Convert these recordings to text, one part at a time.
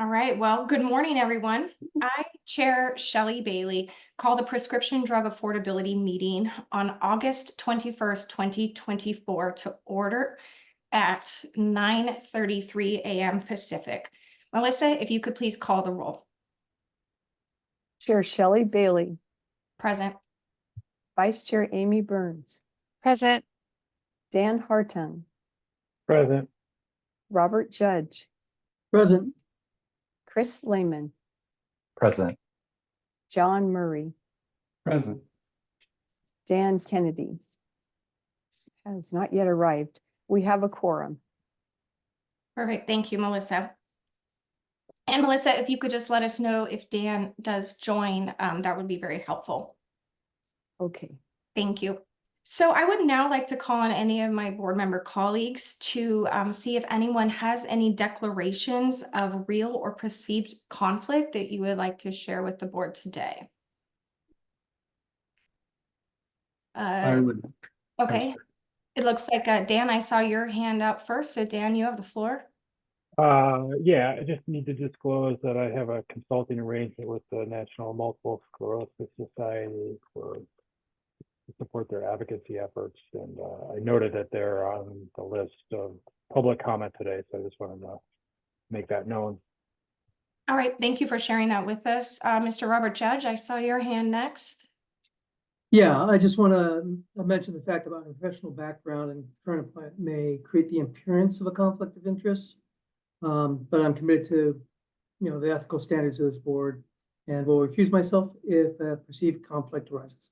All right, well, good morning, everyone. I, Chair Shelley Bailey, call the Prescription Drug Affordability meeting on August 21st, 2024 to order at 9:33 a.m. Pacific. Melissa, if you could please call the roll. Chair Shelley Bailey, Present. Vice Chair Amy Burns, Present. Dan Hartung, Present. Robert Judge, Present. Chris Lehman, Present. John Murray, Present. Dan Kennedy has not yet arrived. We have a quorum. Perfect. Thank you, Melissa. And Melissa, if you could just let us know if Dan does join, that would be very helpful. Okay. Thank you. So I would now like to call on any of my board member colleagues to see if anyone has any declarations of real or perceived conflict that you would like to share with the board today. I would. Okay. It looks like Dan, I saw your hand up first. So Dan, you have the floor. Yeah, I just need to disclose that I have a consulting arrangement with the National Multiple Sclerosis Society to support their advocacy efforts. And I noted that they're on the list of public comment today. So I just wanted to make that known. All right. Thank you for sharing that with us. Mr. Robert Judge, I saw your hand next. Yeah, I just want to mention the fact about my professional background and current employment may create the appearance of a conflict of interest. But I'm committed to, the ethical standards of this board and will recuse myself if a perceived conflict arises.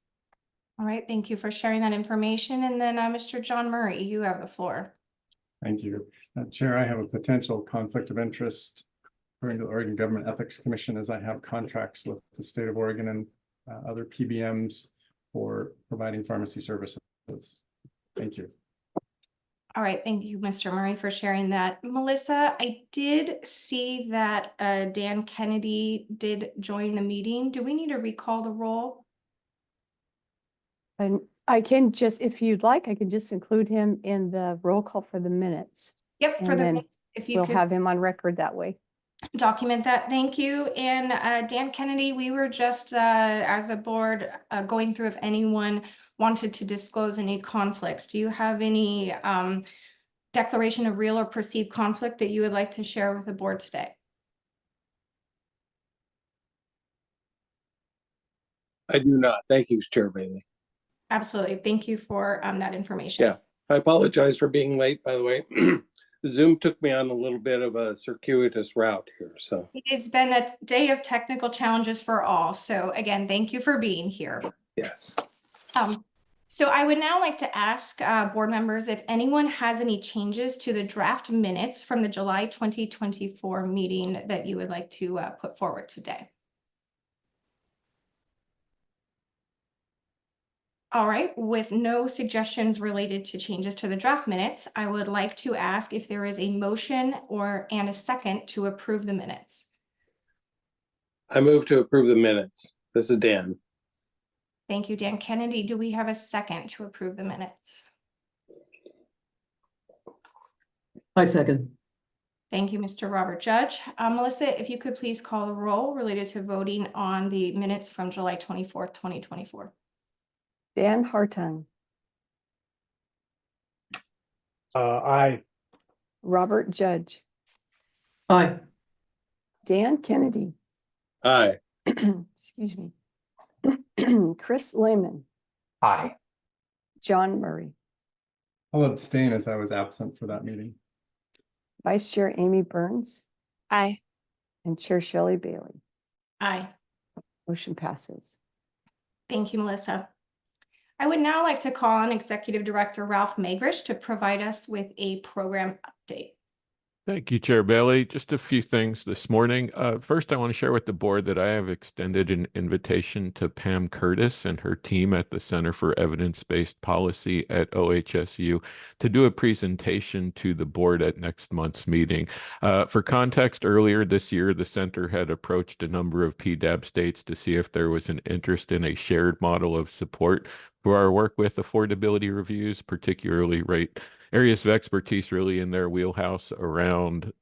All right. Thank you for sharing that information. And then Mr. John Murray, you have the floor. Thank you. Chair, I have a potential conflict of interest according to the Oregon Government Ethics Commission, as I have contracts with the state of Oregon and other PBMs for providing pharmacy services. Thank you. All right. Thank you, Mr. Murray, for sharing that. Melissa, I did see that Dan Kennedy did join the meeting. Do we need to recall the roll? And I can just, if you'd like, I can just include him in the roll call for the minutes. Yep. And For the then minutes, if you we'll could have him on record that way. document that. Thank you. And Dan Kennedy, we were just as a board going through if anyone wanted to disclose any conflicts. Do you have any declaration of real or perceived conflict that you would like to share with the board today? I do not. Thank you, Chair Bailey. Absolutely. Thank you for that information. Yeah, I apologize for being late, by the way. Zoom took me on a little bit of a circuitous route here, so. It has been a day of technical challenges for all. So again, thank you for being here. Yes. So I would now like to ask board members if anyone has any changes to the draft minutes from the July 2024 meeting that you would like to put forward today. All right, with no suggestions related to changes to the draft minutes, I would like to ask if there is a motion and a second to approve the minutes. I move to approve the minutes. This is Dan. Thank you, Dan Kennedy. Do we have a second to approve the minutes? I second. Thank you, Mr. Robert Judge. Melissa, if you could please call the roll related to voting on the minutes from July 24th, 2024. Dan Hartung, Aye. Robert Judge, Aye. Dan Kennedy, Aye. excuse me, Chris Lehman, Aye. John Murray, I'll abstain as I was absent for that meeting. Vice Chair Amy Burns, Aye. and Chair Shelley Bailey. Aye. Motion passes. Thank you, Melissa. I would now like to call on Executive Director Ralph Magrish to provide us with a program update. Thank you, Chair Bailey. Just a few things this morning. First, I want to share with the board that I have extended an invitation to Pam Curtis and her team at the Center for Evidence-Based Policy at OHSU to do a presentation to the board at next month's meeting. For context, earlier this year, the center had approached a number of PDAB states to see if there was an interest in a shared model of support for our work with affordability reviews, particularly areas of expertise really in their wheelhouse around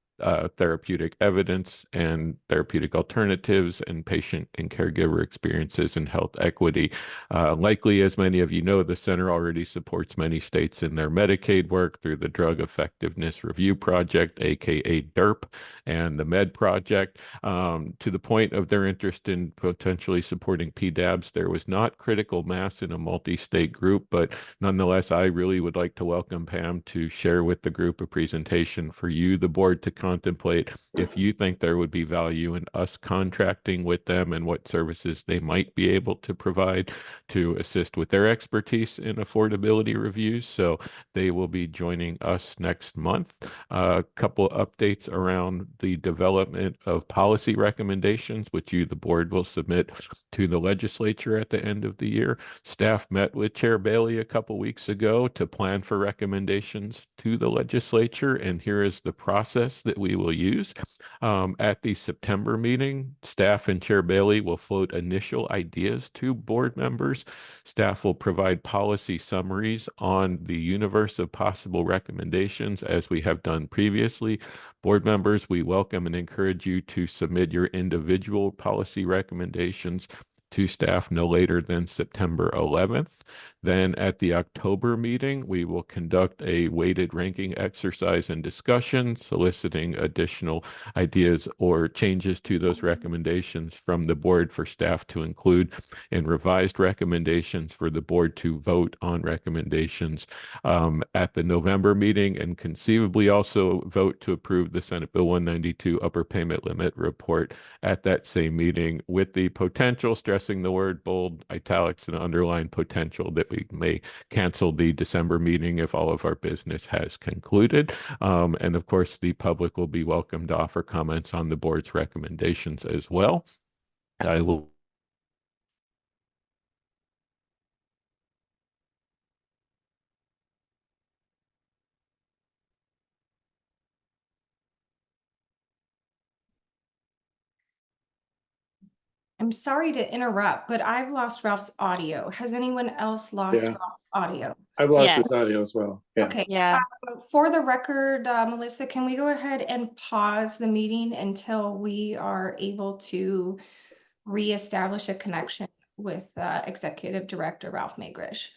therapeutic evidence and therapeutic alternatives and patient and caregiver experiences and health equity. Likely, as many of you know, the center already supports many states in their Medicaid work through the Drug Effectiveness Review Project, aka DERP, and the Med Project. To the point of their interest in potentially supporting PDABs, there was not critical mass in a multi-state group, but nonetheless, I really would like to welcome Pam to share with the group a presentation for you, the board, to contemplate if you think there would be value in us contracting with them and what services they might be able to provide to assist with their expertise in affordability reviews. So they will be joining us next month. A couple updates around the development of policy recommendations, which you, the board, will submit to the legislature at the end of the year. Staff met with Chair Bailey a couple weeks ago to plan for recommendations to the legislature, and here is the process that we will use. At the September meeting, staff and Chair Bailey will float initial ideas to board members. Staff will provide policy summaries on the universe of possible recommendations as we have done previously. Board members, we welcome and encourage you to submit your individual policy recommendations to staff no later than September 11th. Then at the October meeting, we will conduct a weighted ranking exercise and discussion, soliciting additional ideas or changes to those recommendations from the board for staff to include in revised recommendations for the board to vote on recommendations at the November meeting, and conceivably also vote to approve the Senate Bill 192 upper payment limit report at that same meeting, with the potential, stressing the word bold, italics, and underline potential, that we may cancel the December meeting if all of our business has concluded. And of course, the public will be welcome to offer comments on the board's recommendations as well. I will I'm sorry to interrupt, but I've lost Ralph's audio. Has anyone else lost Yeah. Ralph's audio? I've lost Yes. his audio as well. Yeah. Okay. Yeah. For the record, Melissa, can we go ahead and pause the meeting until we are able to reestablish a connection with Executive Director Ralph Magrish?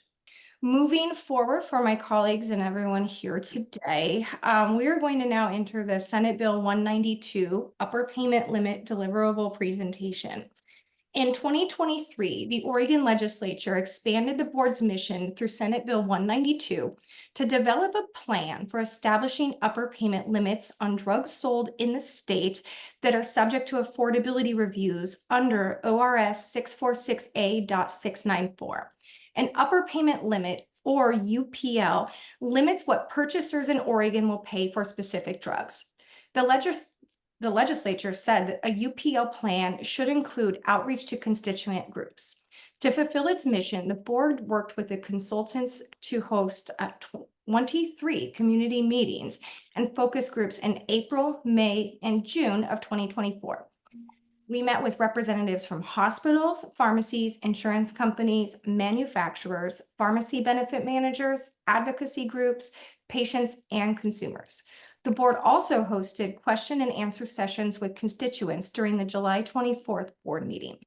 Moving forward for my colleagues and everyone here today, we are going to now enter the Senate Bill 192 upper payment limit deliverable presentation. In 2023, the Oregon legislature expanded the board's mission through Senate Bill 192 to develop a plan for establishing upper payment limits on drugs sold in the state that are subject to affordability reviews under ORS 646A.694. An upper payment limit, or UPL, limits what purchasers in Oregon will pay for specific drugs. The legislature said that a UPL plan should include outreach to constituent groups. To fulfill its mission, the board worked with the consultants to host 23 community meetings and focus groups in April, May, and June of 2024. We met with representatives from hospitals, pharmacies, insurance companies, manufacturers, pharmacy benefit managers, advocacy groups, patients, and consumers. The board also hosted question and answer sessions with constituents during the July 24th board meeting.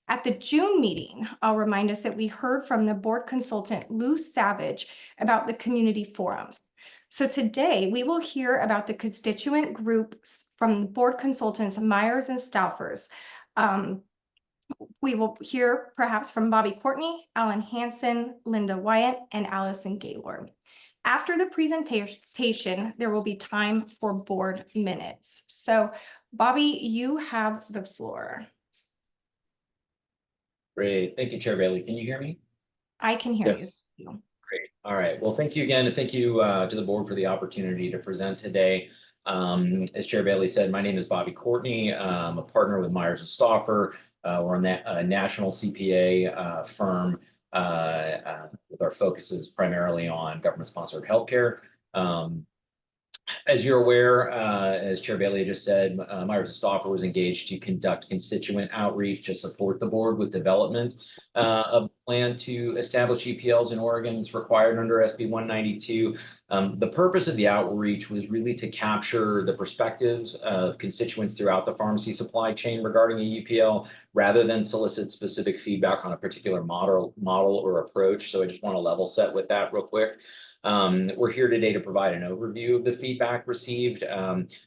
At the June meeting, I'll remind us that we heard from the board consultant Lou Savage about the community forums. So today we will hear about the constituent groups from the board consultants Myers and Stauffer's. We will hear perhaps from Bobby Courtney, Alan Hansen, Linda Wyatt, and Allison Gaylord. After the presentation, there will be time for board minutes. So Bobby, you have the floor. Great. Thank you, Chair Bailey. Can you hear me? I can hear Yes. you. Great. All right. Well, thank you again. And thank you to the board for the opportunity to present today. As Chair Bailey said, my name is Bobby Courtney. I'm a partner with Myers and Stauffer. We're a national CPA firm with our focuses primarily on government-sponsored healthcare. As you're aware, as Chair Bailey just said, Myers and Stauffer was engaged to conduct constituent outreach to support the board with development of a plan to establish EPLs in Oregon as required under SB 192. The purpose of the outreach was really to capture the perspectives of constituents throughout the pharmacy supply chain regarding a UPL, rather than solicit specific feedback on a particular model or approach. So I just want to level set with that real quick. We're here today to provide an overview of the feedback received.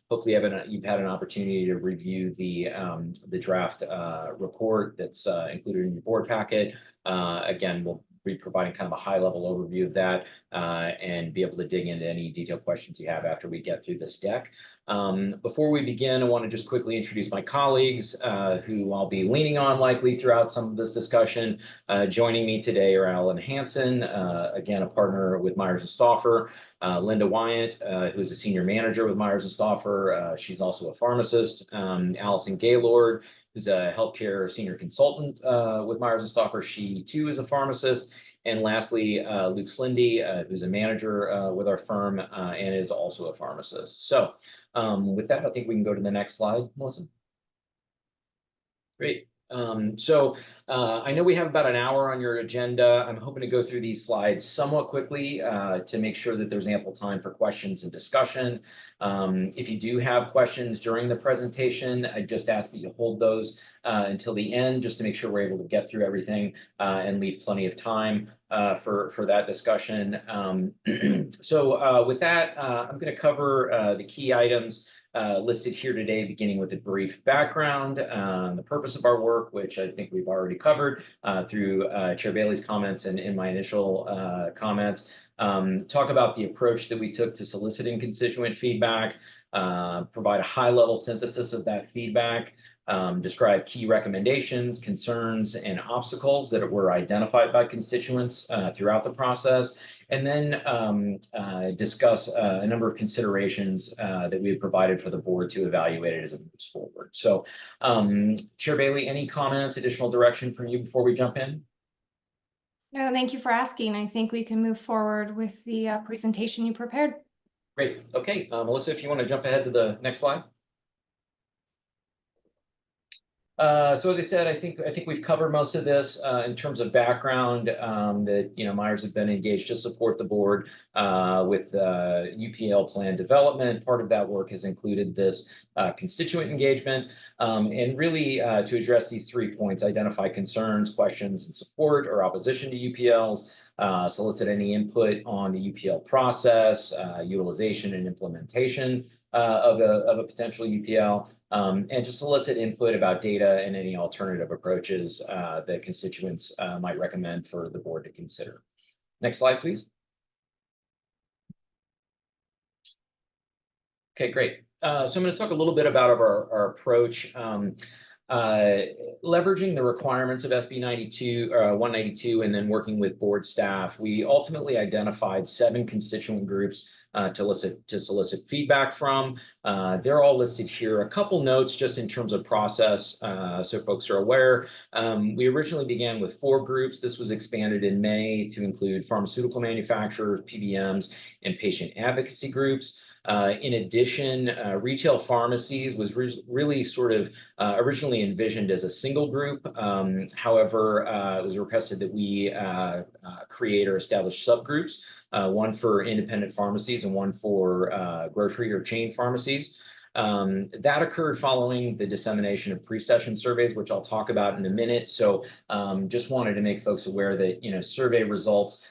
Hopefully you've had an opportunity to review the draft report that's included in your board packet. Again, we'll be providing kind of a high level overview of that and be able to dig into any detailed questions you have after we get through this deck. Before we begin, I want to just quickly introduce my colleagues who I'll be leaning on likely throughout some of this discussion. Joining me today are Alan Hansen, again, a partner with Myers and Stauffer, Linda Wyant, who's a senior manager with Myers and Stauffer. She's also a pharmacist. Allison Gaylord, who's a healthcare senior consultant with Myers and Stauffer. She too is a pharmacist. And lastly, Luke Slindy, who's a manager with our firm and is also a pharmacist. So with that, I think we can go to the next slide, Melissa. Great. I know we have about an hour on your agenda. I'm hoping to go through these slides somewhat quickly to make sure that there's ample time for questions and discussion. If you do have questions during the presentation, I just ask that you hold those until the end, just to make sure we're able to get through everything and leave plenty of time for that discussion. With that, I'm going to cover the key items listed here today, beginning with a brief background, the purpose of our work, which I think we've already covered through Chair Bailey's comments and in my initial comments. Talk about the approach that we took to soliciting constituent feedback, provide a high-level synthesis of that feedback, describe key recommendations, concerns, and obstacles that were identified by constituents throughout the process, and then discuss a number of considerations that we have provided for the board to evaluate it as it moves forward. So, Chair Bailey, any comments, additional direction from you before we jump in? No, thank you for asking. I think we can move forward with the presentation you prepared. Great. Okay, Melissa, if you want to jump ahead to the next slide. So as I said, I think we've covered most of this in terms of background, that Myers have been engaged to support the board with UPL plan development. Part of that work has included this constituent engagement, and really to address these 3 points: identify concerns, questions, and support or opposition to UPLs, solicit any input on the UPL process, utilization and implementation of a potential UPL, and to solicit input about data and any alternative approaches that constituents might recommend for the board to consider. Next slide, please. Okay, great. So I'm going to talk a little bit about our approach. Leveraging the requirements of SB 192 and then working with board staff, we ultimately identified 7 constituent groups to solicit feedback from. They're all listed here. A couple notes just in terms of process, so folks are aware. We originally began with 4 groups. This was expanded in May to include pharmaceutical manufacturers, PBMs, and patient advocacy groups. In addition, retail pharmacies was really sort of originally envisioned as a single group. However, it was requested that we create or establish subgroups, one for independent pharmacies and one for grocery or chain pharmacies. That occurred following the dissemination of pre-session surveys, which I'll talk about in a minute. So just wanted to make folks aware that survey results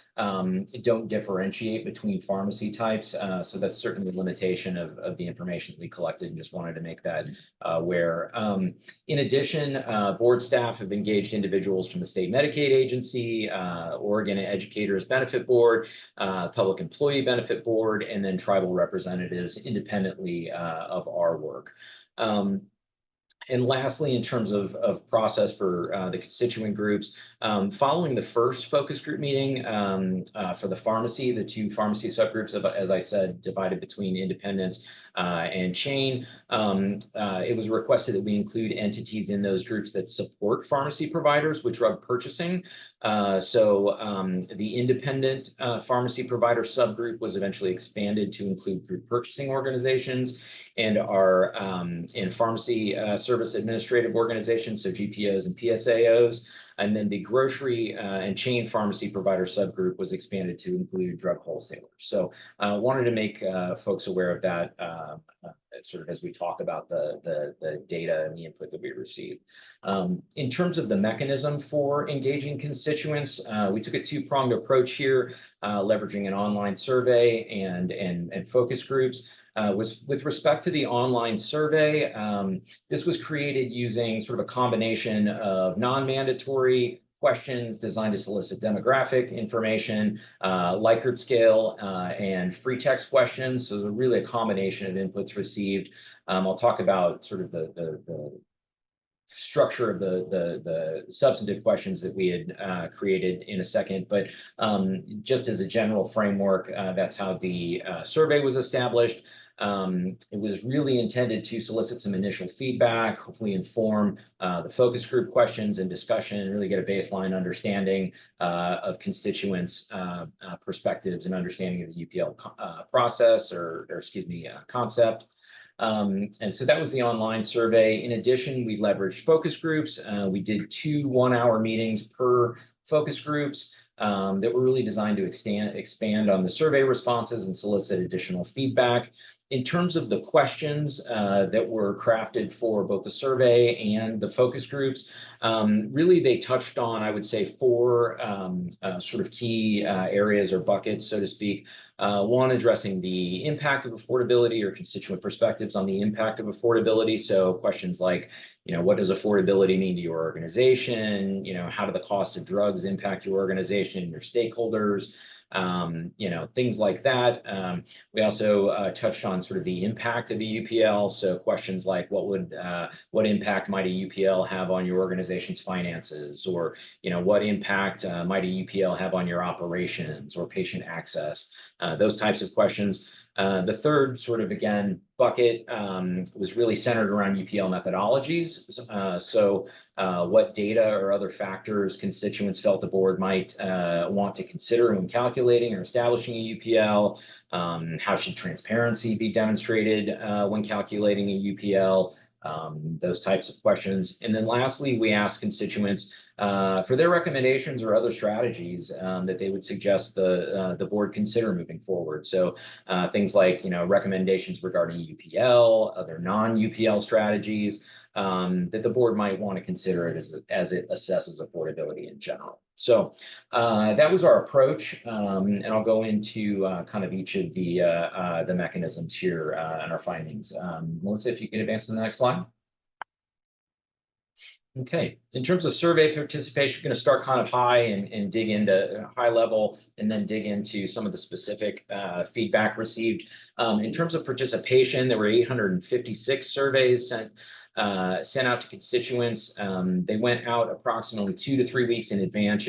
don't differentiate between pharmacy types. So that's certainly a limitation of the information that we collected, and just wanted to make that aware. In addition, board staff have engaged individuals from the state Medicaid agency, Oregon Educators Benefit Board, Public Employee Benefit Board, and then tribal representatives independently of our work. And lastly, in terms of process for the constituent groups, following the first focus group meeting for the pharmacy, the 2 pharmacy subgroups, as I said, divided between independents and chain, it was requested that we include entities in those groups that support pharmacy providers with drug purchasing. The independent pharmacy provider subgroup was eventually expanded to include group purchasing organizations and our in pharmacy service administrative organizations, so GPOs and PSAOs. And then the grocery and chain pharmacy provider subgroup was expanded to include drug wholesalers. So wanted to make folks aware of that sort of as we talk about the data and the input that we received. In terms of the mechanism for engaging constituents, we took a two-pronged approach here, leveraging an online survey and focus groups. With respect to the online survey, this was created using sort of a combination of non-mandatory questions designed to solicit demographic information, Likert scale, and free text questions. So really a combination of inputs received. I'll talk about sort of the structure of the substantive questions that we had created in a second, but just as a general framework, that's how the survey was established. It was really intended to solicit some initial feedback, hopefully inform the focus group questions and discussion, and really get a baseline understanding of constituents' perspectives and understanding of the UPL process or excuse me, concept. And so that was the online survey. In addition, we leveraged focus groups. We did 2 one-hour meetings per focus groups that were really designed to expand on the survey responses and solicit additional feedback. In terms of the questions that were crafted for both the survey and the focus groups, really they touched on, I would say, 4 sort of key areas or buckets, so to speak. One, addressing the impact of affordability or constituent perspectives on the impact of affordability. So questions like, what does affordability mean to your organization? How do the cost of drugs impact your organization and your stakeholders? Things like that. We also touched on sort of the impact of a UPL. So questions like what impact might a UPL have on your organization's finances, or what impact might a UPL have on your operations or patient access? Those types of questions. The third sort of, again, bucket was really centered around UPL methodologies. What data or other factors constituents felt the board might want to consider when calculating or establishing a UPL? How should transparency be demonstrated when calculating a UPL? Those types of questions. And then lastly, we asked constituents for their recommendations or other strategies that they would suggest the board consider moving forward. So things like, recommendations regarding UPL, other non-UPL strategies that the board might want to consider it as it assesses affordability in general. So that was our approach, and I'll go into kind of each of the mechanisms here and our findings. Melissa, if you could advance to the next slide. Okay, in terms of survey participation, we're going to start kind of high and dig into high level, and then dig into some of the specific feedback received. In terms of participation, there were 856 surveys sent out to constituents. They went out approximately 2 to 3 weeks in advance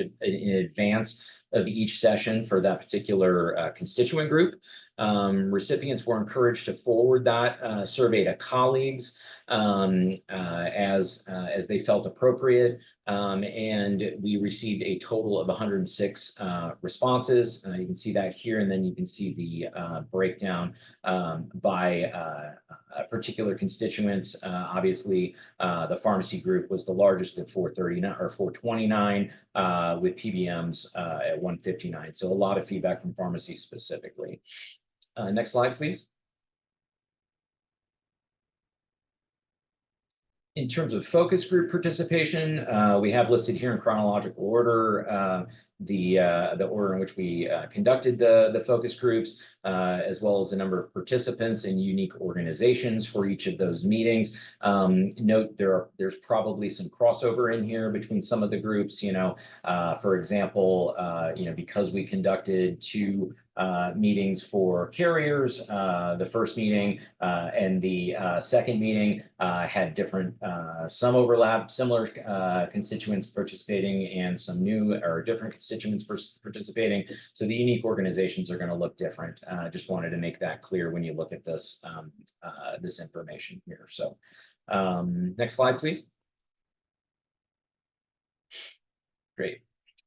of each session for that particular constituent group. Recipients were encouraged to forward that survey to colleagues as they felt appropriate. And we received a total of 106 responses. You can see that here, and then you can see the breakdown by particular constituents. Obviously, the pharmacy group was the largest at 439 or 429, with PBMs at 159. So a lot of feedback from pharmacy specifically. Next slide, please. In terms of focus group participation, we have listed here in chronological order the order in which we conducted the focus groups, as well as the number of participants and unique organizations for each of those meetings. Note there's probably some crossover in here between some of the groups. For example, because we conducted 2 meetings for carriers, the first meeting and the second meeting had different, some overlap, similar constituents participating, and some new or different constituents participating. So the unique organizations are going to look different. Just wanted to make that clear when you look at this this information here. So next slide, please. Great.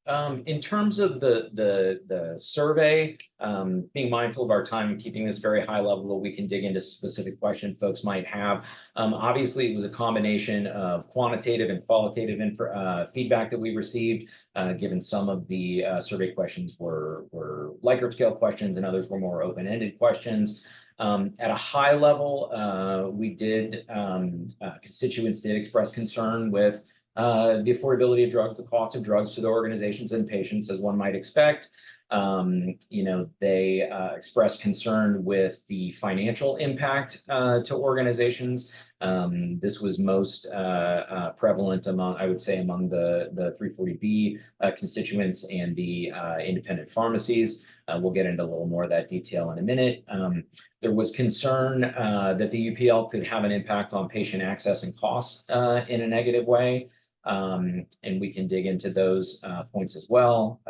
In terms of the survey, being mindful of our time and keeping this very high level, we can dig into specific questions folks might have. Obviously, it was a combination of quantitative and qualitative feedback that we received, given some of the survey questions were Likert scale questions and others were more open-ended questions. At a high level, constituents did express concern with the affordability of drugs, the cost of drugs to the organizations and patients, as one might expect. They expressed concern with the financial impact to organizations. This was most prevalent among, I would say, among the 340B constituents and the independent pharmacies. We'll get into a little more of that detail in a minute. There was concern that the UPL could have an impact on patient access and costs in a negative way. And we can dig into those points as well.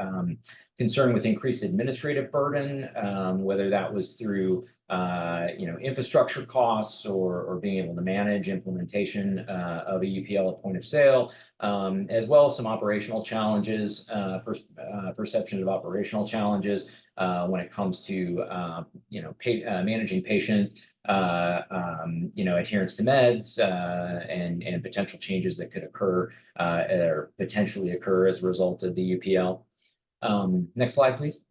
Concern with increased administrative burden, whether that was through infrastructure costs or being able to manage implementation of a UPL at point of sale, as well as some operational challenges, perception of operational challenges when it comes to managing patient adherence to meds and potential changes that could occur or potentially occur as a result of the UPL. Next slide, please.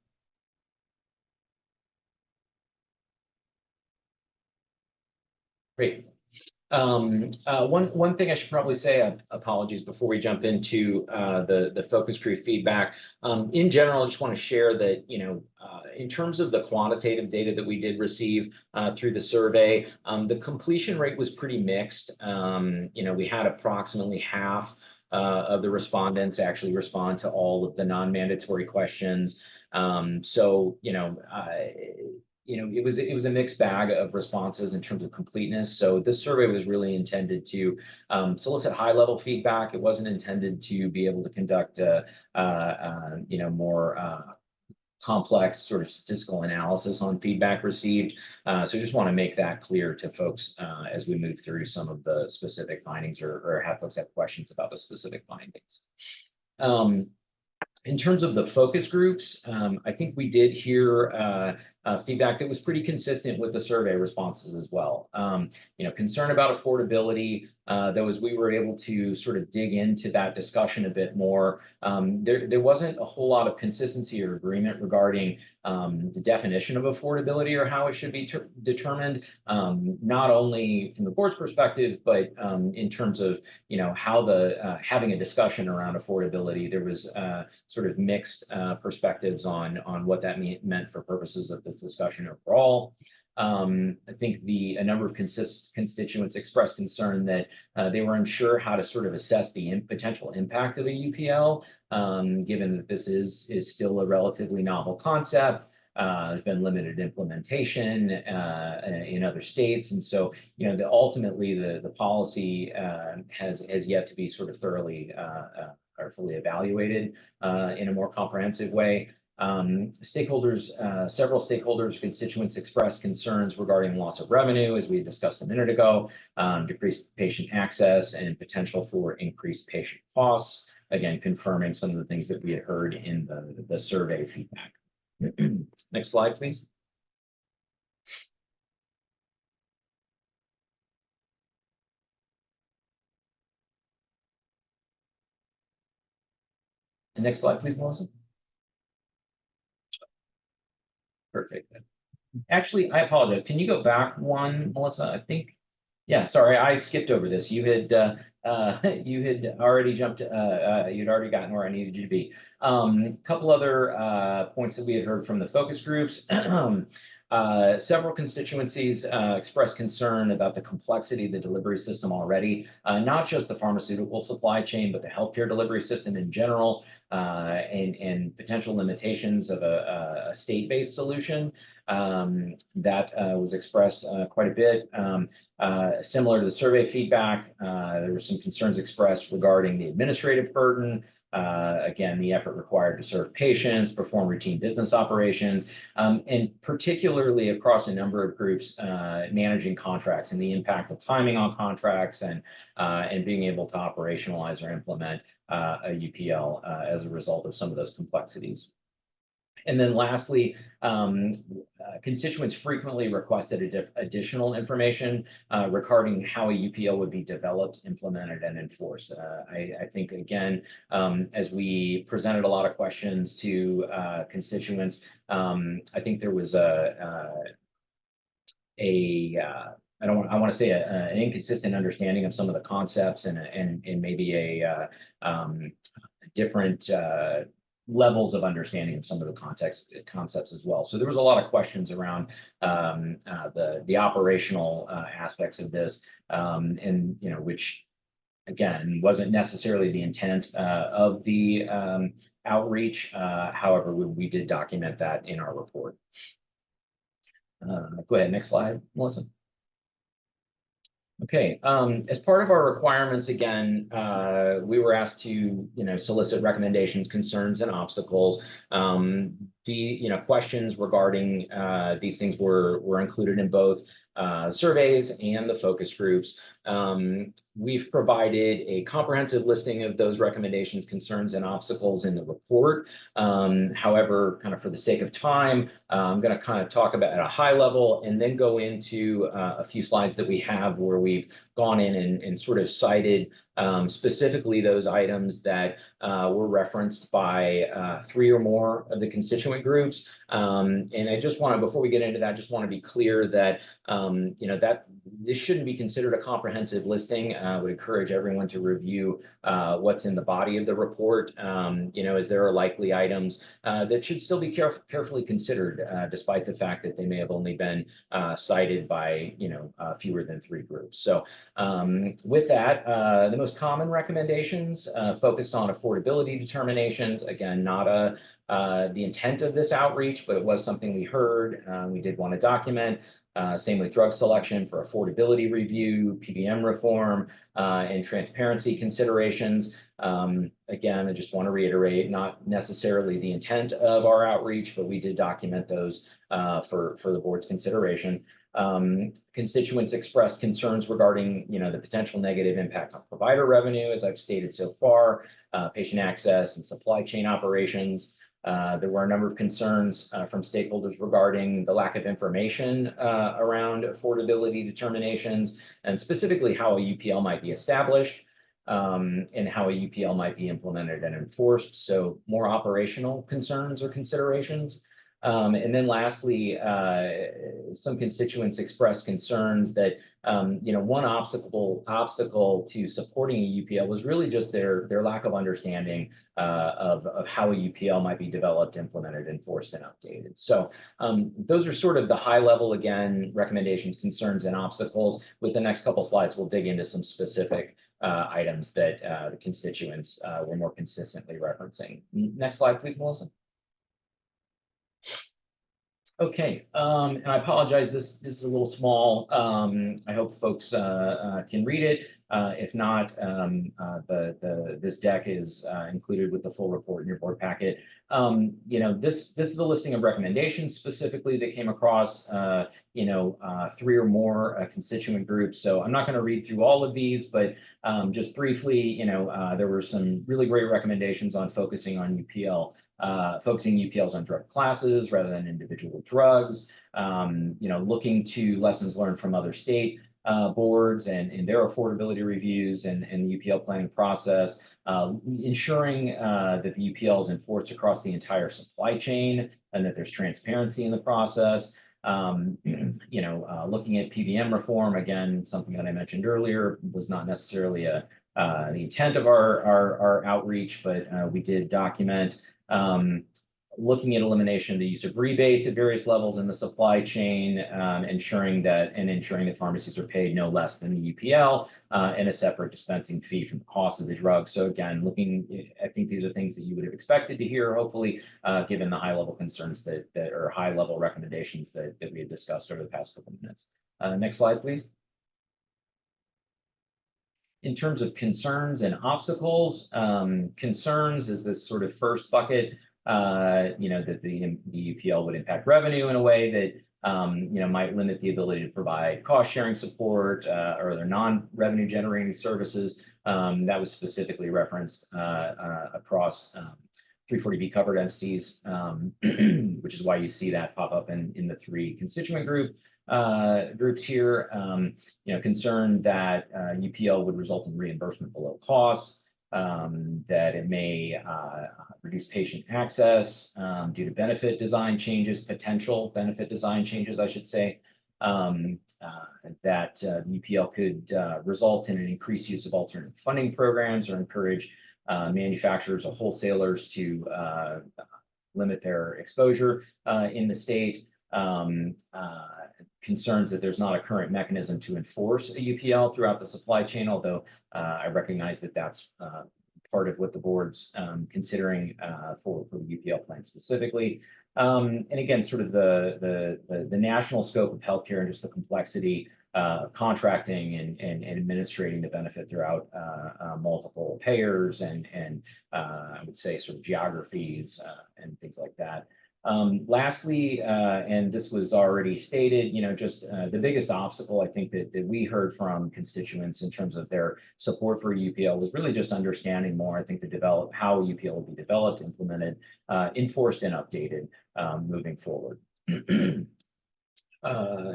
Great. One thing I should probably say, apologies, before we jump into the focus group feedback. In general, I just want to share that, in terms of the quantitative data that we did receive through the survey, the completion rate was pretty mixed. We had approximately half of the respondents actually respond to all of the non-mandatory questions. It was a mixed bag of responses in terms of completeness. So this survey was really intended to solicit high-level feedback. It wasn't intended to be able to conduct more complex sort of statistical analysis on feedback received. So I just want to make that clear to folks as we move through some of the specific findings or have folks have questions about the specific findings. In terms of the focus groups, I think we did hear feedback that was pretty consistent with the survey responses as well. Concern about affordability, though, as we were able to sort of dig into that discussion a bit more, there wasn't a whole lot of consistency or agreement regarding the definition of affordability or how it should be determined, not only from the board's perspective, but in terms of how having a discussion around affordability. There was sort of mixed perspectives on what that meant for purposes of this discussion overall. I think a number of constituents expressed concern that they were unsure how to sort of assess the potential impact of a UPL, given that this is still a relatively novel concept. There's been limited implementation in other states, and so ultimately the policy has yet to be sort of thoroughly or fully evaluated in a more comprehensive way. Several stakeholders, constituents expressed concerns regarding loss of revenue, as we discussed a minute ago, decreased patient access, and potential for increased patient costs. Again, confirming some of the things that we had heard in the survey feedback. Next slide, please. And next slide, please, Melissa. Perfect. Actually, I apologize. Can you go back one, Melissa? I think, yeah, sorry, I skipped over this. You had already jumped, you'd already gotten where I needed you to be. A couple other points that we had heard from the focus groups. Several constituencies expressed concern about the complexity of the delivery system already, not just the pharmaceutical supply chain, but the healthcare delivery system in general, and potential limitations of a state-based solution. That was expressed quite a bit. Similar to the survey feedback, there were some concerns expressed regarding the administrative burden, again, the effort required to serve patients, perform routine business operations, and particularly across a number of groups, managing contracts and the impact of timing on contracts and being able to operationalize or implement a UPL as a result of some of those complexities. And then lastly, constituents frequently requested additional information regarding how a UPL would be developed, implemented, and enforced. I think, again, as we presented a lot of questions to constituents, I think there was I want to say an inconsistent understanding of some of the concepts and maybe a different levels of understanding of some of the concepts as well. So there was a lot of questions around the operational aspects of this, and which again wasn't necessarily the intent of the outreach. However, we did document that in our report. Go ahead, next slide, Melissa. Okay, as part of our requirements, again, we were asked to, solicit recommendations, concerns, and obstacles. The, questions regarding these things were included in both surveys and the focus groups. We've provided a comprehensive listing of those recommendations, concerns, and obstacles in the report. However, kind of for the sake of time, I'm going to kind of talk about at a high level and then go into a few slides that we have where we've gone in and sort of cited specifically those items that were referenced by 3 or more of the constituent groups. And I just want to, before we get into that, just want to be clear that, that this shouldn't be considered a comprehensive listing. I would encourage everyone to review what's in the body of the report, as there are likely items that should still be carefully considered, despite the fact that they may have only been cited by, fewer than 3 groups. So with that, the most common recommendations focused on affordability determinations. Again, not the intent of this outreach, but it was something we heard. We did want to document. Same with drug selection for affordability review, PBM reform, and transparency considerations. Again, I just want to reiterate, not necessarily the intent of our outreach, but we did document those for the board's consideration. Constituents expressed concerns regarding, the potential negative impact on provider revenue, as I've stated so far, patient access and supply chain operations. There were a number of concerns from stakeholders regarding the lack of information around affordability determinations, and specifically how a UPL might be established and how a UPL might be implemented and enforced. So more operational concerns or considerations. And then lastly, some constituents expressed concerns that, one obstacle to supporting a UPL was really just their lack of understanding of how a UPL might be developed, implemented, enforced, and updated. So those are sort of the high level, again, recommendations, concerns, and obstacles. With the next couple slides, we'll dig into some specific items that the constituents were more consistently referencing. Next slide, please, Melissa. Okay, and I apologize, this is a little small. I hope folks can read it. If not, this deck is included with the full report in your board packet. This is a listing of recommendations specifically that came across 3 or more constituent groups. So I'm not going to read through all of these, but just briefly, there were some really great recommendations on focusing UPLs on drug classes rather than individual drugs, looking to lessons learned from other state boards and their affordability reviews and the UPL planning process, ensuring that the UPL is enforced across the entire supply chain and that there's transparency in the process. Looking at PBM reform, again, something that I mentioned earlier was not necessarily the intent of our outreach, but we did document. Looking at elimination of the use of rebates at various levels in the supply chain, ensuring that pharmacies are paid no less than the UPL and a separate dispensing fee from the cost of the drug. So again, I think these are things that you would have expected to hear, hopefully, given the high level concerns that are high level recommendations that we had discussed over the past couple of minutes. Next slide, please. In terms of concerns and obstacles, concerns is this sort of first bucket, that the UPL would impact revenue in a way might limit the ability to provide cost sharing support or other non-revenue generating services. That was specifically referenced across 340B covered entities, which is why you see that pop up in the three constituent groups here. Concerned that UPL would result in reimbursement below costs, that it may reduce patient access due to benefit design changes, potential benefit design changes, I should say, that the UPL could result in an increased use of alternative funding programs or encourage manufacturers or wholesalers to limit their exposure in the state. Concerns that there's not a current mechanism to enforce a UPL throughout the supply chain, although I recognize that that's part of what the board's considering for the UPL plan specifically. And again, sort of the national scope of healthcare and just the complexity of contracting and administrating the benefit throughout multiple payers and I would say sort of geographies and things like that. Lastly, and this was already stated, just the biggest obstacle I think that we heard from constituents in terms of their support for UPL was really just understanding more, I think, how UPL will be developed, implemented, enforced, and updated moving forward.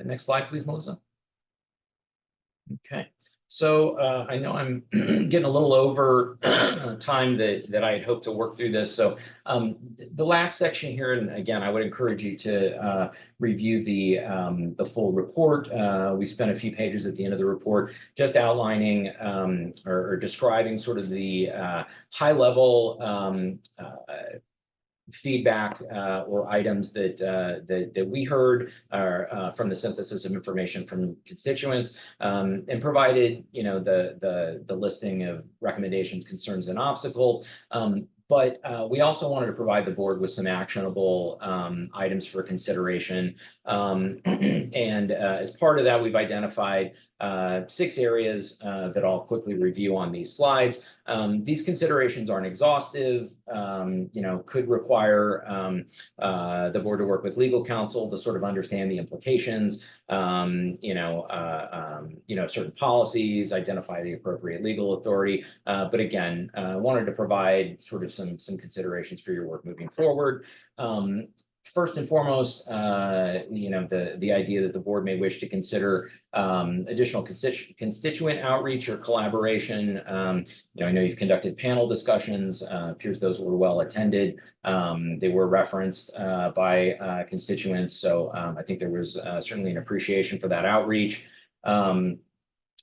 Next slide, please, Melissa. Okay. So I know I'm getting a little over time that I had hoped to work through this. So the last section here, and again, I would encourage you to review the full report. We spent a few pages at the end of the report just outlining or describing sort of the high level feedback or items that we heard from the synthesis of information from constituents, and provided the listing of recommendations, concerns, and obstacles. But we also wanted to provide the board with some actionable items for consideration. And as part of that, we've identified 6 areas that I'll quickly review on these slides. These considerations aren't exhaustive, could require the board to work with legal counsel to sort of understand the implications, certain policies, identify the appropriate legal authority. But again, wanted to provide sort of some considerations for your work moving forward. First and foremost, the idea that the board may wish to consider additional constituent outreach or collaboration. I know you've conducted panel discussions. Appears those were well attended. They were referenced by constituents, so I think there was certainly an appreciation for that outreach.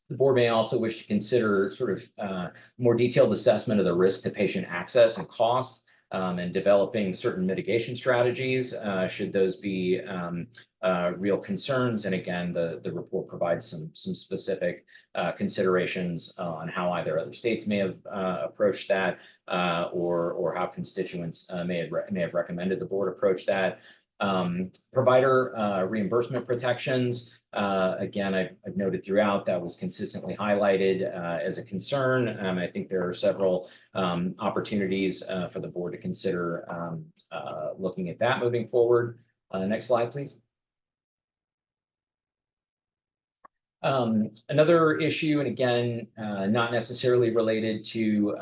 The board may also wish to consider sort of more detailed assessment of the risk to patient access and cost, and developing certain mitigation strategies should those be real concerns. And again, the report provides some specific considerations on how either other states may have approached that, or how constituents may have recommended the board approach that. Provider reimbursement protections. Again, I've noted throughout that was consistently highlighted as a concern. I think there are several opportunities for the board to consider looking at that moving forward. Next slide, please. Another issue, and again, not necessarily related to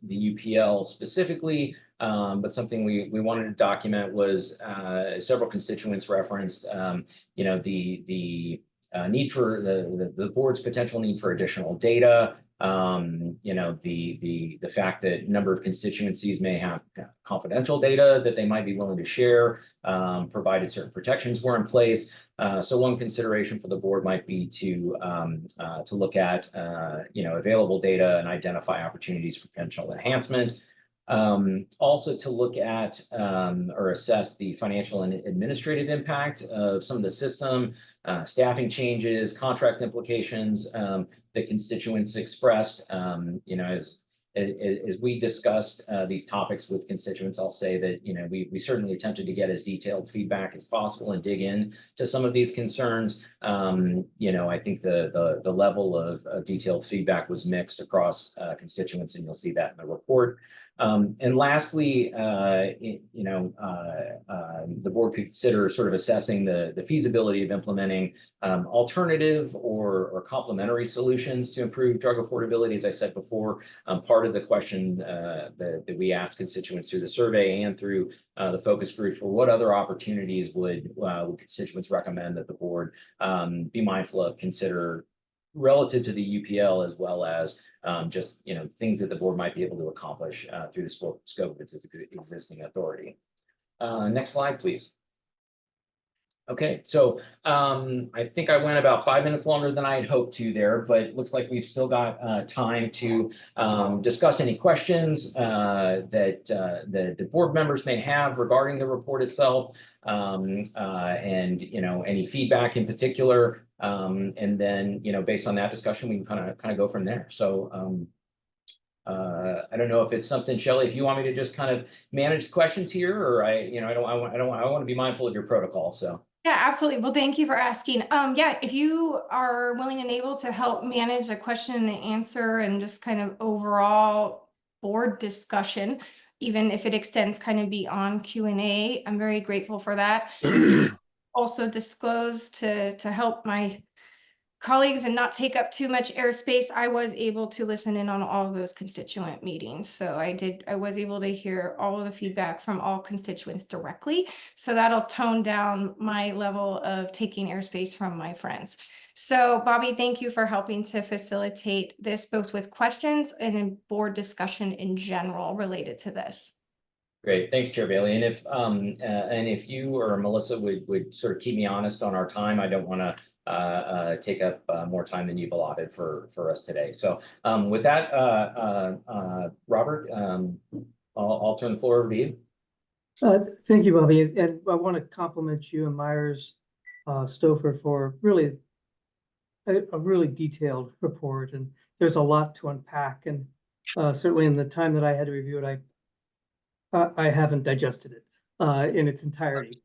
the UPL specifically, but something we wanted to document was several constituents referenced, the need for the board's potential need for additional data. The fact that a number of constituencies may have confidential data that they might be willing to share, provided certain protections were in place. So one consideration for the board might be to look at available data and identify opportunities for potential enhancement. Also to look at or assess the financial and administrative impact of some of the system, staffing changes, contract implications that constituents expressed. As we discussed these topics with constituents, I'll say that we certainly attempted to get as detailed feedback as possible and dig in to some of these concerns. I think the level of detailed feedback was mixed across constituents, and you'll see that in the report. And lastly, the board could consider sort of assessing the feasibility of implementing alternative or complementary solutions to improve drug affordability. As I said before, part of the question that we asked constituents through the survey and through the focus group for what other opportunities would constituents recommend that the board be mindful of, consider relative to the UPL, as well as just things that the board might be able to accomplish through the scope of its existing authority. Next slide, please. Okay, so I think I went about 5 minutes longer than I had hoped to there, but it looks like we've still got time to discuss any questions that the board members may have regarding the report itself, and any feedback in particular, and then based on that discussion, we can kind of go from there. So I don't know if it's something, Shelley, if you want me to just kind of manage the questions here, or I want to be mindful of your protocol. So. Yeah, absolutely. Well, thank you for asking. Yeah, if you are willing and able to help manage a question and answer and just kind of overall board discussion, even if it extends kind of beyond Q&A, I'm very grateful for that. Also disclose to help my colleagues and not take up too much airspace, I was able to listen in on all of those constituent meetings. So I was able to hear all of the feedback from all constituents directly. So that'll tone down my level of taking airspace from my friends. So Bobby, thank you for helping to facilitate this, both with questions and in board discussion in general related to this. Great, thanks, Chair Bailey. And if you or Melissa would sort of keep me honest on our time, I don't want to take up more time than you've allotted for us today. So with that, Robert, I'll turn the floor over to you. Thank you, Bobby. And I want to compliment you and Myers Stauffer for really a really detailed report. And there's a lot to unpack. And certainly in the time that I had to review it, I haven't digested it in its entirety.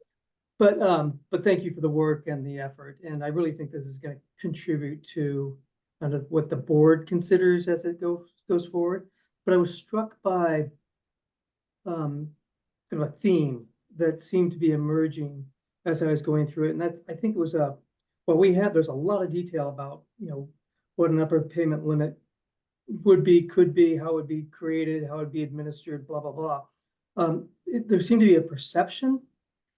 But thank you for the work and the effort. And I really think this is going to contribute to kind of what the board considers as it goes forward. But I was struck by kind of a theme that seemed to be emerging as I was going through it. And that, I think it was there's a lot of detail about, what an upper payment limit would be, could be, how it would be created, how it would be administered, blah, blah, blah. There seemed to be a perception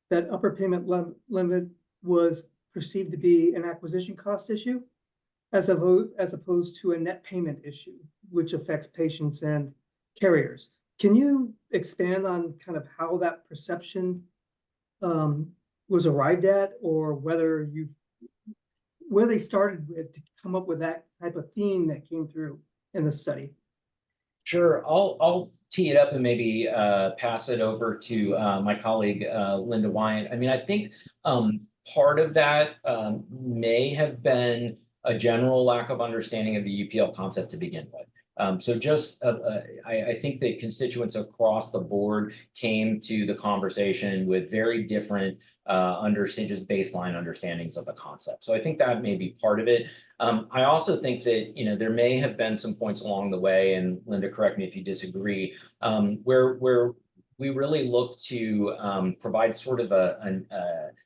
that upper payment limit was perceived to be an acquisition cost issue as opposed to a net payment issue, which affects patients and carriers. Can you expand on kind of how that perception was arrived at, or where they started with to come up with that type of theme that came through in the study? Sure, I'll tee it up and maybe pass it over to my colleague Linda Wyant. I mean, I think part of that may have been a general lack of understanding of the UPL concept to begin with. So just, I think that constituents across the board came to the conversation with very different just baseline understandings of the concept. So I think that may be part of it. I also think that, there may have been some points along the way, and Linda, correct me if you disagree, where we really look to provide sort of an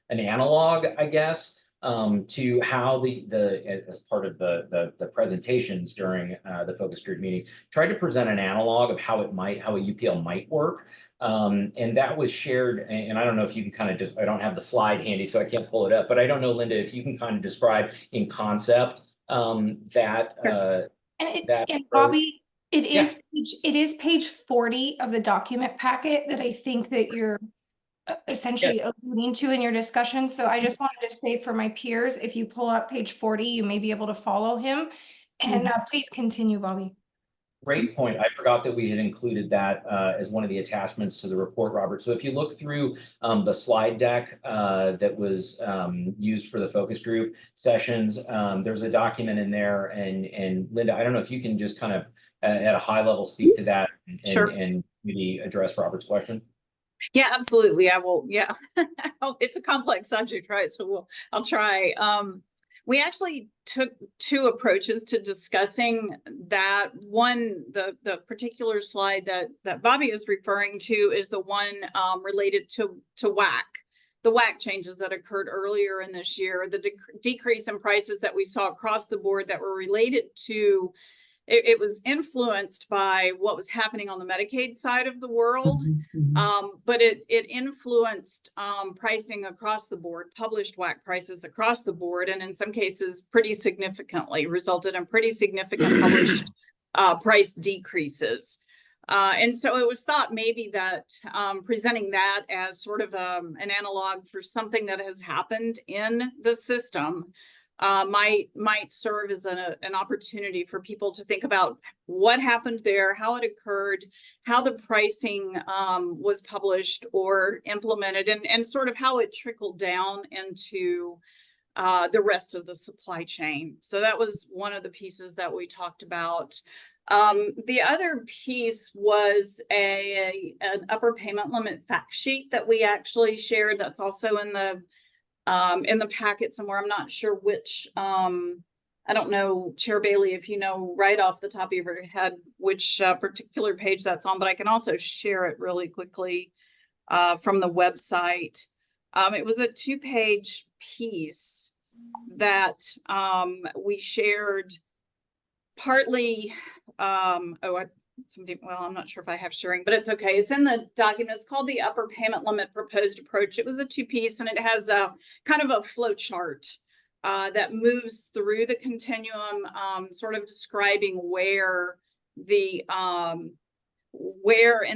analog, I guess, to how as part of the presentations during the focus group meetings, tried to present an analog of how a UPL might work. And that was shared, and I don't know if you can kind of I don't have the slide handy, so I can't pull it up, but I don't know, Linda, if you can kind of describe in concept that. And Bobby, it is page 40 of the document packet that I think that you're essentially alluding to in your discussion. So I just wanted to say for my peers, if you pull up page 40, you may be able to follow him. And please continue, Bobby. Great point. I forgot that we had included that as one of the attachments to the report, Robert. So if you look through the slide deck that was used for the focus group sessions, there's a document in there. And Linda, I don't know if you can just kind of at a high level speak to that and maybe address Robert's question. Yeah, absolutely. I will. Yeah, it's a complex subject, right? So I'll try. we actually took two approaches to discussing that. One, the particular slide that Bobby is referring to is the one related to WAC. The WAC changes that occurred earlier in this year, the decrease in prices that we saw across the board that were related to, it was influenced by what was happening on the Medicaid side of the world, but it influenced pricing across the board, published WAC prices across the board, and in some cases pretty significantly, resulted in pretty significant published price decreases. And so it was thought maybe that presenting that as sort of an analog for something that has happened in the system might serve as an opportunity for people to think about what happened there, how it occurred, how the pricing was published or implemented, and sort of how it trickled down into the rest of the supply chain. So that was one of the pieces that we talked about. The other piece was an upper payment limit fact sheet that we actually shared. That's also in the packet somewhere. I'm not sure which, I don't know, Chair Bailey, if you know right off the top of your head which particular page that's on, but I can also share it really quickly from the website. It was a 2-page piece that we shared partly, I'm not sure if I have sharing, but it's okay. It's in the document. It's called the Upper Payment Limit Proposed Approach. It was a 2-piece, and it has a kind of a flow chart that moves through the continuum, sort of describing where in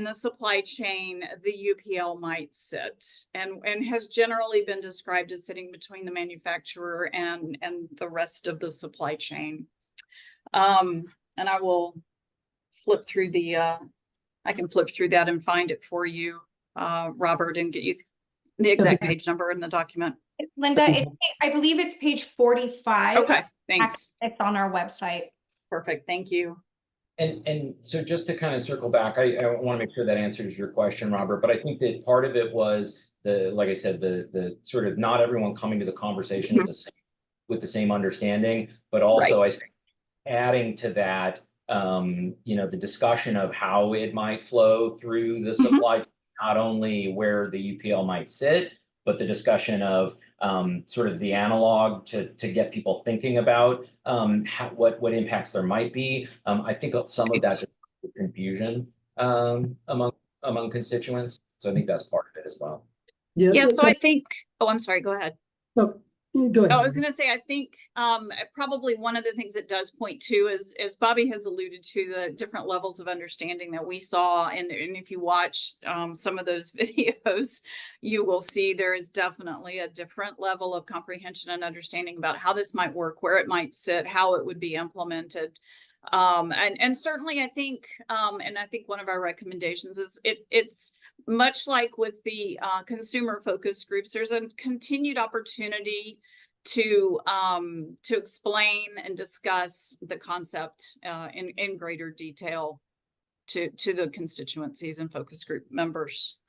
the supply chain the UPL might sit, and has generally been described as sitting between the manufacturer and the rest of the supply chain. And I will flip through I can flip through that and find it for you, Robert, and get you the exact page number in the document. Linda, I believe it's page 45. Okay, thanks. It's on our website. Perfect, thank you. And so just to kind of circle back, I want to make sure that answers your question, Robert, but I think that part of it was like I said, the sort of not everyone coming to the conversation with the same understanding, but also I think adding to that, the discussion of how it might flow through the supply chain, not only where the UPL might sit, but the discussion of sort of the analog to get people thinking about what impacts there might be. I think some of that's confusion among constituents. So I think that's part of it as well. Yeah, so I think, I'm sorry, go ahead. No, go ahead. I was going to say, I think probably one of the things it does point to is, as Bobby has alluded to, the different levels of understanding that we saw. And if you watch some of those videos, you will see there is definitely a different level of comprehension and understanding about how this might work, where it might sit, how it would be implemented. And certainly I think, and I think one of our recommendations is it's much like with the consumer focus groups, there's a continued opportunity to explain and discuss the concept in greater detail to the constituencies and focus group members.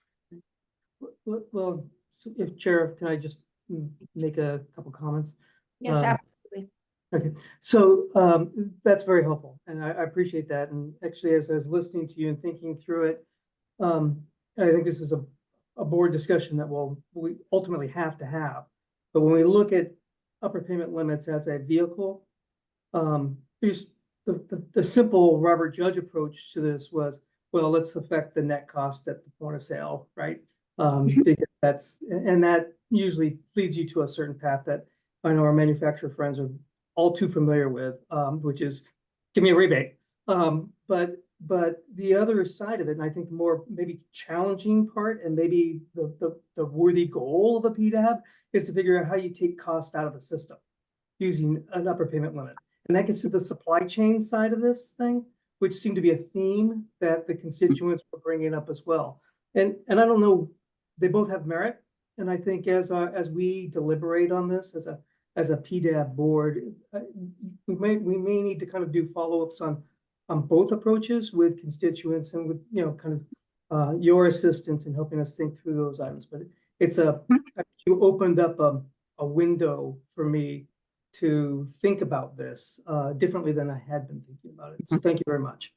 Well, if Chair, can I just make a couple comments? Yes, absolutely. Okay, so that's very helpful, and I appreciate that. And actually, as I was listening to you and thinking through it, I think this is a board discussion that we ultimately have to have. But when we look at upper payment limits as a vehicle, there's the simple Robert Judge approach to this was, well, let's affect the net cost at the point of sale, right? Because that usually leads you to a certain path that I know our manufacturer friends are all too familiar with, which is give me a rebate. But the other side of it, and I think the more maybe challenging part, and maybe the worthy goal of a PDAB, is to figure out how you take cost out of the system using an upper payment limit. And that gets to the supply chain side of this thing, which seemed to be a theme that the constituents were bringing up as well. And I don't know, they both have merit. And I think as we deliberate on this as a PDAB board, we may need to kind of do follow-ups on both approaches with constituents and with, kind of your assistance in helping us think through those items. But you opened up a window for me to think about this differently than I had been thinking about it. So thank you very much.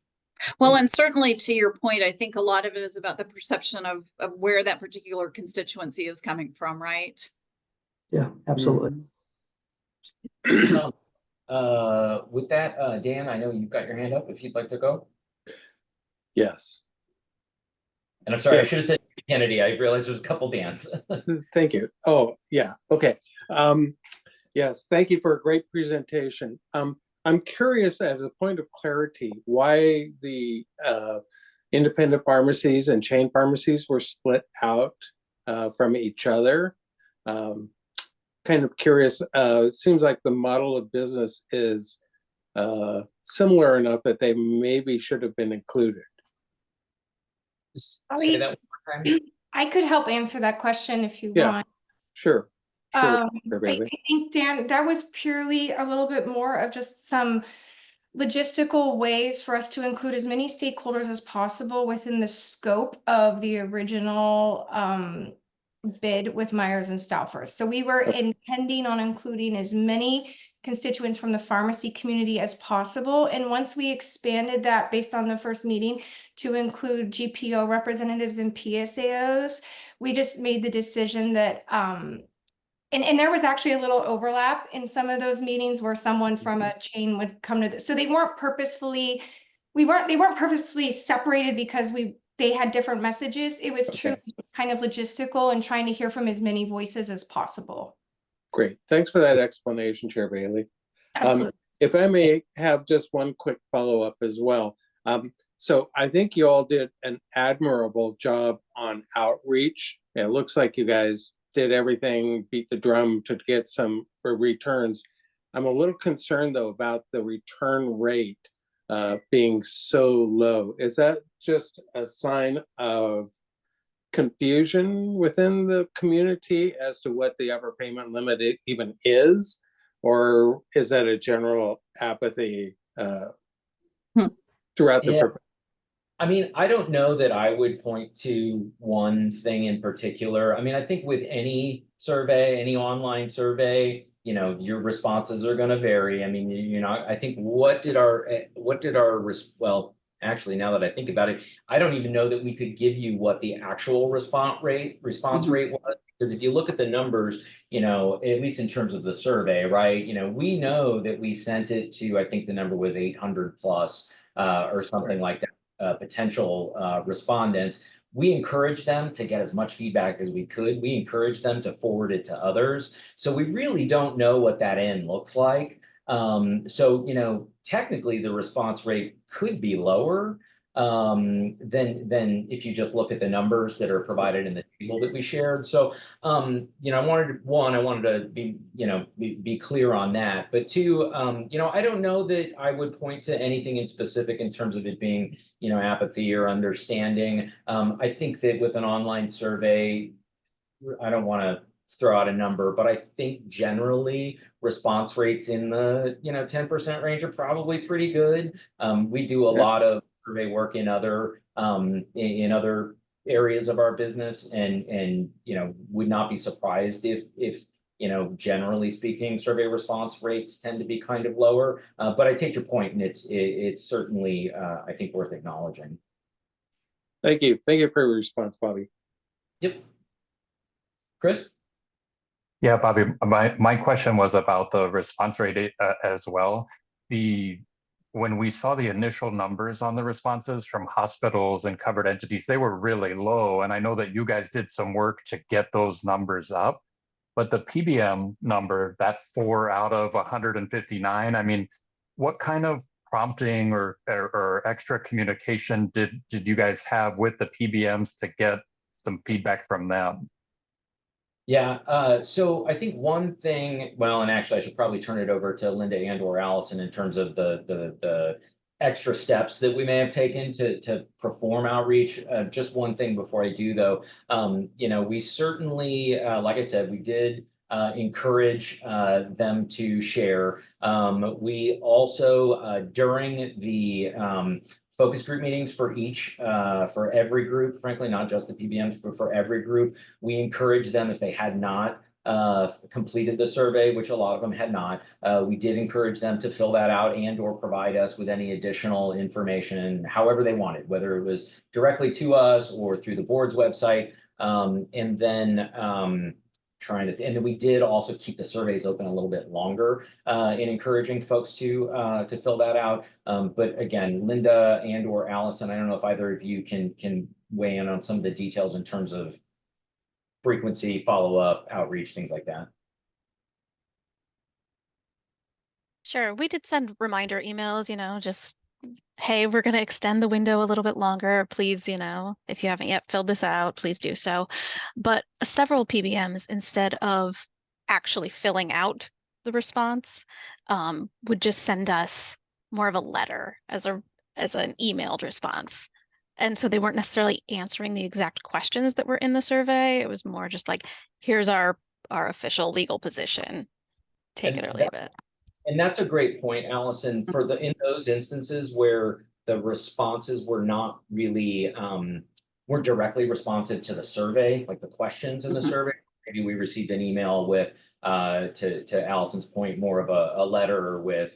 Well, and certainly to your point, I think a lot of it is about the perception of where that particular constituency is coming from, right? Yeah, absolutely. With that, Dan, I know you've got your hand up if you'd like to go. Yes. And I'm sorry, I Yes. should have said Kennedy. I realized there's a couple Dans. Thank you. Oh, yeah. Okay. Yes, thank you for a great presentation. I'm curious, as a point of clarity, why the independent pharmacies and chain pharmacies were split out from each other. Kind of curious. It seems like the model of business is similar enough that they maybe should have been included. Say that one more time. I could help answer that question if you Yeah. want. Sure. Sure. I think, Dan, that was purely a little bit more of just some logistical ways for us to include as many stakeholders as possible within the scope of the original bid with Myers and Stauffer. So we were intending on including as many constituents from the pharmacy community as possible. And once we expanded that based on the first meeting to include GPO representatives and PSAOs, we just made the decision that and there was actually a little overlap in some of those meetings where someone from a chain would come to this. So they weren't purposefully, they weren't purposefully separated because they had different messages. It was truly kind of logistical and trying to hear from as many voices as possible. Great. Thanks for that explanation, Chair Bailey. Absolutely. If I may have just one quick follow-up as well. So I think you all did an admirable job on outreach. It looks like you guys did everything, beat the drum to get some returns. I'm a little concerned though about the return rate being so low. Is that just a sign of confusion within the community as to what the upper payment limit even is? Or is that a general apathy throughout the profession? I mean, I don't know that I would point to one thing in particular. I mean, I think with any survey, any online survey, you know, your responses are going to vary. I mean, you know, I think well, actually, now that I think about it, I don't even know that we could give you what the actual response rate was, because if you look at the numbers, you know, at least in terms of the survey, right, you know, we know that we sent it to, I think the number was 800 plus or something like that. Potential respondents. We encourage them to get as much feedback as we could. We encourage them to forward it to others. So we really don't know what that end looks like. So, you know, technically the response rate could be lower than if you just look at the numbers that are provided in the table that we shared. So, you know, I wanted to be, you know, be clear on that. But two, you know, I don't know that I would point to anything in specific in terms of it being, you know, apathy or understanding. I think that with an online survey, I don't want to throw out a number, but I think generally response rates in the, you know, 10% range are probably pretty good. We do a lot of survey work in other areas of our business, and you know, would not be surprised if you know, generally speaking, survey response rates tend to be kind of lower. But I take your point, and it's certainly I think worth acknowledging. Thank you for your response, Bobby. Yep. Chris? Yeah, Bobby, my question was about the response rate as well. When we saw the initial numbers on the responses from hospitals and covered entities, they were really low. And I know that you guys did some work to get those numbers up. But the PBM number, that 4 out of 159, I mean, what kind of prompting or extra communication did you guys have with the PBMs to get some feedback from them? Yeah, so I think one thing, well, and actually I should probably turn it over to Linda and or Allison in terms of the extra steps that we may have taken to perform outreach. Just one thing before I do though, you know, we certainly, like I said, we did encourage them to share. We also, during the focus group meetings for every group, frankly, not just the PBMs, but for every group, we encourage them, if they had not completed the survey, which a lot of them had not. We did encourage them to fill that out and or provide us with any additional information, however they wanted, whether it was directly to us or through the board's website. And then and we did also keep the surveys open a little bit longer in encouraging folks to fill that out. But again, Linda and or Allison, I don't know if either of you can weigh in on some of the details in terms of frequency, follow-up, outreach, things like that. Sure, we did send reminder emails, just, hey, we're going to extend the window a little bit longer. Please, if you haven't yet filled this out, please do so. But several PBMs, instead of actually filling out the response, would just send us more of a letter as an emailed response. And so they weren't necessarily answering the exact questions that were in the survey. It was more just like, here's our official legal position. Take it or leave it. And that's a great point, Allison. In those instances where the responses were not really weren't directly responsive to the survey, like the questions in the survey. Maybe we received an email with, to Allison's point, more of a letter with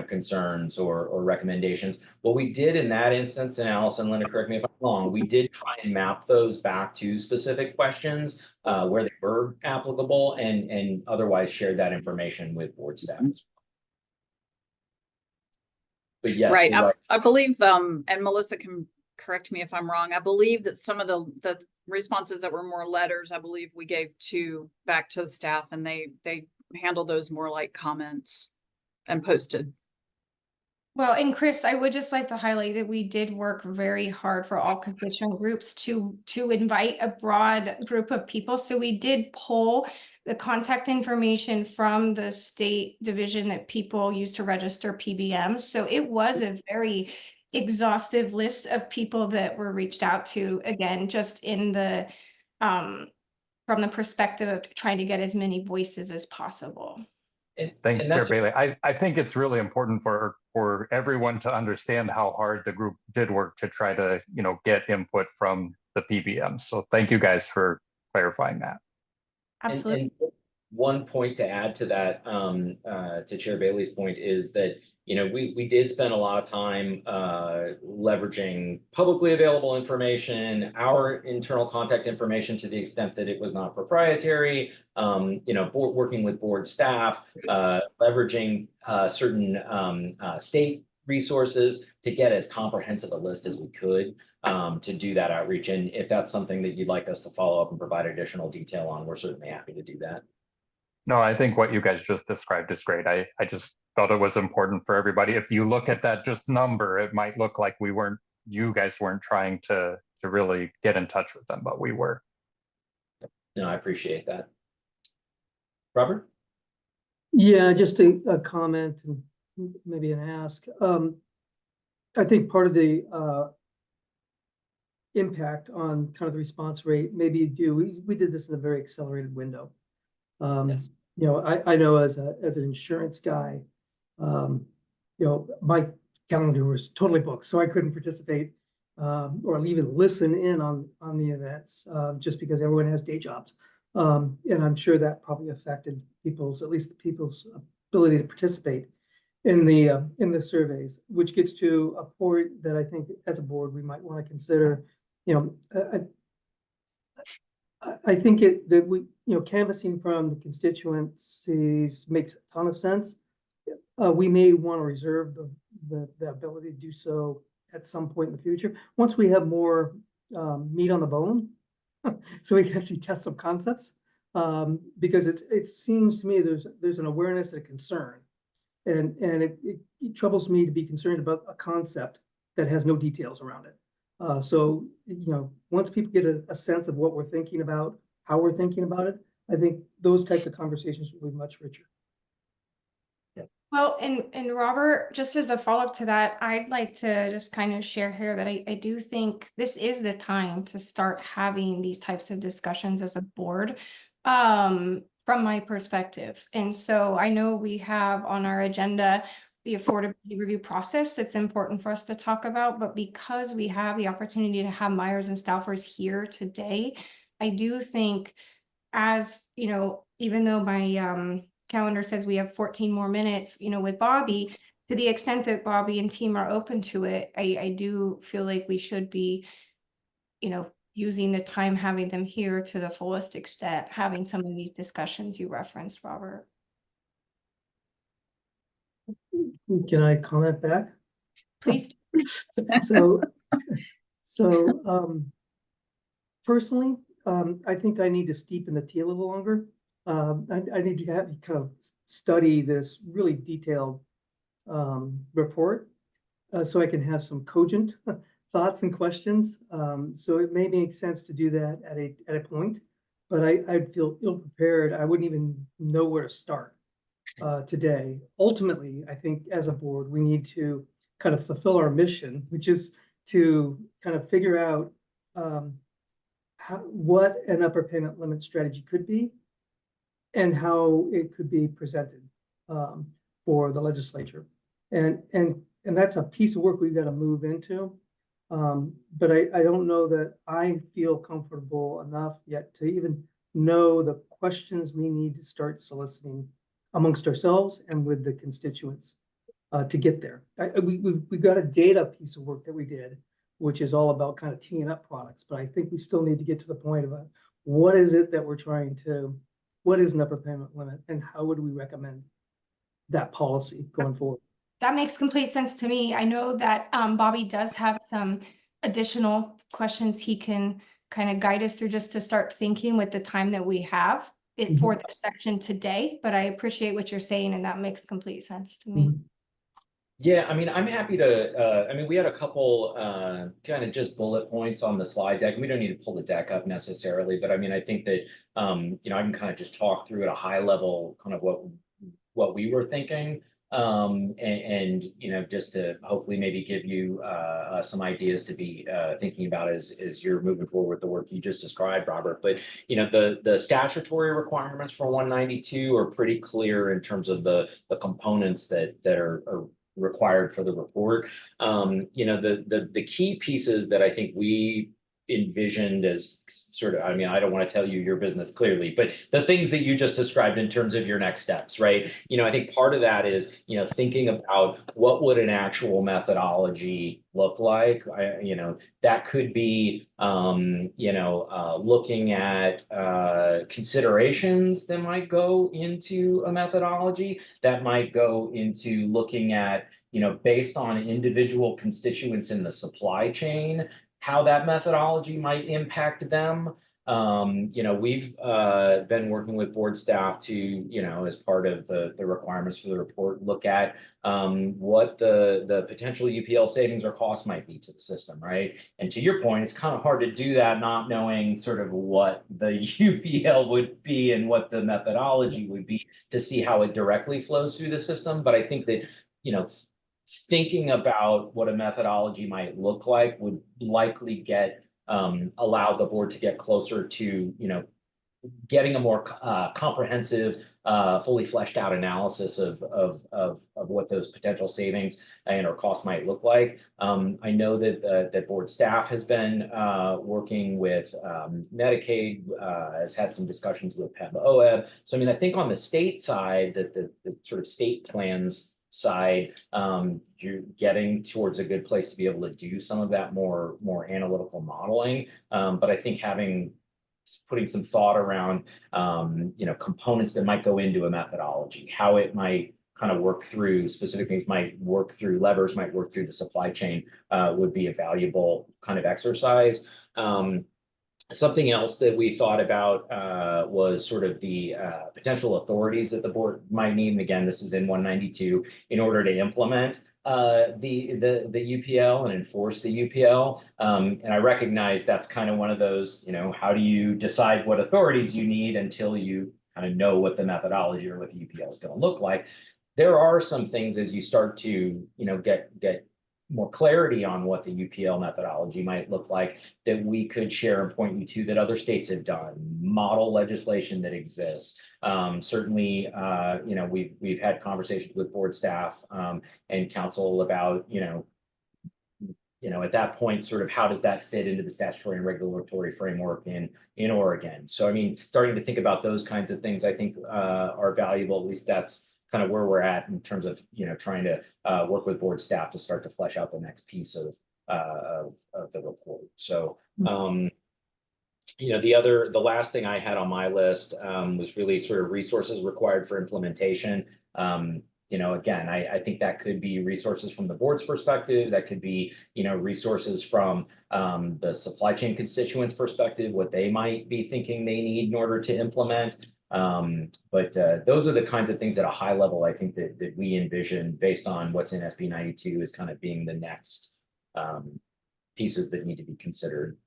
concerns or recommendations. What we did in that instance, and Allison, Linda, correct me if I'm wrong, we did try and map those back to specific questions where they were applicable, and otherwise shared that information with board staff. But yes, right. I believe, and Melissa can correct me if I'm wrong, I believe that some of the responses that were more letters, I believe we gave back to the staff, and they handled those more like comments and posted. Well, and Chris, I would just like to highlight that we did work very hard for all constituent groups to invite a broad group of people. So we did pull the contact information from the state division that people use to register PBMs. So it was a very exhaustive list of people that were reached out to, again, just in the from the perspective of trying to get as many voices as possible. Thanks, Chair Bailey. I think it's really important for everyone to understand how hard the group did work to try to get input from the PBM. So thank you guys for clarifying that. Absolutely. And one point to add to that, to Chair Bailey's point, is that we did spend a lot of time leveraging publicly available information, our internal contact information to the extent that it was not proprietary, working with board staff, leveraging certain state resources to get as comprehensive a list as we could to do that outreach. And if that's something that you'd like us to follow up and provide additional detail on, we're certainly happy to do that. No, I think what you guys just described is great. I just felt it was important for everybody. If you look at that just number, it might look like you guys weren't trying to really get in touch with them, but we were. No, I appreciate that. Robert? Yeah, just a comment and maybe an ask. I think part of the impact on kind of the response rate, maybe we did this in a very accelerated window. Yes. I know as an insurance guy, my calendar was totally booked, so I couldn't participate or even listen in on the events just because everyone has day jobs. And I'm sure that probably affected at least people's ability to participate in the surveys, which gets to a point that I think as a board we might want to consider. I think that we canvassing from the constituencies makes a ton of sense. We may want to reserve the ability to do so at some point in the future once we have more meat on the bone, so we can actually test some concepts. Because it seems to me there's an awareness and a concern, and it troubles me to be concerned about a concept that has no details around it. So once people get a sense of what we're thinking about, how we're thinking about it, I think those types of conversations will be much richer. Well, and Robert, just as a follow-up to that, I'd like to just kind of share here that I do think this is the time to start having these types of discussions as a board, from my perspective. And so I know we have on our agenda the affordability review process that's important for us to talk about, but because we have the opportunity to have Myers and Stauffer's here today, I do think as, even though my calendar says we have 14 more minutes, with Bobby, to the extent that Bobby and team are open to it, I do feel like we should be, using the time, having them here to the fullest extent, having some of these discussions you referenced, Robert. Can I comment back? Please. So, personally, I think I need to steepen the tea a little longer. I need to kind of study this really detailed report so I can have some cogent thoughts and questions. So it may make sense to do that at a point, but I'd feel ill-prepared. I wouldn't even know where to start today. Ultimately, I think as a board, we need to kind of fulfill our mission, which is to kind of figure out what an upper payment limit strategy could be and how it could be presented for the legislature. And that's a piece of work we've got to move into. But I don't know that I feel comfortable enough yet to even know the questions we need to start soliciting amongst ourselves and with the constituents to get there. We've got a data piece of work that we did, which is all about kind of teeing up products. But I think we still need to get to the point of what is it that we're trying to, what is an upper payment limit and how would we recommend that policy going forward? That makes complete sense to me. I know that Bobby does have some additional questions he can kind of guide us through just to start thinking with the time that we have for this section today. But I appreciate what you're saying, and that makes complete sense to me. Yeah, I mean, I'm happy to, we had a couple kind of just bullet points on the slide deck. We don't need to pull the deck up necessarily, but I mean, I think that, I can kind of just talk through at a high level, kind of what we were thinking. And just to hopefully maybe give you some ideas to be thinking about as you're moving forward with the work you just described, Robert. But the statutory requirements for 192 are pretty clear in terms of the components that are required for the report. The key pieces that I think we envisioned as sort of, I don't want to tell you your business clearly, but the things that you just described in terms of your next steps, right? I think part of that is, thinking about what would an actual methodology look like. That could be, looking at considerations that might go into a methodology, that might go into looking at, based on individual constituents in the supply chain, how that methodology might impact them. We've been working with board staff to, as part of the requirements for the report, look at what the potential UPL savings or costs might be to the system, right? And to your point, it's kind of hard to do that not knowing sort of what the UPL would be and what the methodology would be to see how it directly flows through the system. But I think that, thinking about what a methodology might look like would likely allow the board to get closer to, getting a more comprehensive, fully fleshed out analysis of what those potential savings and or costs might look like. I know that board staff has been working with Medicaid, has had some discussions with PEB-OEB. So I think on the state side, that the sort of state plans side, you're getting towards a good place to be able to do some of that more analytical modeling. But I think putting some thought around, components that might go into a methodology, how it might kind of work through specific things, might work through levers, might work through the supply chain, would be a valuable kind of exercise. Something else that we thought about was sort of the potential authorities that the board might need. And again, this is in 192 in order to implement the UPL and enforce the UPL. And I recognize that's kind of one of those, how do you decide what authorities you need until you kind of know what the methodology or what the UPL is going to look like. There are some things as you start to, get more clarity on what the UPL methodology might look like that we could share and point you to that other states have done, model legislation that exists. Certainly, we've had conversations with board staff and council about, at that point, sort of how does that fit into the statutory and regulatory framework in Oregon? So, I mean, starting to think about those kinds of things, I think are valuable. At least that's kind of where we're at in terms of, trying to work with board staff to start to flesh out the next piece of the report. So, the last thing I had on my list was really sort of resources required for implementation. Again, I think that could be resources from the board's perspective. That could be, resources from the supply chain constituents' perspective, what they might be thinking they need in order to implement. But those are the kinds of things at a high level, I think that we envision based on what's in SB 92 as kind of being the next pieces that need to be considered.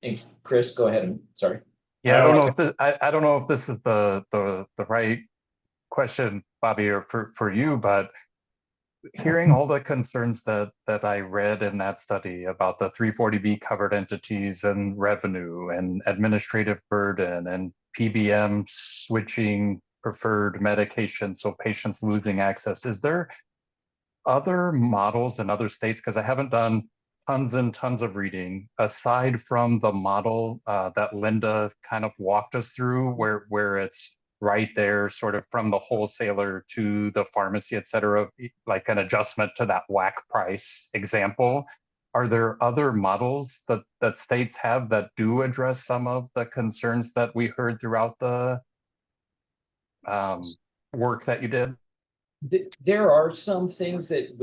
And Chris, go ahead. Sorry. Yeah, I don't know if this is the right question, Bobby, or for you, but hearing all the concerns that I read in that study about the 340B covered entities and revenue and administrative burden and PBM switching preferred medication, so patients losing access, is there other models in other states? Because I haven't done tons and tons of reading aside from the model that Linda kind of walked us through, where it's right there sort of from the wholesaler to the pharmacy, et cetera, like an adjustment to that WAC price example. Are there other models that states have that do address some of the concerns that we heard throughout the work that you did? There are some things that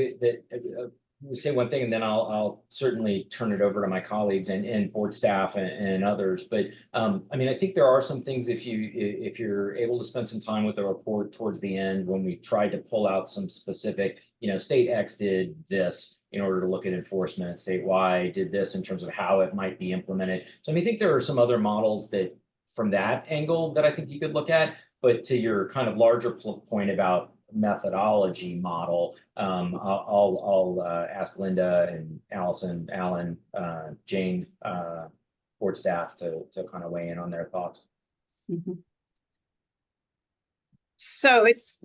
we say one thing, and then I'll certainly turn it over to my colleagues and board staff and others. But I mean, I think there are some things if you're able to spend some time with the report towards the end, when we tried to pull out some specific, state X did this in order to look at enforcement, state Y did this in terms of how it might be implemented. So I mean, I think there are some other models that from that angle that I think you could look at. But to your kind of larger point about methodology model, I'll ask Linda and Allison, Alan, Jane, board staff to kind of weigh in on their thoughts. Mm-hmm. So it's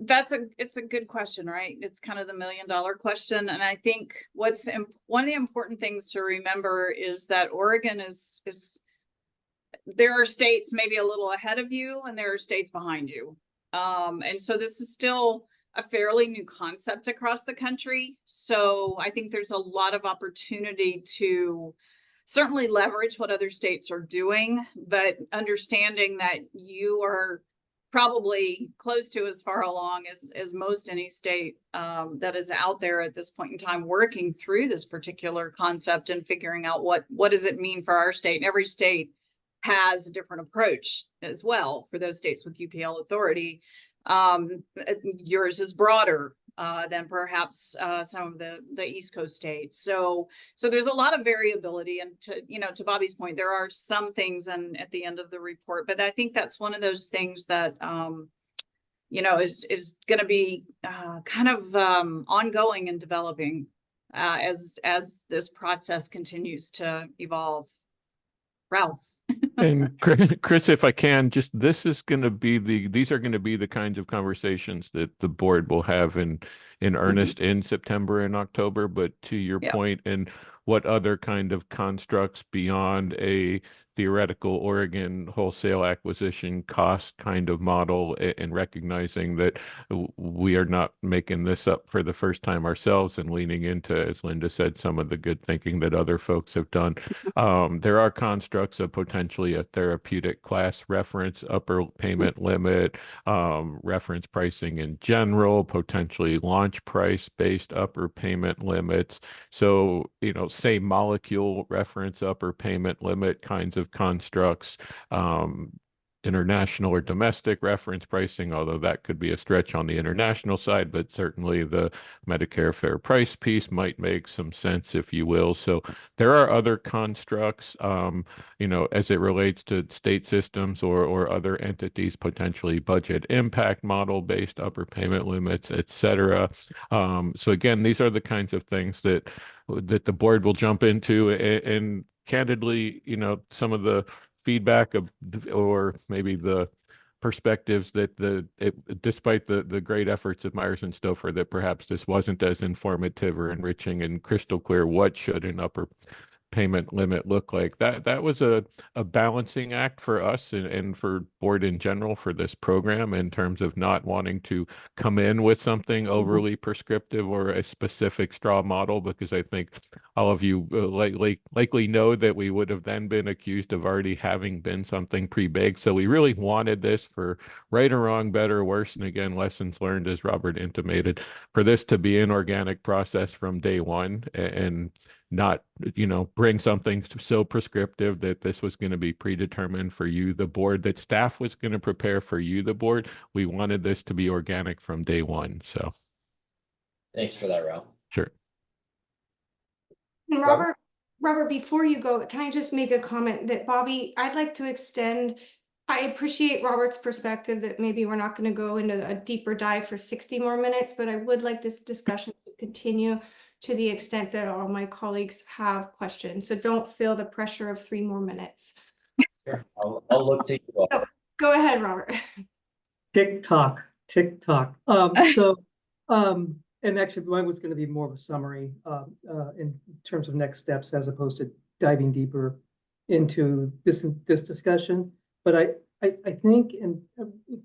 a good question, right? It's kind of the $1 million question. And I think one of the important things to remember is that Oregon is there are states maybe a little ahead of you and there are states behind you. And so this is still a fairly new concept across the country. So I think there's a lot of opportunity to certainly leverage what other states are doing, but understanding that you are probably close to as far along as most any state that is out there at this point in time, working through this particular concept and figuring out what does it mean for our state. And every state has a different approach as well for those states with UPL authority. Yours is broader than perhaps some of the East Coast states. So there's a lot of variability. And to Bobby's point, there are some things at the end of the report, but I think that's one of those things that is going to be kind of ongoing and developing as this process continues to evolve. Ralph. And Chris, if I can, just these are going to be the kinds of conversations that the board will have in earnest in September and October. But to your point, and what other kind of constructs beyond a theoretical Oregon wholesale acquisition cost kind of model, and recognizing that we are not making this up for the first time ourselves and leaning into, as Linda said, some of the good thinking that other folks have done. There are constructs of potentially a therapeutic class reference, upper payment limit, reference pricing in general, potentially launch price based upper payment limits. So, say molecule reference upper payment limit kinds of constructs, international or domestic reference pricing, although that could be a stretch on the international side, but certainly the Medicare fair price piece might make some sense, if you will. So there are other constructs, as it relates to state systems or other entities, potentially budget impact model based upper payment limits, et cetera. So again, these are the kinds of things that the board will jump into, and candidly, some of the feedback or maybe the perspectives that despite the great efforts of Myers and Stauffer, that perhaps this wasn't as informative or enriching and crystal clear what should an upper payment limit look like. That was a balancing act for us and for board in general for this program, in terms of not wanting to come in with something overly prescriptive or a specific straw model, because I think all of you likely know that we would have then been accused of already having been something pre-baked. So we really wanted this, for right or wrong, better or worse, and again, lessons learned, as Robert intimated, for this to be an organic process from day one, and not, bring something so prescriptive that this was going to be predetermined for you, the board, that staff was going to prepare for you, the board. We wanted this to be organic from day one. So Thanks for that, Ralph. sure. And Robert, before you go, can I just make a comment that, Bobby, I'd like to extend, I appreciate Robert's perspective that maybe we're not going to go into a deeper dive for 60 more minutes, but I would like this discussion to continue to the extent that all my colleagues have questions. So don't feel the pressure of 3 more minutes. Sure. I'll look to you all. Go ahead, Robert. Tick tock, tick tock. And actually mine was going to be more of a summary in terms of next steps, as opposed to diving deeper into this discussion. But I think, and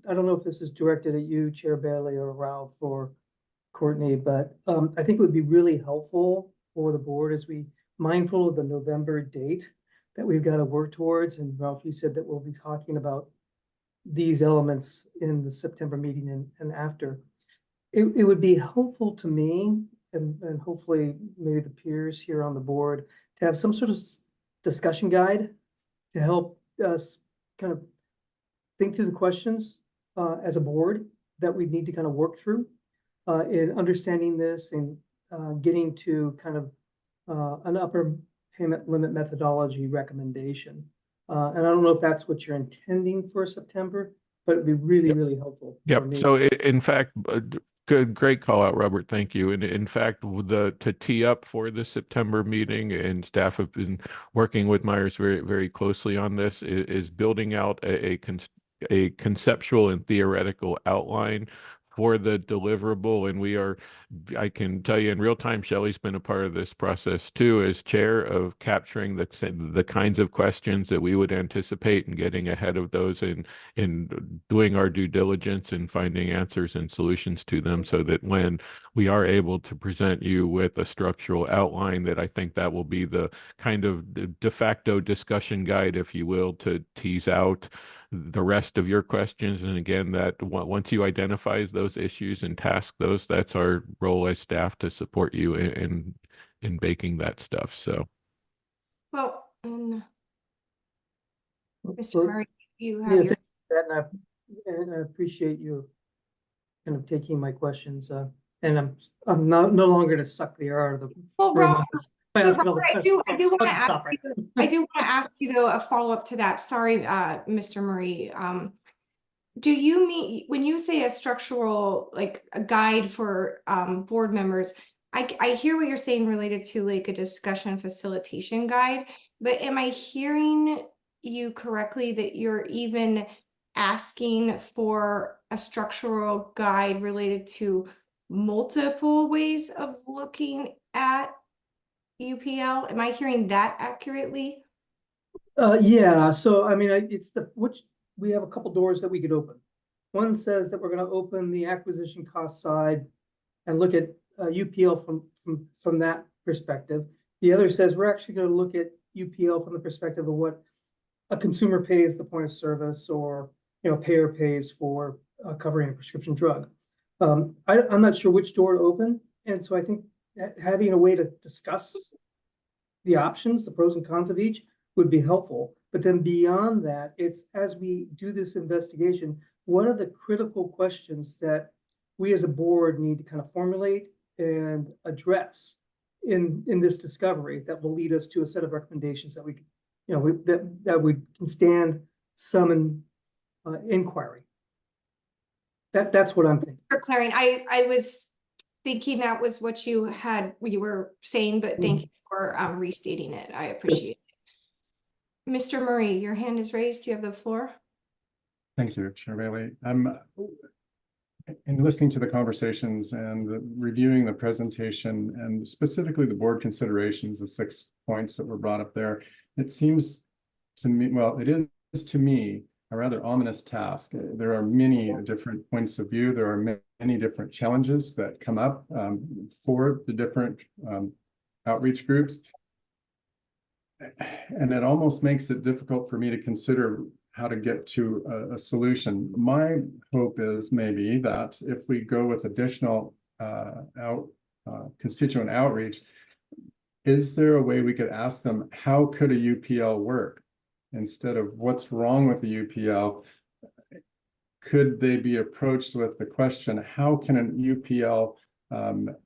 I don't know if this is directed at you, Chair Bailey, or Ralph, or Courtney, but I think it would be really helpful for the board, as we mindful of the November date that we've got to work towards. And Ralph, you said that we'll be talking about these elements in the September meeting and after. It would be helpful to me, and hopefully maybe the peers here on the board, to have some sort of discussion guide to help us kind of think through the questions as a board that we need to kind of work through in understanding this, and getting to kind of an upper payment limit methodology recommendation. And I don't know if that's what you're intending for September, but it'd be really, really helpful. for me. So in fact, great call out, Robert. Thank you. And in fact, to tee up for the September meeting, and staff have been working with Myers very, very closely on this, is building out a conceptual and theoretical outline for the deliverable. And I can tell you in real time, Shelley's been a part of this process too, as chair, of capturing the kinds of questions that we would anticipate, and getting ahead of those, and doing our due diligence and finding answers and solutions to them, so that when we are able to present you with a structural outline, that I think that will be the kind of de facto discussion guide, if you will, to tease out the rest of your questions. And again, that once you identify those issues and task those, that's our role as staff, to support you in baking that stuff. So, Well, Mr. Well, Murray, you yeah, have your. thank you for that, and I appreciate you kind of taking my questions. And I'm no longer to suck the air out of the Well, room. Robert, by asking all the I do questions. want to I'll stop ask right you, though, a follow-up to that. Sorry, Mr. Murray. Do you mean, when you say a structural, like a guide for board members, I hear what you're saying related to like a discussion facilitation guide, but am I hearing you correctly that you're even asking for a structural guide related to multiple ways of looking at UPL? Am I hearing that accurately? Yeah, so I mean, we have a couple doors that we could open. One says that we're going to open the acquisition cost side and look at UPL from that perspective. The other says we're actually going to look at UPL from the perspective of what a consumer pays the point of service, or payer pays for covering a prescription drug. I'm not sure which door to open, and so I think having a way to discuss the options, the pros and cons of each, would be helpful. But then beyond that, it's, as we do this investigation, what are the critical questions that we as a board need to kind of formulate and address in this discovery that will lead us to a set of recommendations that we can stand some inquiry. That's what I'm thinking. For clearing, I was thinking that was what you were saying, but thank you for restating it. I appreciate it. Mr. Murray, your hand is raised. You have the floor. Thank you, Chair Bailey. In listening to the conversations and reviewing the presentation and specifically the board considerations, the 6 points that were brought up there, it seems to me, well, it is to me a rather ominous task. There are many different points of view. There are many different challenges that come up for the different outreach groups. And it almost makes it difficult for me to consider how to get to a solution. My hope is maybe that if we go with additional constituent outreach, is there a way we could ask them, how could a UPL work? Instead of what's wrong with the UPL, could they be approached with the question, how can an UPL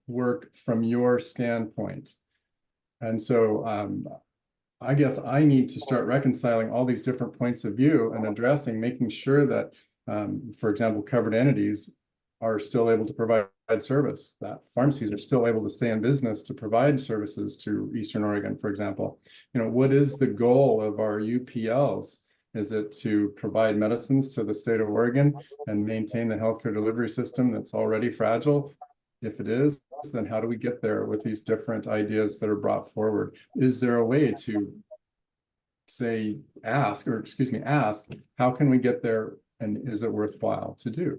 work from your standpoint? And so I guess I need to start reconciling all these different points of view and addressing, making sure that, for example, covered entities are still able to provide service, that pharmacies are still able to stay in business to provide services to Eastern Oregon, for example. You know, what is the goal of our UPLs? Is it to provide medicines to the state of Oregon and maintain the healthcare delivery system that's already fragile? If it is, then how do we get there with these different ideas that are brought forward? Is there a way to ask, how can we get there and is it worthwhile to do?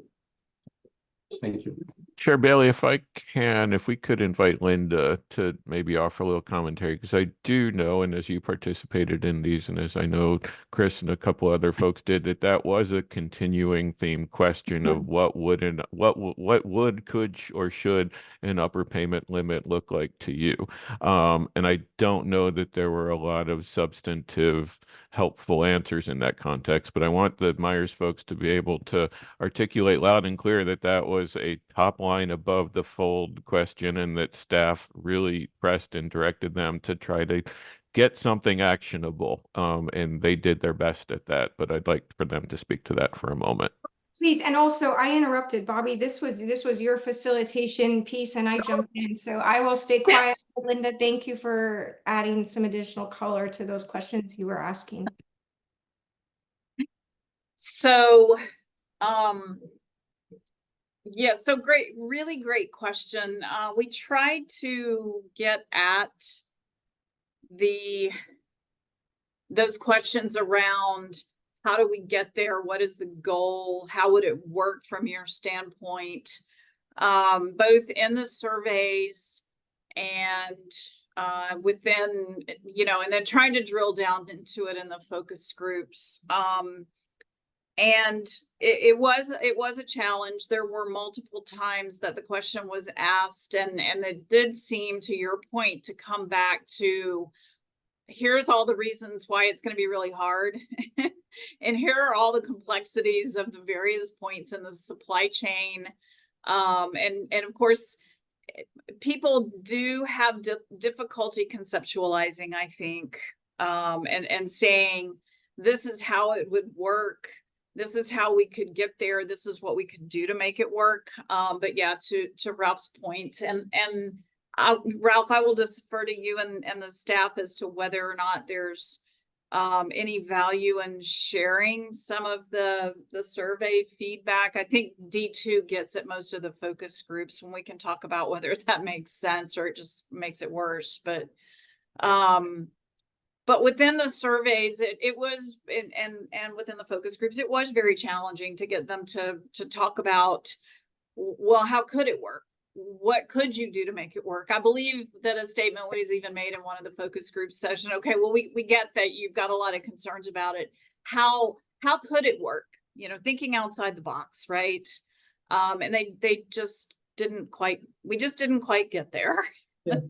Thank you. Chair Bailey, if we could invite Linda to maybe offer a little commentary, because I do know, and as you participated in these, and as I know Chris and a couple other folks did, that was a continuing theme question of what would, could, or should an upper payment limit look like to you? And I don't know that there were a lot of substantive, helpful answers in that context, but I want the Myers folks to be able to articulate loud and clear that that was a top line above the fold question and that staff really pressed and directed them to try to get something actionable. And they did their best at that, but I'd like for them to speak to that for a moment. Please, and also I interrupted, Bobby. This was your facilitation piece and I jumped in, so I will stay quiet. Linda, thank you for adding some additional color to those questions you were asking. So, yeah, so great, really great question. We tried to get at those questions around how do we get there? What is the goal? How would it work from your standpoint? Both in the surveys and within, you know, and then trying to drill down into it in the focus groups. And it was a challenge. There were multiple times that the question was asked, and it did seem, to your point, to come back to, here's all the reasons why it's going to be really hard. And here are all the complexities of the various points in the supply chain. And of course, people do have difficulty conceptualizing, I think, and saying, this is how it would work. This is how we could get there. This is what we could do to make it work. But yeah, to Ralph's point, and Ralph, I will defer to you and the staff as to whether or not there's any value in sharing some of the survey feedback. I think D2 gets at most of the focus groups, when we can talk about whether that makes sense or it just makes it worse. But within the surveys, it was, and within the focus groups, it was very challenging to get them to talk about, well, how could it work? What could you do to make it work? I believe that a statement was even made in one of the focus group session. Okay, well, we get that you've got a lot of concerns about it. How could it work? You know, thinking outside the box, right? And they just didn't quite, we just didn't quite get there. Yeah.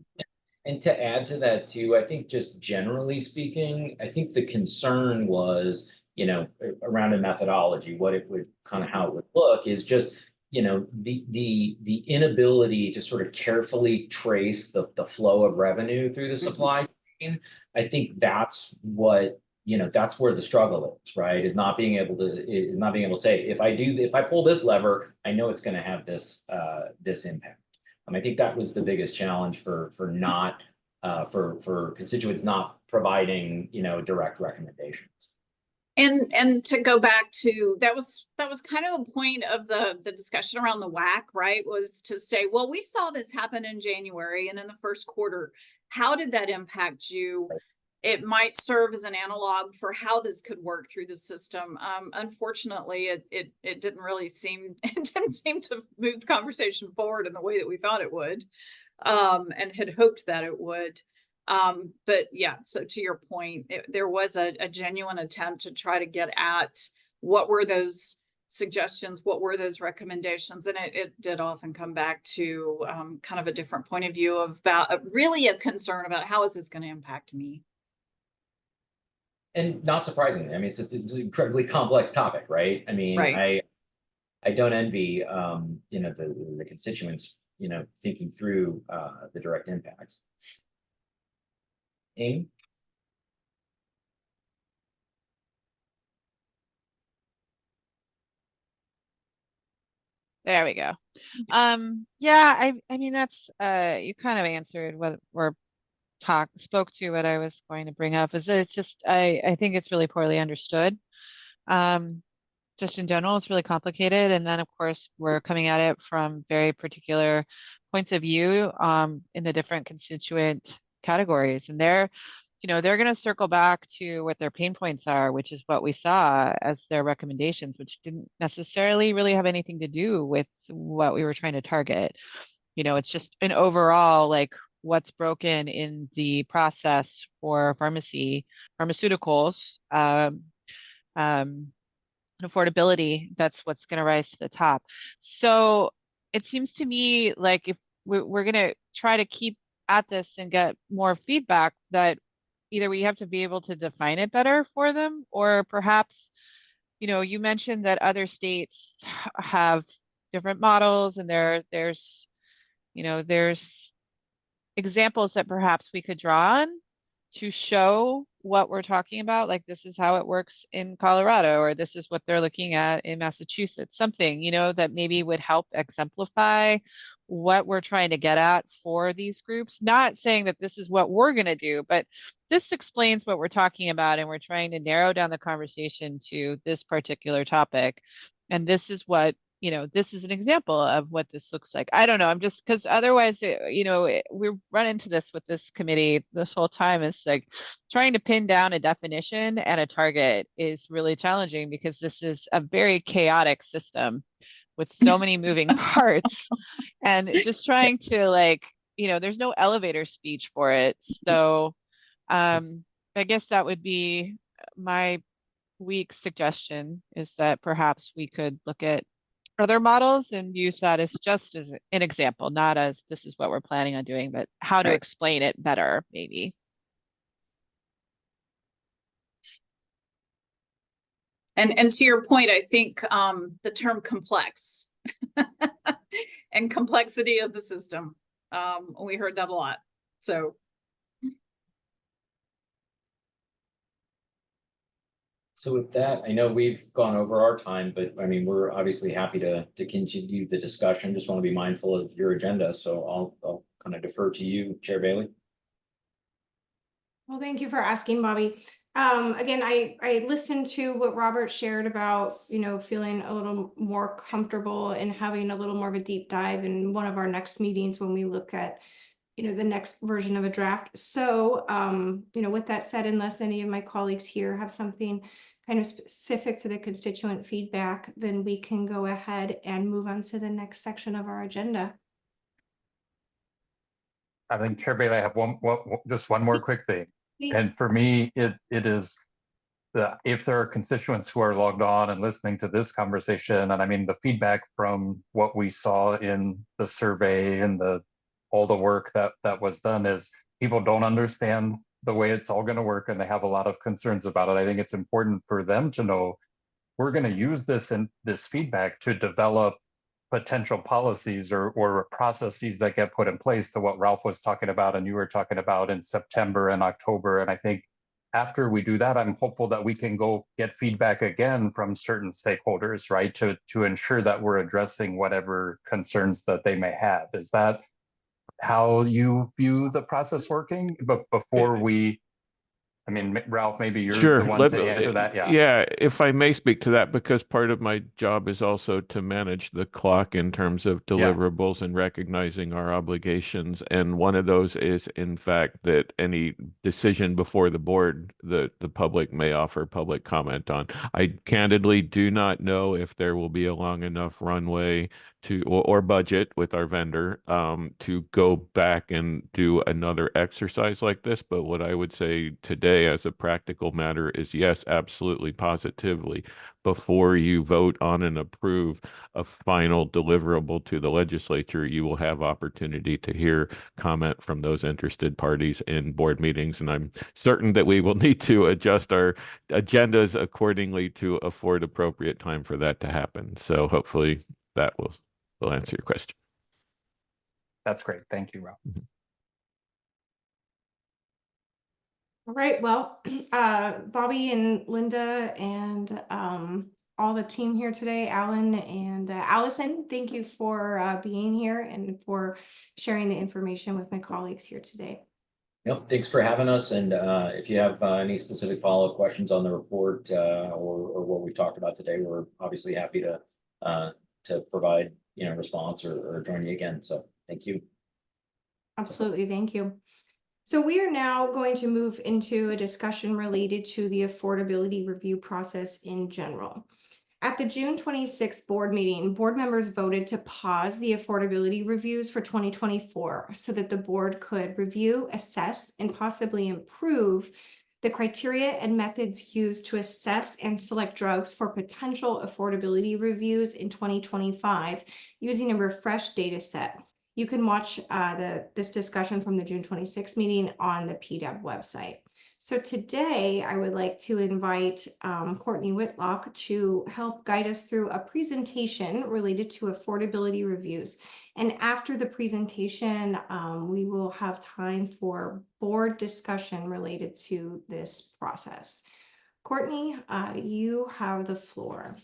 And to add to that too, I think just generally speaking, I think the concern was, you know, around a methodology, what it would kind of, how it would look is just, you know, the inability to sort of carefully trace the flow of revenue through the supply chain. I think that's what, you know, that's where the struggle is, right? Is not being able to say, if I pull this lever, I know it's going to have this impact. I think that was the biggest challenge for constituents not providing, you know, direct recommendations. And to go back to, that was kind of the point of the discussion around the WAC, right? Was to say, well, we saw this happen in January and in the first quarter. How did that impact you? It might serve as an analog for how this could work through the system. Unfortunately, it didn't really seem, it didn't seem to move the conversation forward in the way that we thought it would, and had hoped that it would. But yeah, so to your point, there was a genuine attempt to try to get at what were those suggestions, what were those recommendations, and it did often come back to kind of a different point of view about really a concern about how is this going to impact me. And not surprisingly, I mean, it's an incredibly complex topic, right? I mean, Right. I don't envy, you know, the constituents, you know, thinking through the direct impacts. Amy? There we go. Yeah, I mean, that's, you kind of answered what, or spoke to what I was going to bring up, is that it's just, I think it's really poorly understood. Just in general, it's really complicated. And then of course, we're coming at it from very particular points of view, in the different constituent categories. And they're going to circle back to what their pain points are, which is what we saw as their recommendations, which didn't necessarily really have anything to do with what we were trying to target. You know, it's just an overall, like, what's broken in the process for pharmaceuticals, affordability, that's what's going to rise to the top. So it seems to me like if we're going to try to keep at this and get more feedback, that either we have to be able to define it better for them, or perhaps, you know, you mentioned that other states have different models, and there's examples that perhaps we could draw on to show what we're talking about. Like, this is how it works in Colorado, or this is what they're looking at in Massachusetts, something, you know, that maybe would help exemplify what we're trying to get at for these groups. Not saying that this is what we're going to do, but this explains what we're talking about, and we're trying to narrow down the conversation to this particular topic. And this is what, you know, this is an example of what this looks like. I don't know. I'm just, because otherwise, you know, we run into this with this committee this whole time. It's like trying to pin down a definition and a target is really challenging, because this is a very chaotic system with so many moving parts, and just trying to, like, you know, there's no elevator speech for it. So I guess that would be my weak suggestion, is that perhaps we could look at other models and use that as just as an example, not as this is what we're planning on doing, but how to explain it better, maybe. And to your point, I think the term complex and complexity of the system, we heard that a lot. So. So with that, I know we've gone over our time, but I mean, we're obviously happy to continue the discussion. Just want to be mindful of your agenda. So I'll kind of defer to you, Chair Bailey. Well, thank you for asking, Bobby. Again, I listened to what Robert shared about, you know, feeling a little more comfortable and having a little more of a deep dive in one of our next meetings when we look at, you know, the next version of a draft. So, you know, with that said, unless any of my colleagues here have something kind of specific to the constituent feedback, then we can go ahead and move on to the next section of our agenda. I think, Chair Bailey, I have just one more quick thing. Please. And for me, it is if there are constituents who are logged on and listening to this conversation, and I mean, the feedback from what we saw in the survey and all the work that was done is people don't understand the way it's all going to work, and they have a lot of concerns about it. I think it's important for them to know we're going to use this feedback to develop potential policies or processes that get put in place, to what Ralph was talking about and you were talking about in September and October. And I think after we do that, I'm hopeful that we can go get feedback again from certain stakeholders, right, to ensure that we're addressing whatever concerns that they may have. Is that how you view the process working? But before we I mean, Ralph, maybe you're Sure. the one to answer that. Yeah. Yeah, if I may speak to that, because part of my job is also to manage the clock in terms of deliverables and recognizing our obligations. And one of those is, in fact, that any decision before the board, the public may offer public comment on. I candidly do not know if there will be a long enough runway to or budget with our vendor to go back and do another exercise like this. But what I would say today as a practical matter is yes, absolutely, positively, before you vote on and approve a final deliverable to the legislature, you will have opportunity to hear comment from those interested parties in board meetings. And I'm certain that we will need to adjust our agendas accordingly to afford appropriate time for that to happen. So hopefully that will answer your question. That's great. Thank you, Ralph. All right, well, Bobby and Linda and all the team here today, Alan and Allison, thank you for being here and for sharing the information with my colleagues here today. Yep, thanks for having us. And if you have any specific follow-up questions on the report or what we've talked about today, we're obviously happy to provide response or join you again. So thank you. Absolutely, thank you. So we are now going to move into a discussion related to the affordability review process in general. At the June 26th board meeting, board members voted to pause the affordability reviews for 2024 so that the board could review, assess, and possibly improve the criteria and methods used to assess and select drugs for potential affordability reviews in 2025 using a refreshed data set. You can watch this discussion from the June 26th meeting on the PDEB website. So today I would like to invite Courtney Whitlock to help guide us through a presentation related to affordability reviews. And after the presentation, we will have time for board discussion related to this process. Courtney, you have the floor.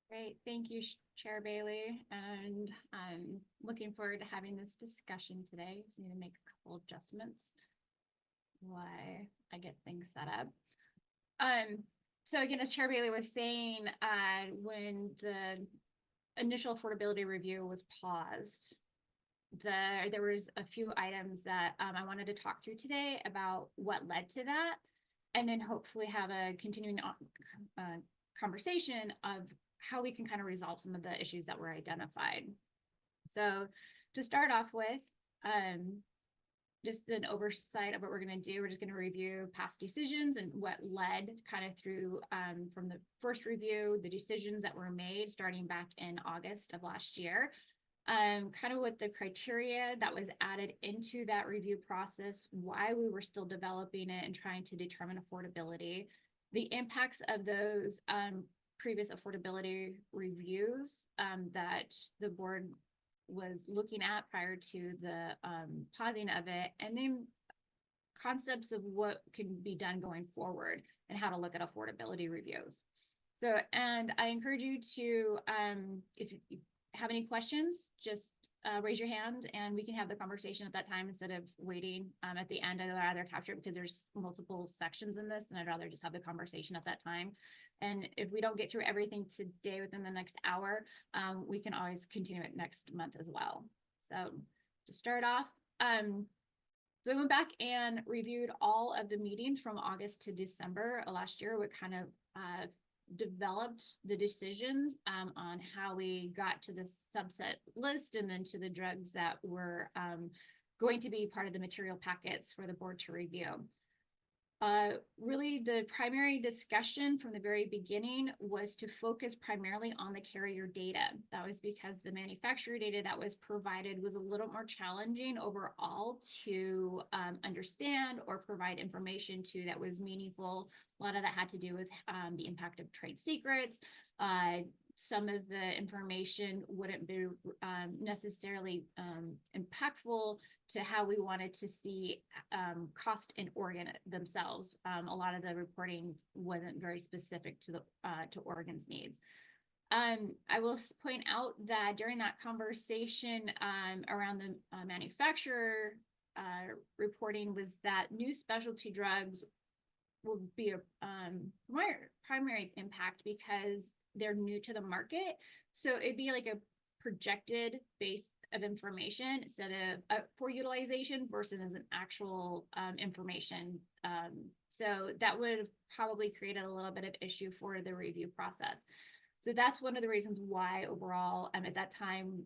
Great, thank you, Chair Bailey, and I'm looking forward to having this discussion today. Just need to make a couple adjustments while I get things set up. So again, as Chair Bailey was saying, when the initial affordability review was paused, there was a few items that I wanted to talk through today about what led to that, and then hopefully have a continuing conversation of how we can kind of resolve some of the issues that were identified. So to start off with, just an oversight of what we're going to do. We're just going to review past decisions and what led kind of through from the first review, the decisions that were made starting back in August of last year, kind of what the criteria that was added into that review process, why we were still developing it and trying to determine affordability, the impacts of those previous affordability reviews that the board was looking at prior to the pausing of it, and then concepts of what can be done going forward and how to look at affordability reviews. So, and I encourage you to, if you have any questions, just raise your hand and we can have the conversation at that time instead of waiting at the end. I'd rather capture it because there's multiple sections in this, and I'd rather just have the conversation at that time. And if we don't get through everything today within the next hour, we can always continue it next month as well. So to start off, so I went back and reviewed all of the meetings from August to December of last year. We kind of developed the decisions on how we got to the subset list and then to the drugs that were going to be part of the material packets for the board to review. Really, the primary discussion from the very beginning was to focus primarily on the carrier data. That was because the manufacturer data that was provided was a little more challenging overall to understand or provide information to that was meaningful. A lot of that had to do with the impact of trade secrets. Some of the information wouldn't be necessarily impactful to how we wanted to see cost in Oregon themselves. A lot of the reporting wasn't very specific to the to Oregon's needs. I will point out that during that conversation around the manufacturer reporting was that new specialty drugs will be a primary impact because they're new to the market. So it'd be like a projected base of information instead of for utilization versus as an actual information. So that would have probably created a little bit of issue for the review process. So that's one of the reasons why overall, at that time,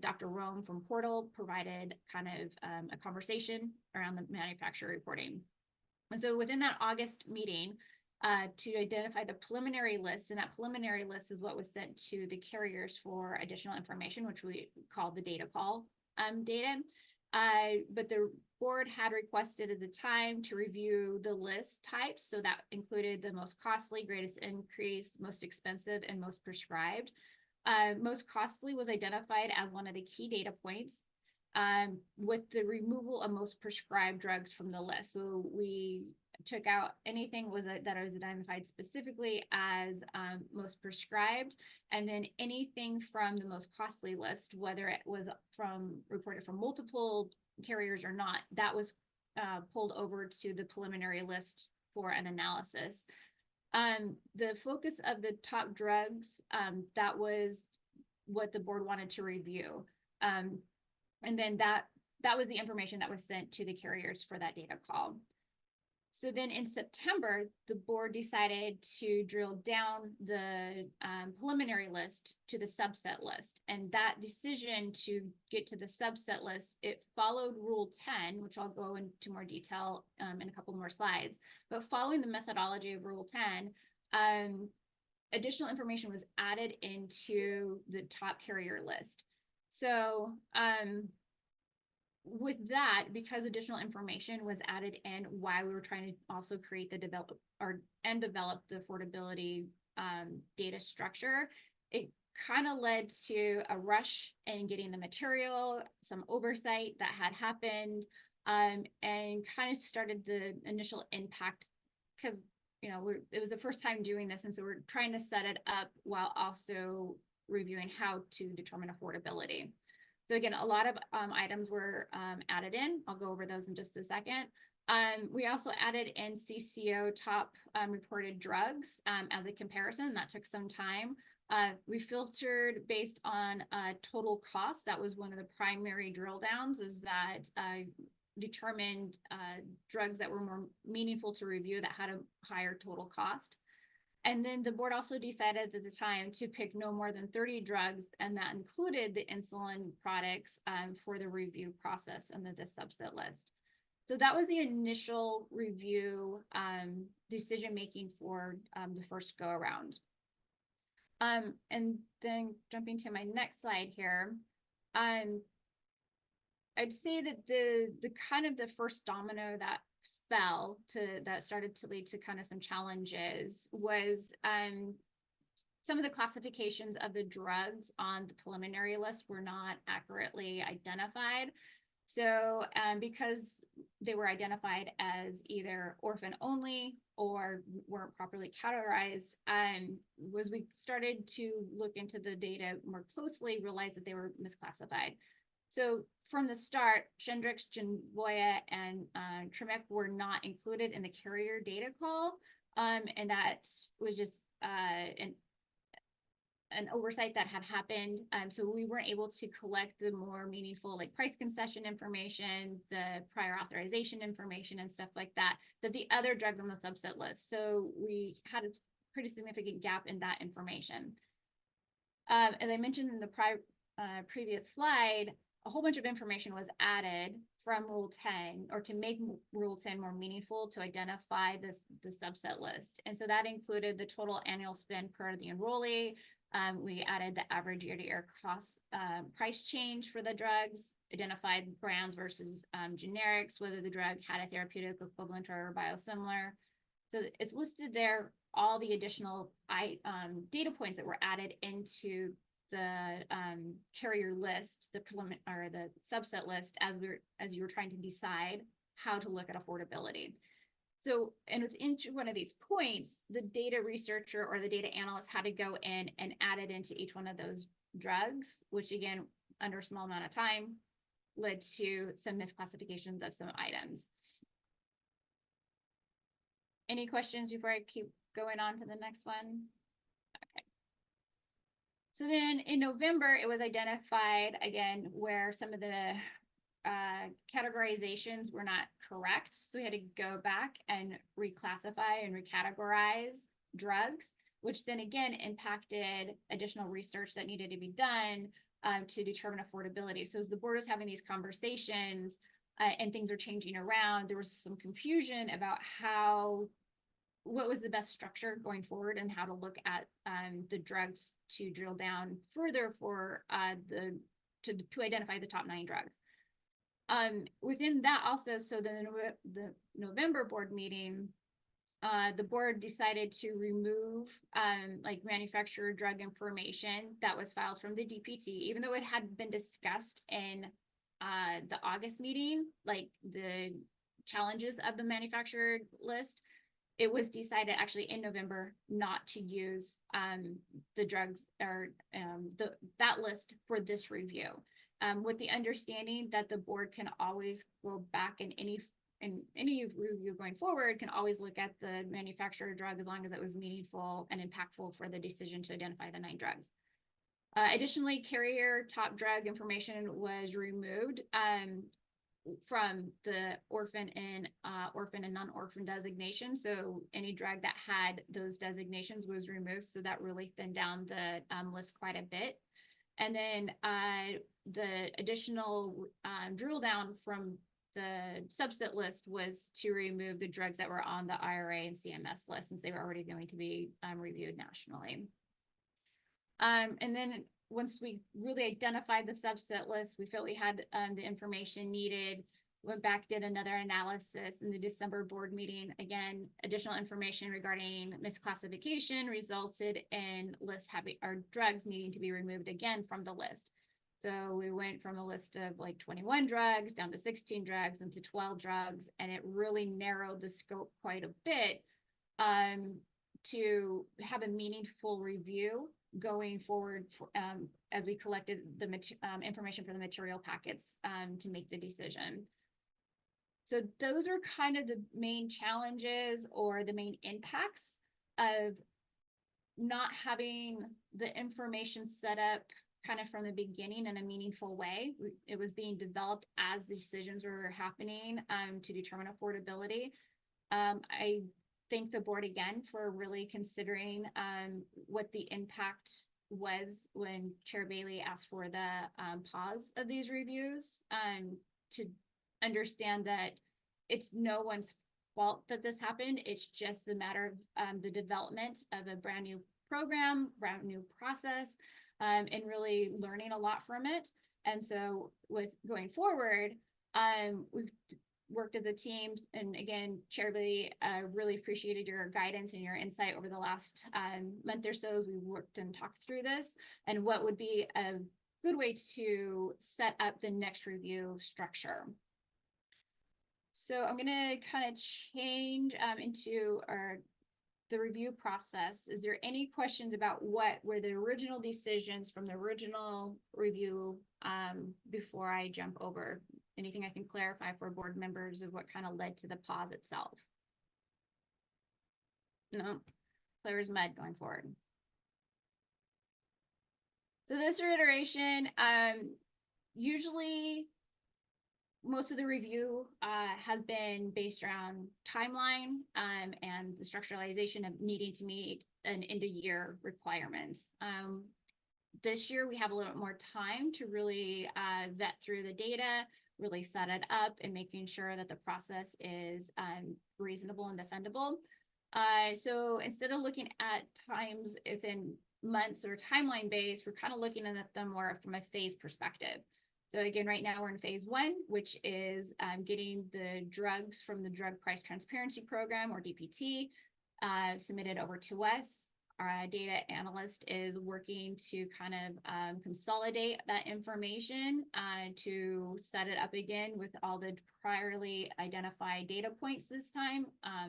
Dr. Rome from Portal provided kind of a conversation around the manufacturer reporting. And so within that August meeting, to identify the preliminary list, and that preliminary list is what was sent to the carriers for additional information, which we called the data call data. But the board had requested at the time to review the list types. So that included the most costly, greatest increase, most expensive, and most prescribed. Most costly was identified as one of the key data points with the removal of most prescribed drugs from the list. So we took out anything that was identified specifically as most prescribed, and then anything from the most costly list, whether it was reported from multiple carriers or not, that was pulled over to the preliminary list for an analysis. The focus of the top drugs, that was what the board wanted to review. And then that was the information that was sent to the carriers for that data call. So then in September, the board decided to drill down the preliminary list to the subset list. And that decision to get to the subset list, it followed Rule 10, which I'll go into more detail in a couple more slides. But following the methodology of Rule 10, additional information was added into the top carrier list. So with that, because additional information was added in while we were trying to also create the develop the affordability data structure, it kind of led to a rush in getting the material, some oversight that had happened, and kind of started the initial impact because, you know, it was the first time doing this. And so we're trying to set it up while also reviewing how to determine affordability. So again, a lot of items were added in. I'll go over those in just a second. We also added in CCO top reported drugs as a comparison. That took some time. We filtered based on total cost. That was one of the primary drill downs, is that determined drugs that were more meaningful to review that had a higher total cost. And then the board also decided at the time to pick no more than 30 drugs, and that included the insulin products for the review process under the subset list. So that was the initial review decision-making for the first go around. And then jumping to my next slide here, I'd say that the kind of the first domino that that started to lead to kind of some challenges was some of the classifications of the drugs on the preliminary list were not accurately identified. So because they were identified as either orphan only or weren't properly categorized, was we started to look into the data more closely, realized that they were misclassified. So from the start, Shendrix, Genvoya, and Tremec were not included in the carrier data call, and that was just an oversight that had happened. So we weren't able to collect the more meaningful, like price concession information, the prior authorization information, and stuff like that the other drugs on the subset list. So we had a pretty significant gap in that information. As I mentioned in the previous slide, a whole bunch of information was added from Rule 10, or to make Rule 10 more meaningful, to identify the subset list. And so that included the total annual spend per the enrollee. We added the average year-to-year cost price change for the drugs, identified brands versus generics, whether the drug had a therapeutic equivalent or biosimilar. So it's listed there, all the additional data points that were added into the carrier list, the subset list, as you were trying to decide how to look at affordability. So, and with each one of these points, the data researcher or the data analyst had to go in and add it into each one of those drugs, which again, under a small amount of time, led to some misclassifications of some items. Any questions before I keep going on to the next one? Okay. So then in November, it was identified again where some of the categorizations were not correct. So we had to go back and reclassify and recategorize drugs, which then again impacted additional research that needed to be done to determine affordability. So as the board was having these conversations and things are changing around, there was some confusion about what was the best structure going forward and how to look at the drugs to drill down further for to identify the top 9 drugs. Within that also, so the November board meeting, the board decided to remove like manufacturer drug information that was filed from the DPT, even though it had been discussed in the August meeting, like the challenges of the manufacturer list. It was decided actually in November not to use the drugs or that list for this review, with the understanding that the board can always go back in any review going forward, can always look at the manufacturer drug as long as it was meaningful and impactful for the decision to identify the 9 drugs. Additionally, carrier top drug information was removed from the orphan and non-orphan designation. So any drug that had those designations was removed. So that really thinned down the list quite a bit. And then the additional drill down from the subset list was to remove the drugs that were on the IRA and CMS list, since they were already going to be reviewed nationally. And then once we really identified the subset list, we felt we had the information needed, went back, did another analysis in the December board meeting. Again, additional information regarding misclassification resulted in drugs needing to be removed again from the list. So we went from a list of like 21 drugs down to 16 drugs into 12 drugs, and it really narrowed the scope quite a bit to have a meaningful review going forward as we collected the information for the material packets to make the decision. So those are kind of the main challenges or the main impacts of not having the information set up kind of from the beginning in a meaningful way. It was being developed as decisions were happening to determine affordability. I thank the board again for really considering what the impact was when Chair Bailey asked for the pause of these reviews, to understand that it's no one's fault that this happened. It's just the matter of the development of a brand new program, brand new process, and really learning a lot from it. And so with going forward, we've worked as a team, and again, Chair Bailey, really appreciated your guidance and your insight over the last month or so as we worked and talked through this, and what would be a good way to set up the next review structure. So I'm gonna kind of change into the review process. Is there any questions about what were the original decisions from the original review before I jump over? Anything I can clarify for board members of what kind of led to the pause itself? No, clear as mud going forward. So this iteration, usually most of the review has been based around timeline and the structuralization of needing to meet an end of year requirements. This year we have a little bit more time to really vet through the data, really set it up, and making sure that the process is reasonable and defendable. So instead of looking at times within months or timeline based, we're kind of looking at them more from a phase perspective. So again, right now we're in phase 1, which is getting the drugs from the Drug Price Transparency Program, or DPT, submitted over to us. Our data analyst is working to kind of consolidate that information to set it up again with all the priorly identified data points this time,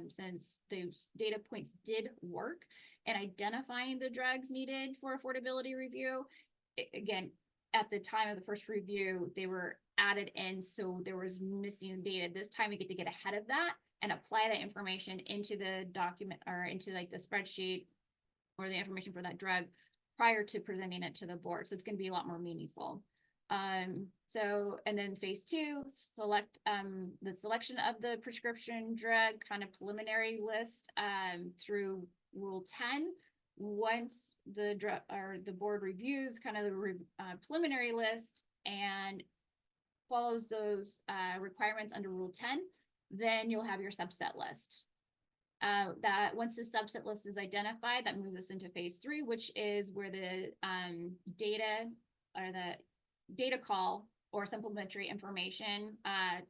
since those data points did work in identifying the drugs needed for affordability review. Again, at the time of the first review, they were added in, so there was missing data. This time we get to get ahead of that and apply that information into the document or into like the spreadsheet or the information for that drug prior to presenting it to the board. So it's going to be a lot more meaningful. So, and then phase 2, select the selection of the prescription drug kind of preliminary list through Rule 10. Once the drug or the board reviews kind of the preliminary list and follows those requirements under Rule 10, then you'll have your subset list. That once the subset list is identified, that moves us into phase 3, which is where the data or the data call or supplementary information.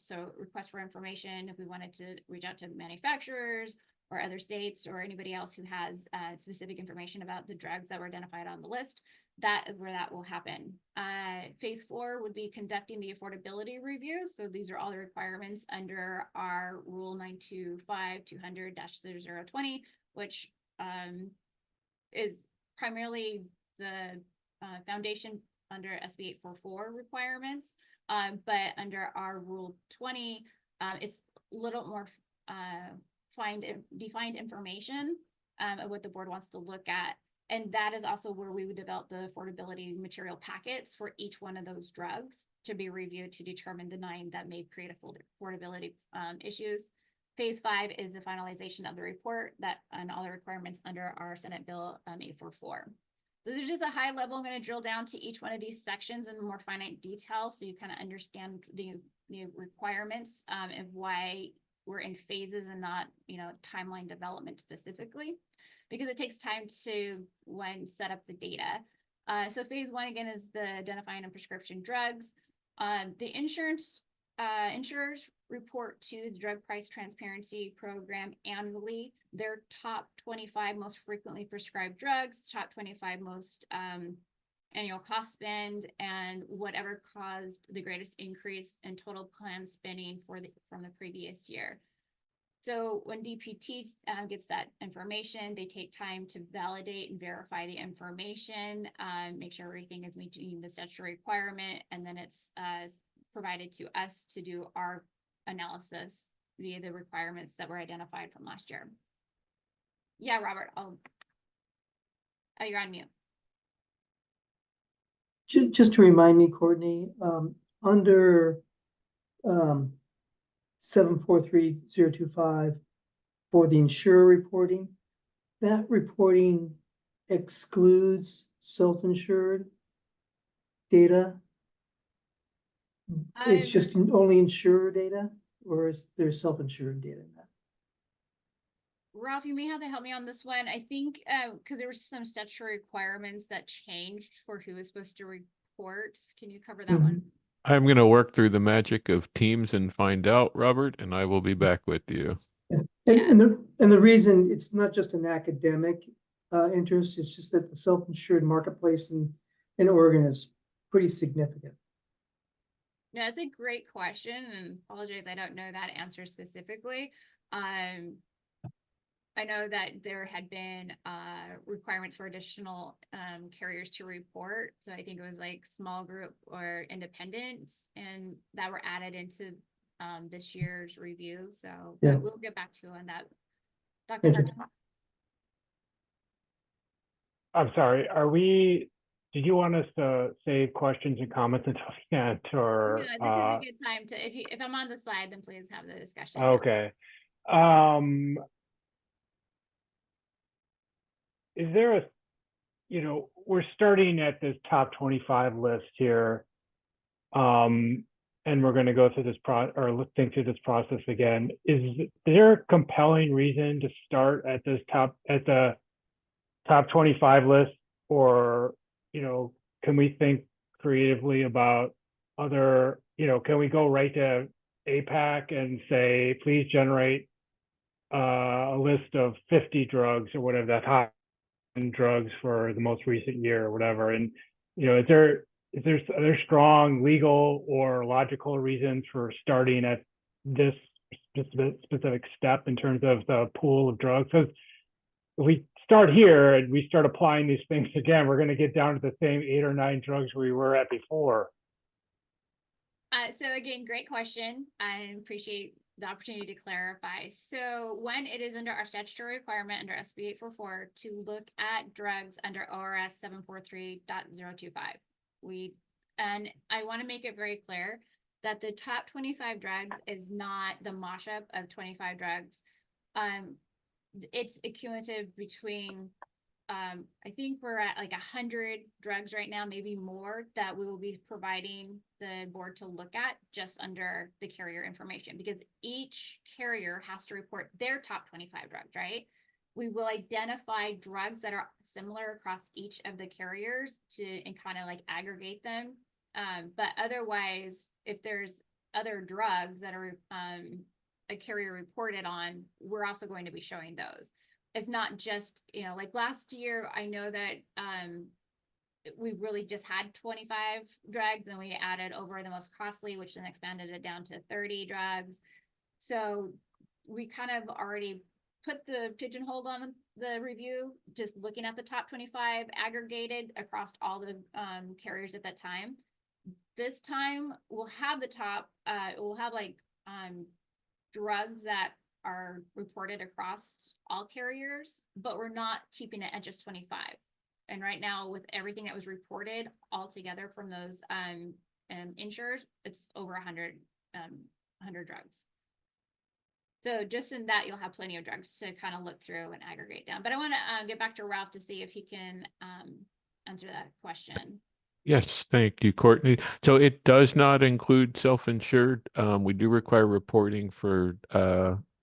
So request for information if we wanted to reach out to manufacturers or other states or anybody else who has specific information about the drugs that were identified on the list. That is where that will happen. Phase 4 would be conducting the affordability review. So these are all the requirements under our Rule 925-200-0020, which is primarily the foundation under SB 844 requirements. But under our Rule 20, it's a little more defined information of what the board wants to look at. And that is also where we would develop the affordability material packets for each one of those drugs to be reviewed to determine the 9 that may create affordability issues. Phase 5 is the finalization of the report that and all the requirements under our Senate Bill 844. So there's just a high level. I'm going to drill down to each one of these sections in more finite detail so you kind of understand the requirements and why we're in phases and not, timeline development specifically, because it takes time to set up the data. So phase 1 again is the identifying of prescription drugs. The insurers report to the Drug Price Transparency Program annually their top 25 most frequently prescribed drugs, top 25 most annual cost spend, and whatever caused the greatest increase in total plan spending from the previous year. So when DPT gets that information, they take time to validate and verify the information, make sure everything is meeting the statutory requirement, and then it's provided to us to do our analysis via the requirements that were identified from last year. Yeah, Robert, you're on mute. Just to remind me, Courtney, under 743025 for the insurer reporting, that reporting excludes self-insured data. It's just only insurer data, or is there self-insured data in that? Ralph, you may have to help me on this one. I think because there were some statutory requirements that changed for who is supposed to report. Can you cover that one? I'm going to work through the magic of Teams and find out, Robert, and I will be back with you. Yeah. And the reason it's not just an academic interest, it's just that the self-insured marketplace in Oregon is pretty significant. No, that's a great question, and apologize, I don't know that answer specifically. I know that there had been requirements for additional carriers to report. So I think it was like small group or independents, and that were added into this year's review. So yeah, we'll get back to you on that. Dr. Harton. I'm sorry, did you want us to save questions and comments until the end, or? Yeah, this is a good time to, if I'm on the slide, then please have the discussion. Okay. Is there we're starting at this top 25 list here, and we're going to go through this think through this process again. Is there a compelling reason to start at the top 25 list, or can we think creatively about other? Can we go right to APAC and say, please generate a list of 50 drugs or whatever that high drugs for the most recent year or whatever, and are there strong legal or logical reasons for starting at this specific step in terms of the pool of drugs? Because if we start here and we start applying these things again, we're going to get down to the same 8 or 9 drugs we were at before. So again, great question. I appreciate the opportunity to clarify. So when it is under our statutory requirement under SB 844 to look at drugs under ORS 743.025, and I want to make it very clear that the top 25 drugs is not the mashup of 25 drugs. It's a cumulative between I think we're at like 100 drugs right now, maybe more, that we will be providing the board to look at just under the carrier information, because each carrier has to report their top 25 drugs, right? We will identify drugs that are similar across each of the carriers and kind of like aggregate them. But otherwise, if there's other drugs that are a carrier reported on, we're also going to be showing those. It's not just, like last year, I know that we really just had 25 drugs, and we added over the most costly, which then expanded it down to 30 drugs. So we kind of already put the pigeonhole on the review, just looking at the top 25 aggregated across all the carriers at that time. This time we'll have the top, we'll have like drugs that are reported across all carriers, but we're not keeping it at just 25. And right now, with everything that was reported all together from those insurers, it's over 100 drugs. So just in that, you'll have plenty of drugs to kind of look through and aggregate down. But I want to get back to Ralph to see if he can answer that question. Yes, thank you, Courtney. So it does not include self-insured. We do require reporting for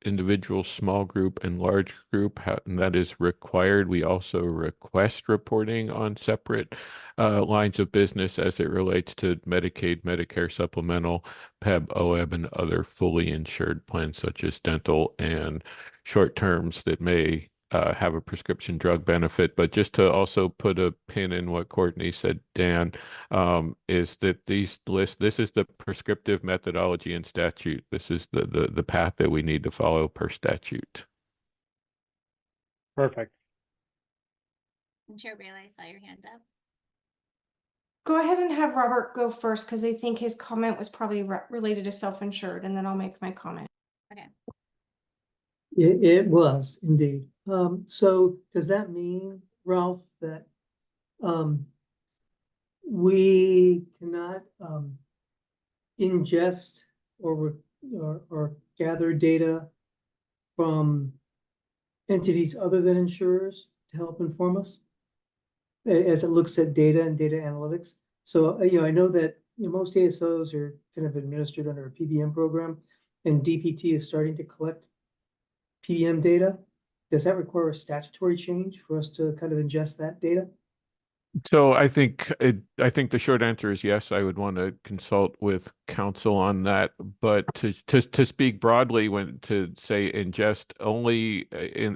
individual, small group, and large group, and that is required. We also request reporting on separate lines of business as it relates to Medicaid, Medicare supplemental, PEB, OEB, and other fully insured plans such as dental and short terms that may have a prescription drug benefit. But just to also put a pin in what Courtney said, Dan, is that this is the prescriptive methodology in statute. This is the path that we need to follow per statute. Perfect. And Chair Bailey, I saw your hand up. Go ahead and have Robert go first, because I think his comment was probably related to self-insured, and then I'll make my comment. Okay. It was indeed. So does that mean, Ralph, that we cannot ingest or gather data from entities other than insurers to help inform us as it looks at data and data analytics? So I know that most ASOs are kind of administered under a PBM program, and DPT is starting to collect PBM data. Does that require a statutory change for us to kind of ingest that data? So I think the short answer is yes. I would want to consult with counsel on that. But to speak broadly, when to say ingest only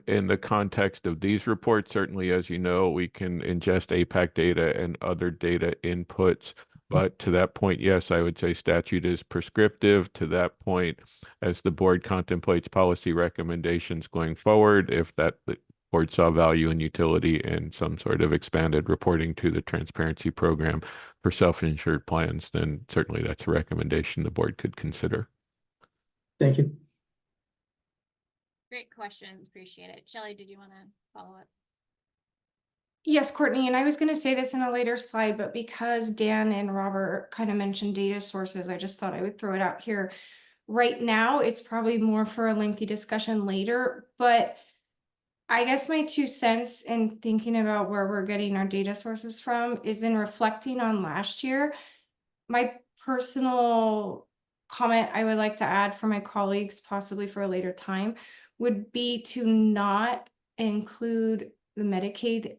in the context of these reports, certainly, as you know, we can ingest APAC data and other data inputs. But to that point, yes, I would say statute is prescriptive. To that point, as the board contemplates policy recommendations going forward, if the board saw value and utility in some sort of expanded reporting to the transparency program for self-insured plans, then certainly that's a recommendation the board could consider. Thank you. Great questions. Appreciate it. Shelley, did you want to follow up? Yes, Courtney, and I was going to say this in a later slide, but because Dan and Robert kind of mentioned data sources, I just thought I would throw it out here. Right now, it's probably more for a lengthy discussion later, but I guess my 2 cents in thinking about where we're getting our data sources from is in reflecting on last year. My personal comment I would like to add for my colleagues, possibly for a later time, would be to not include the Medicaid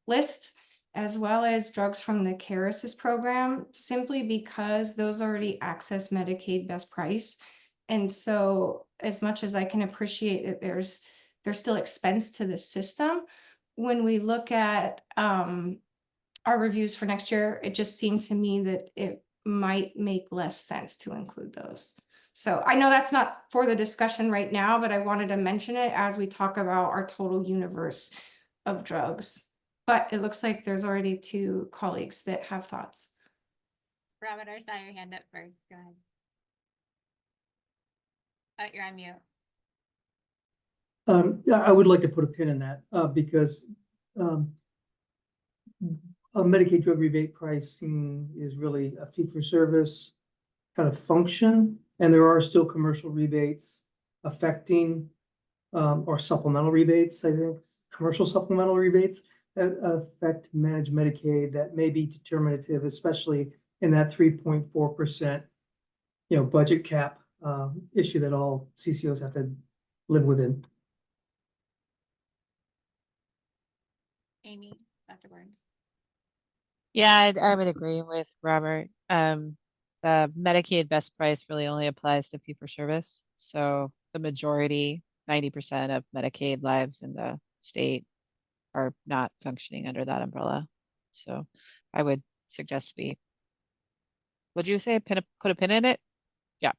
list, as well as drugs from the Care Assist program, simply because those already access Medicaid best price. And so as much as I can appreciate that there's still expense to the system, when we look at our reviews for next year, it just seemed to me that it might make less sense to include those. So I know that's not for the discussion right now, but I wanted to mention it as we talk about our total universe of drugs. But it looks like there's already 2 colleagues that have thoughts. Robert, I saw your hand up first. Go ahead. Oh, you're on mute. I would like to put a pin in that, because, a Medicaid drug rebate pricing is really a fee-for-service kind of function, and there are still commercial rebates affecting, or supplemental rebates, I think, commercial supplemental rebates that affect managed Medicaid that may be determinative, especially in that 3.4%, budget cap, issue that all CCOs have to live within. Amy, Dr. Burns. Yeah, I would agree with Robert. The Medicaid best price really only applies to fee for service. So the majority, 90% of Medicaid lives in the state are not functioning under that umbrella. So I would suggest would you say put a pin in it? Yeah.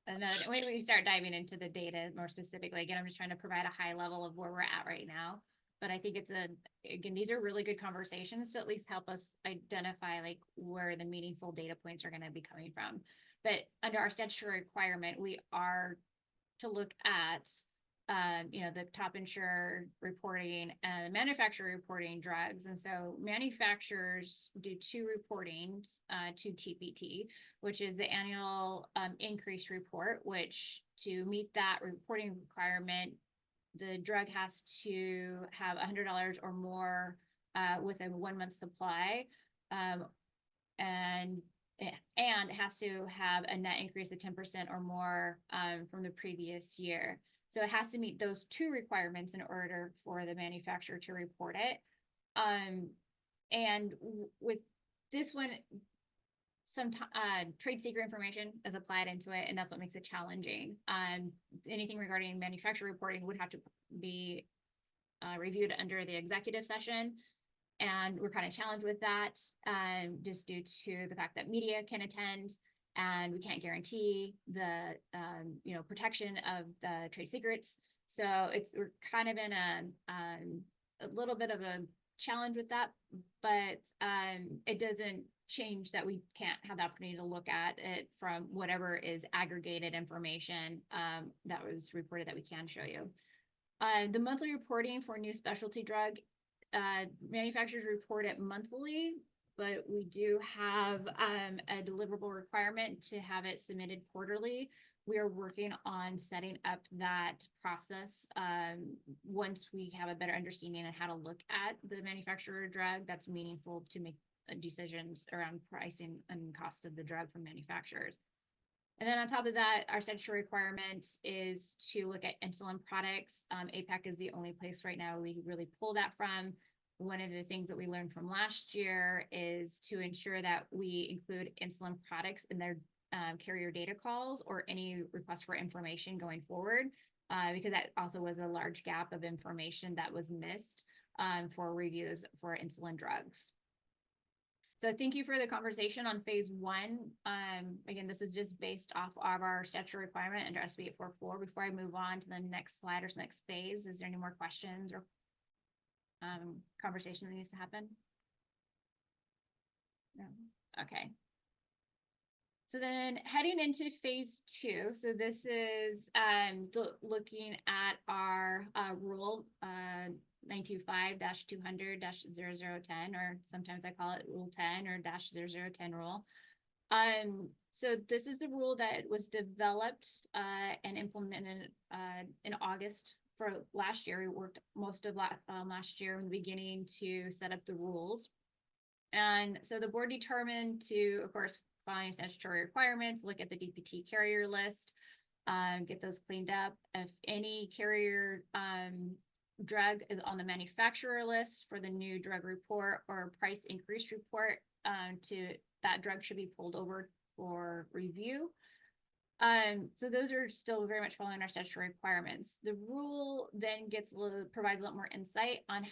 And then when we start diving into the data more specifically, again, I'm just trying to provide a high level of where we're at right now. But I think again, these are really good conversations to at least help us identify like where the meaningful data points are going to be coming from. But under our statutory requirement, we are to look at, the top insurer reporting and manufacturer reporting drugs. And so manufacturers do two reportings to TPT, which is the annual increase report, which to meet that reporting requirement, the drug has to have $100 or more with a 1 month supply, and it has to have a net increase of 10% or more from the previous year. So it has to meet those two requirements in order for the manufacturer to report it. And with this one, some trade secret information is applied into it, and that's what makes it challenging. Anything regarding manufacturer reporting would have to be reviewed under the executive session, and we're kind of challenged with that just due to the fact that media can attend, and we can't guarantee the protection of the trade secrets. So we're kind of in a little bit of a challenge with that, but it doesn't change that we can't have the opportunity to look at it from whatever is aggregated information that was reported that we can show you. The monthly reporting for new specialty drug, manufacturers report it monthly, but we do have a deliverable requirement to have it submitted quarterly. We are working on setting up that process once we have a better understanding of how to look at the manufacturer drug that's meaningful to make decisions around pricing and cost of the drug from manufacturers. And then on top of that, our statutory requirement is to look at insulin products. APAC is the only place right now we really pull that from. One of the things that we learned from last year is to ensure that we include insulin products in their carrier data calls or any request for information going forward, because that also was a large gap of information that was missed for reviews for insulin drugs. So thank you for the conversation on phase one. Again, this is just based off of our statutory requirement under SB 844. Before I move on to the next slide or next phase, is there any more questions or conversation that needs to happen? No. Okay. So then heading into phase two, so this is looking at our rule 925-200-0010, or sometimes I call it rule 10 or -0010 rule. So this is the rule that was developed and implemented in August for last year. We worked most of last year in the beginning to set up the rules. And so the board determined to, of course, find statutory requirements, look at the DPT carrier list, get those cleaned up. If any carrier drug is on the manufacturer list for the new drug report or price increase report, that drug should be pulled over for review. So those are still very much following our statutory requirements. The rule then provides a lot more insight on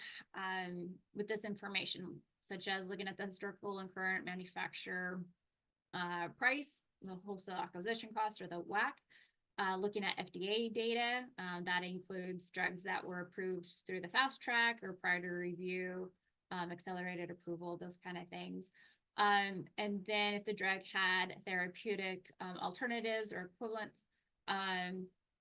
with this information, such as looking at the historical and current manufacturer price, the wholesale acquisition cost or the WAC, looking at FDA data, that includes drugs that were approved through the fast track or prior to review, accelerated approval, those kind of things. And then if the drug had therapeutic alternatives or equivalents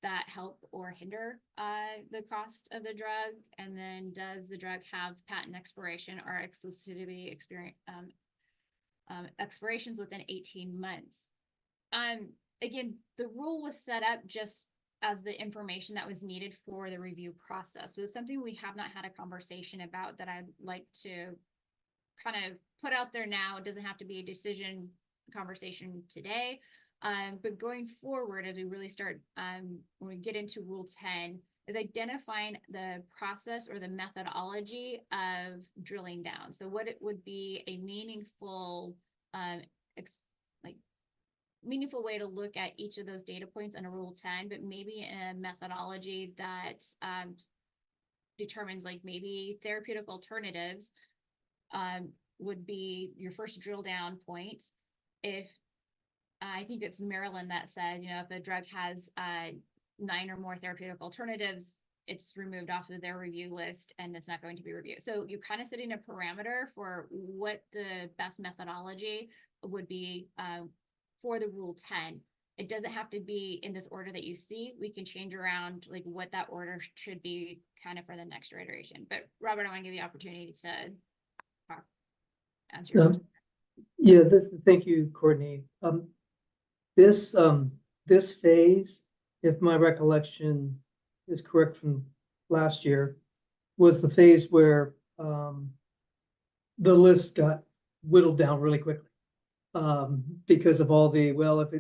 that help or hinder the cost of the drug, and then does the drug have patent expiration or exclusivity expirations within 18 months. Again, the rule was set up just as the information that was needed for the review process. So it's something we have not had a conversation about that I'd like to kind of put out there now. It doesn't have to be a decision conversation today. But going forward, as we really start, when we get into Rule 10, is identifying the process or the methodology of drilling down. So what it would be a meaningful, meaningful way to look at each of those data points under Rule 10, but maybe in a methodology that determines like maybe therapeutic alternatives would be your first drill down point. If I think it's Maryland that says, you know, if a drug has 9 or more therapeutic alternatives, it's removed off of their review list and it's not going to be reviewed. So you're kind of setting a parameter for what the best methodology would be for the Rule 10. It doesn't have to be in this order that you see. We can change around like what that order should be kind of for the next iteration. But Robert, I want to give you the opportunity to answer your question. Yeah, thank you, Courtney. This phase, if my recollection is correct from last year, was the phase where the list got whittled down really quickly because of all the, well, if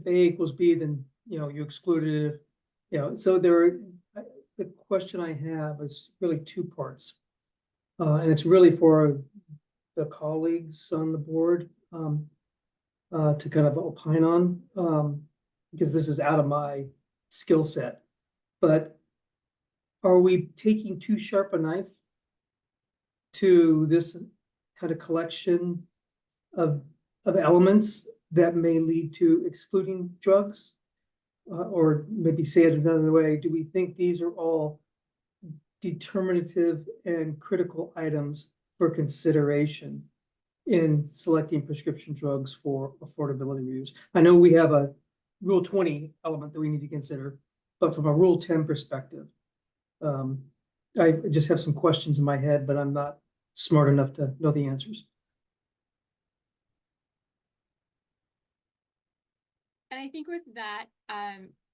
A equals B, then you excluded it. So the question I have is really 2 parts, and it's really for the colleagues on the board to kind of opine on, because this is out of my skill set. But are we taking too sharp a knife to this kind of collection of elements that may lead to excluding drugs? Or maybe say it another way, do we think these are all determinative and critical items for consideration in selecting prescription drugs for affordability reviews? I know we have a Rule 20 element that we need to consider, but from a Rule 10 perspective, I just have some questions in my head, but I'm not smart enough to know the answers. And I think with that,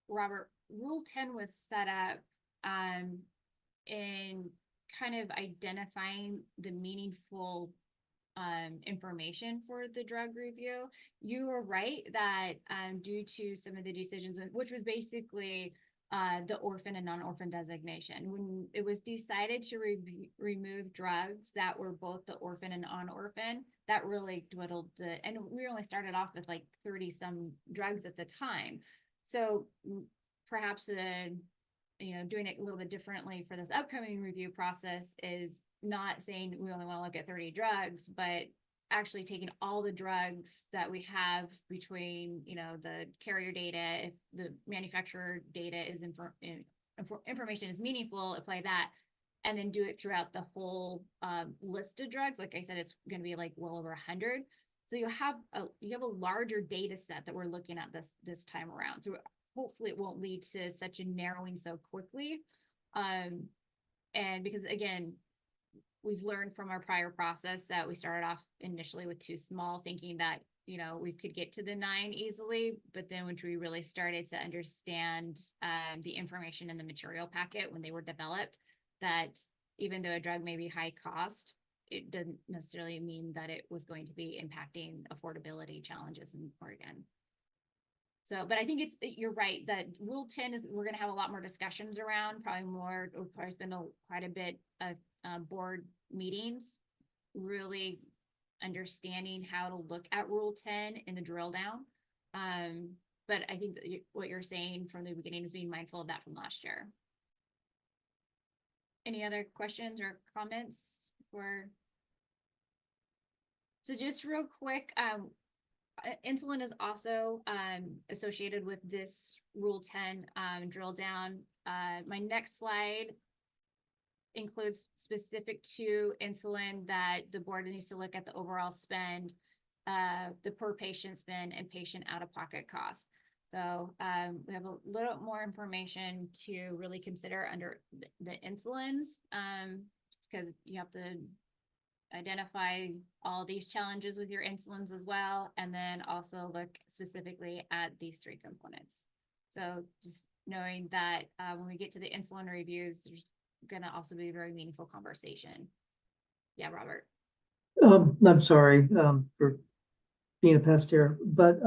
Robert, Rule 10 was set up in kind of identifying the meaningful information for the drug review. You were right that due to some of the decisions, which was basically the orphan and non-orphan designation, when it was decided to remove drugs that were both the orphan and non-orphan, that really dwindled and we only started off with like 30 some drugs at the time. So perhaps doing it a little bit differently for this upcoming review process is not saying we only want to look at 30 drugs, but actually taking all the drugs that we have between, the carrier data, if the manufacturer data is information is meaningful, apply that, and then do it throughout the whole list of drugs. Like I said, it's going to be like well over 100. So you have a larger data set that we're looking at this time around. So hopefully it won't lead to such a narrowing so quickly. And because again, we've learned from our prior process that we started off initially with 2 small, thinking that, we could get to the 9 easily. But then when we really started to understand the information in the material packet when they were developed, that even though a drug may be high cost, it doesn't necessarily mean that it was going to be impacting affordability challenges in Oregon. So, but I think you're right that Rule 10 is, we're going to have a lot more discussions around, we'll probably spend quite a bit of board meetings, really understanding how to look at Rule 10 in the drill down. But I think that what you're saying from the beginning is being mindful of that from last year. Any other questions or comments? So just real quick, insulin is also associated with this Rule 10 drill down. My next slide includes specific to insulin that the board needs to look at the overall spend, the per patient spend and patient out-of-pocket costs. So we have a little more information to really consider under the insulins, because you have to identify all these challenges with your insulins as well, and then also look specifically at these three components. So just knowing that when we get to the insulin reviews, there's gonna also be a very meaningful conversation. Yeah, Robert. I'm sorry, for being a pest here, but,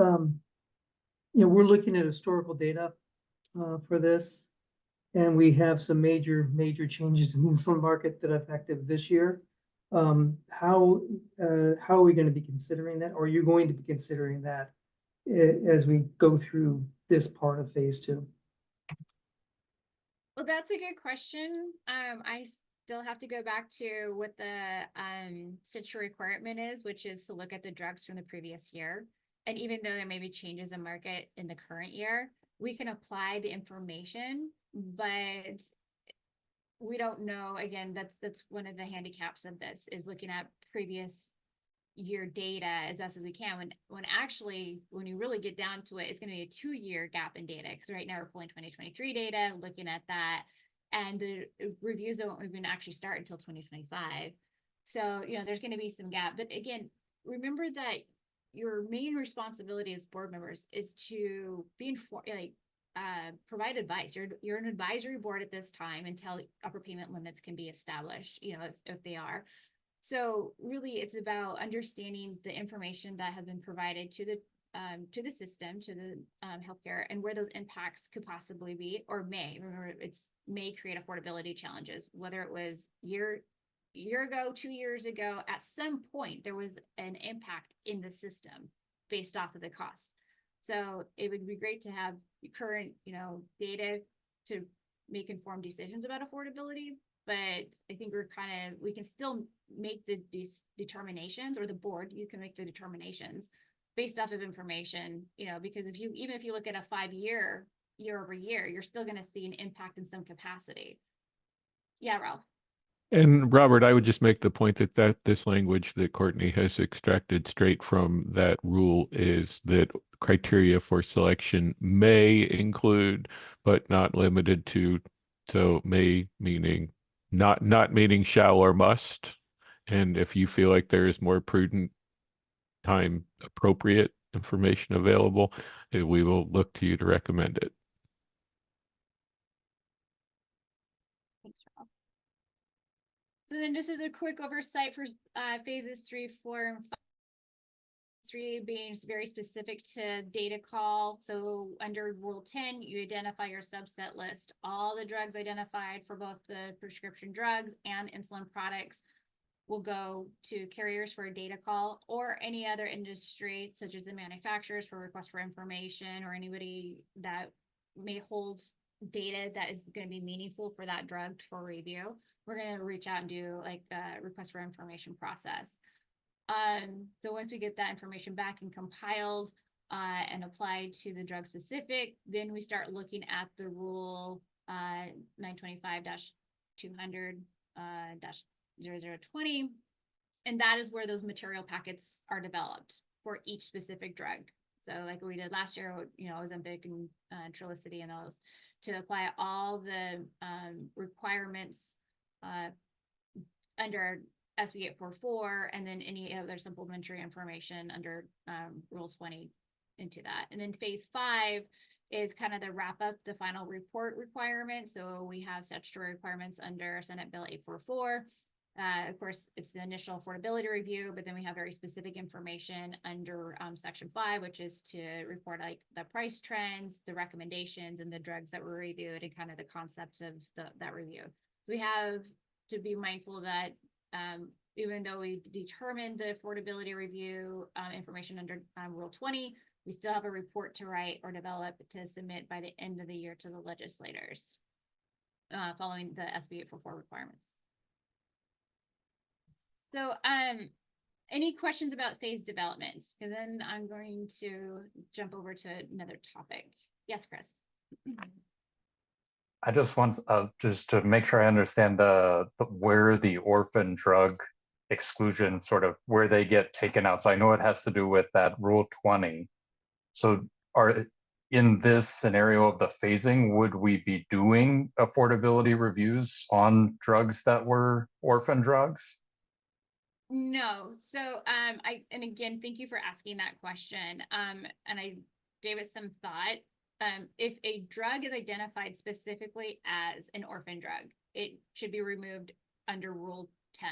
you know, we're looking at historical data, for this. And we have some major changes in the insulin market that are effective this year. How are we gonna be considering that? Or are you going to be considering that as we go through this part of phase 2? Well, that's a good question. I still have to go back to what the statutory requirement is, which is to look at the drugs from the previous year. And even though there may be changes in market in the current year, we can apply the information, but we don't know. Again, that's one of the handicaps of this, is looking at previous year data as best as we can, when actually, when you really get down to it, it's going to be a 2-year gap in data, because right now we're pulling 2023 data, looking at that, and the reviews don't even actually start until 2025. So, you know, there's going to be some gap. But again, remember that your main responsibility as board members is to be provide advice. You're an advisory board at this time until upper payment limits can be established, you know, if they are. So really, it's about understanding the information that has been provided to the system, to the healthcare, and where those impacts could possibly be, or may. Remember, may create affordability challenges. Whether it was year ago, 2 years ago, at some point there was an impact in the system based off of the cost. So it would be great to have current, you know, data to make informed decisions about affordability. But I think we can still make these determinations, or the board, you can make the determinations based off of information, you know, because even if you look at a 5-year, year over year, you're still going to see an impact in some capacity. Yeah, Ralph. And Robert, I would just make the point that this language that Courtney has extracted straight from that rule is that criteria for selection may include, but not limited to. So may meaning not meaning shall or must. And if you feel like there is more prudent, time appropriate information available, we will look to you to recommend it. Thanks, Ralph. So then just as a quick oversight for phases 3, 4, and 5. 3 being very specific to data call. So under Rule 10, you identify your subset list. All the drugs identified for both the prescription drugs and insulin products will go to carriers for a data call, or any other industry, such as the manufacturers, for request for information, or anybody that may hold data that is going to be meaningful for that drug for review. We're going to reach out and do like a request for information process. So once we get that information back and compiled and applied to the drug specific, then we start looking at the rule 925-200-0020. And that is where those material packets are developed for each specific drug. So like we did last year, you know, Ozempic and Trulicity and those, to apply all the requirements under SB 844, and then any other supplementary information under Rule 20 into that. And then phase 5 is kind of the wrap up, the final report requirement. So we have statutory requirements under Senate Bill 844. Of course, it's the initial affordability review, but then we have very specific information under Section 5, which is to report like the price trends, the recommendations, and the drugs that were reviewed, and kind of the concepts of that review. We have to be mindful that even though we determined the affordability review information under Rule 20, we still have a report to write or develop to submit by the end of the year to the legislators, following the SB 844 requirements. So any questions about phase development? Because then I'm going to jump over to another topic. Yes, Chris. I just want just to make sure I understand where the orphan drug exclusion sort of where they get taken out. So I know it has to do with that Rule 20. So in this scenario of the phasing, would we be doing affordability reviews on drugs that were orphan drugs? No, so and again, thank you for asking that question. And I gave it some thought. If a drug is identified specifically as an orphan drug, it should be removed under Rule 10.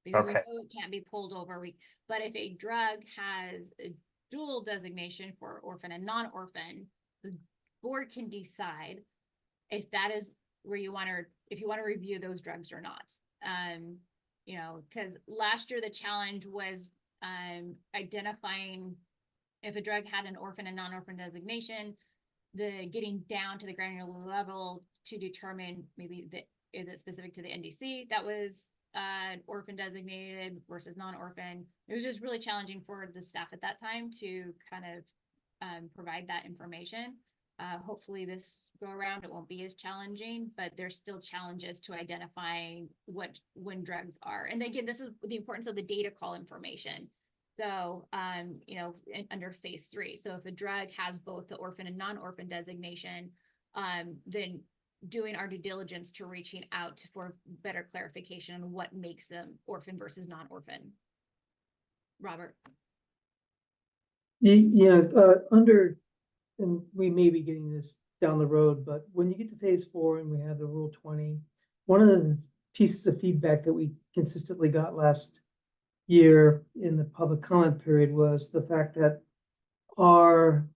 Because we Okay. know it can't be pulled over. But if a drug has a dual designation for orphan and non-orphan, the board can decide if that is where you want to, if you want to review those drugs or not. You know, because last year the challenge was identifying if a drug had an orphan and non-orphan designation, the getting down to the granular level to determine maybe is it specific to the NDC that was orphan designated versus non-orphan. It was just really challenging for the staff at that time to kind of provide that information. Hopefully this go around it won't be as challenging, but there's still challenges to identifying when drugs are. And again, this is the importance of the data call information. So, you know, under phase 3. So if a drug has both the orphan and non-orphan designation, then doing our due diligence to reaching out for better clarification on what makes them orphan versus non-orphan. Robert. Yeah, and we may be getting this down the road, but when you get to phase 4 and we have the Rule 20, one of the pieces of feedback that we consistently got last year in the public comment period was the fact that our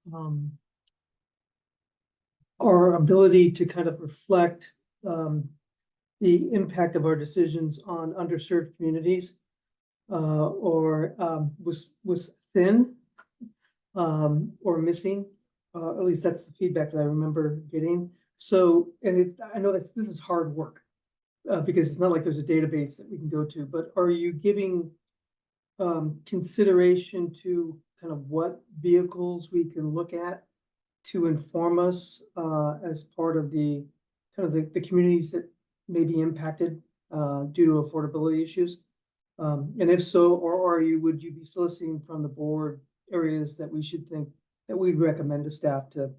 ability to kind of reflect the impact of our decisions on underserved communities was thin or missing. At least that's the feedback that I remember getting. So, and I know that this is hard work because it's not like there's a database that we can go to, but are you giving consideration to kind of what vehicles we can look at to inform us as part of the kind of the communities that may be impacted due to affordability issues? And if so, or would you be soliciting from the board areas that we should think that we'd recommend to staff to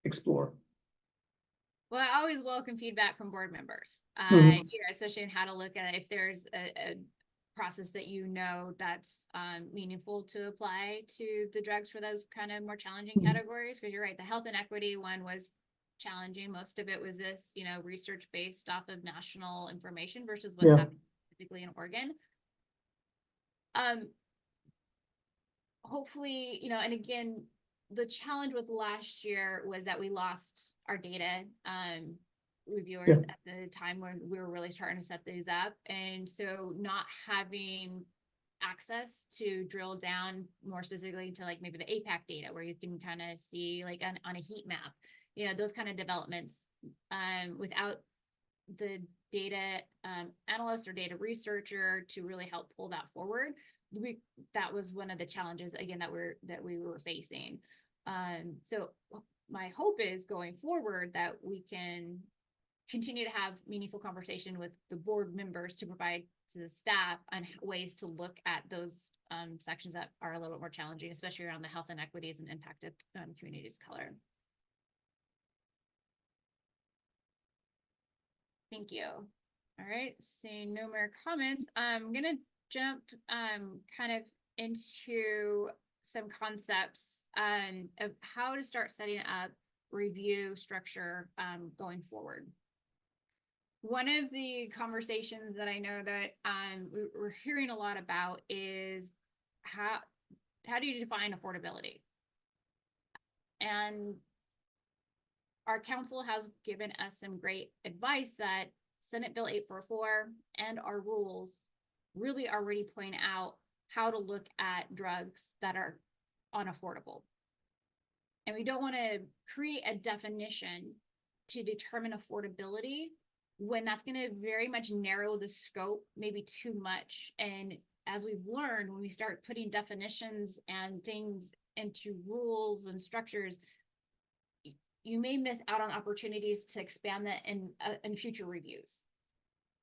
explore? Well, I always welcome feedback from board members, Mhm. you know, especially in how to look at it. If there's a process that you know that's meaningful to apply to the drugs for those kind of more challenging Mhm. categories. Because you're right, the health and equity one was challenging. Most of it was this, you know, research based off of national information versus what's Yeah. happening specifically in Oregon. Hopefully, you know, and again, the challenge with last year was that we lost our data reviewers Yeah. at the time when we were really starting to set these up. And so not having access to drill down more specifically to like maybe the APAC data where you can kind of see like on a heat map, you know, those kind of developments without the data analyst or data researcher to really help pull that forward. That was one of the challenges again that we were facing. So my hope is going forward that we can continue to have meaningful conversation with the board members to provide to the staff on ways to look at those sections that are a little bit more challenging, especially around the health and equities and impacted communities of color. Thank you. All right, seeing no more comments, I'm gonna jump kind of into some concepts of how to start setting up review structure going forward. One of the conversations that I know that we're hearing a lot about is how do you define affordability? And our council has given us some great advice that Senate Bill 844 and our rules really already point out how to look at drugs that are unaffordable. And we don't want to create a definition to determine affordability when that's going to very much narrow the scope, maybe too much. And as we've learned, when we start putting definitions and things into rules and structures, you may miss out on opportunities to expand that in future reviews.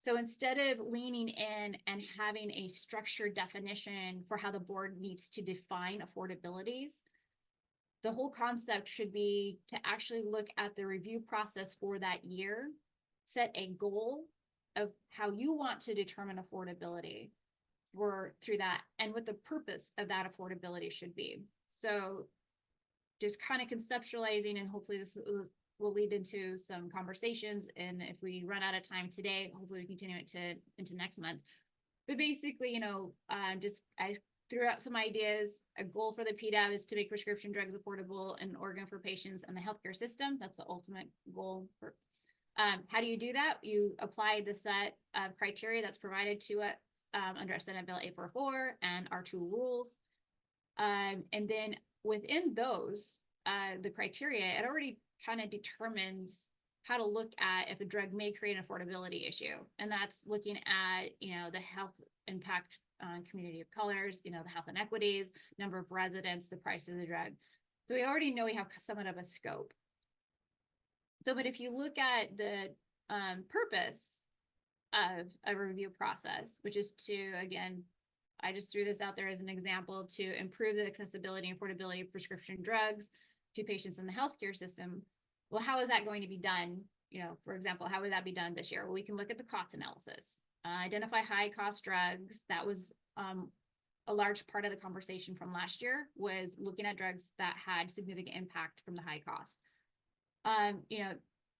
So instead of leaning in and having a structured definition for how the board needs to define affordabilities, the whole concept should be to actually look at the review process for that year, set a goal of how you want to determine affordability through that, and what the purpose of that affordability should be. So just kind of conceptualizing, and hopefully this will lead into some conversations. And if we run out of time today, hopefully we continue it into next month. But basically, you know, I threw out some ideas. A goal for the PDAB is to make prescription drugs affordable in Oregon for patients and the healthcare system. That's the ultimate goal. For how do you do that? You apply the set of criteria that's provided to it under Senate Bill 844 and our 2 rules. And then within those, the criteria, it already kind of determines how to look at if a drug may create an affordability issue. And that's looking at, you know, the health impact on community of colors, you know, the health inequities, number of residents, the price of the drug. So we already know we have somewhat of a scope. So, but if you look at the purpose of a review process, which is to, again, I just threw this out there as an example, to improve the accessibility and affordability of prescription drugs to patients in the healthcare system. Well, how is that going to be done? You know, for example, how would that be done this year? Well, we can look at the cost analysis, identify high cost drugs. That was a large part of the conversation from last year, was looking at drugs that had significant impact from the high cost. You know,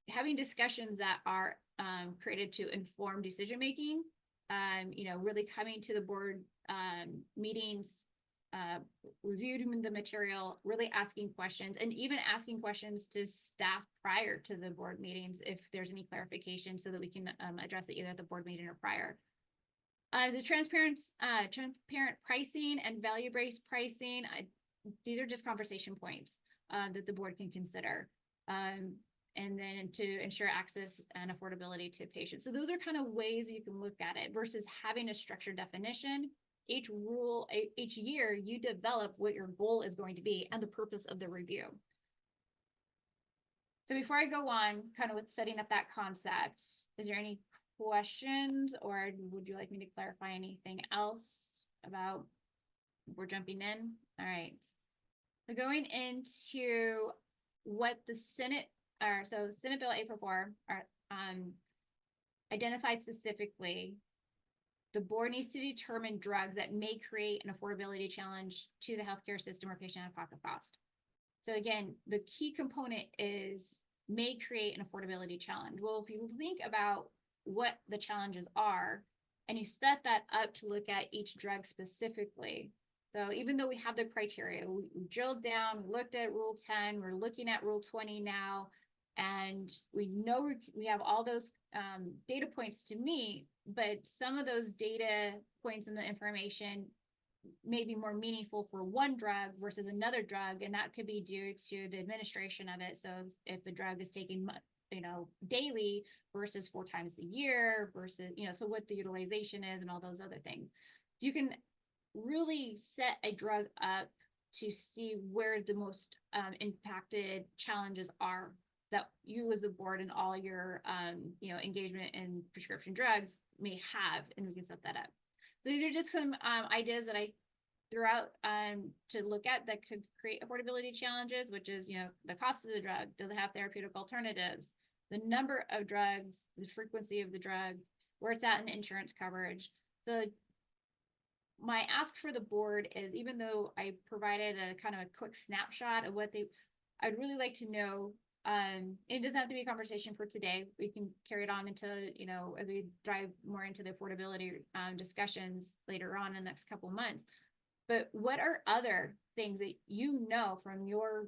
having discussions that are created to inform decision-making, you know, really coming to the board meetings, reviewing the material, really asking questions, and even asking questions to staff prior to the board meetings if there's any clarification, so that we can address it either at the board meeting or prior. The transparent pricing and value-based pricing, these are just conversation points that the board can consider. And then to ensure access and affordability to patients. So those are kind of ways you can look at it versus having a structured definition. Each year you develop what your goal is going to be and the purpose of the review. So before I go on, kind of with setting up that concept, is there any questions, or would you like me to clarify anything else about, we're jumping in? All right. So going into what the Senate, so Senate Bill 844 identified specifically, the board needs to determine drugs that may create an affordability challenge to the healthcare system or patient out-of-pocket cost. So again, the key component is may create an affordability challenge. Well, if you think about what the challenges are, and you set that up to look at each drug specifically, so even though we have the criteria, we drilled down, we looked at Rule 10, we're looking at Rule 20 now, and we know we have all those data points to meet, but some of those data points and the information may be more meaningful for one drug versus another drug, and that could be due to the administration of it. So if the drug is taken, you know, daily versus 4 times a year versus, you know, so what the utilization is and all those other things. You can really set a drug up to see where the most impacted challenges are that you as a board and all your you know, engagement in prescription drugs may have, and we can set that up. So these are just some ideas that I threw out to look at that could create affordability challenges, which is, you know, the cost of the drug, does it have therapeutic alternatives, the number of drugs, the frequency of the drug, where it's at in insurance coverage. So my ask for the board is, even though I provided a kind of a quick snapshot of what I'd really like to know, it doesn't have to be a conversation for today. We can carry it on into, you know, as we dive more into the affordability discussions later on in the next couple of months. But what are other things that you know from your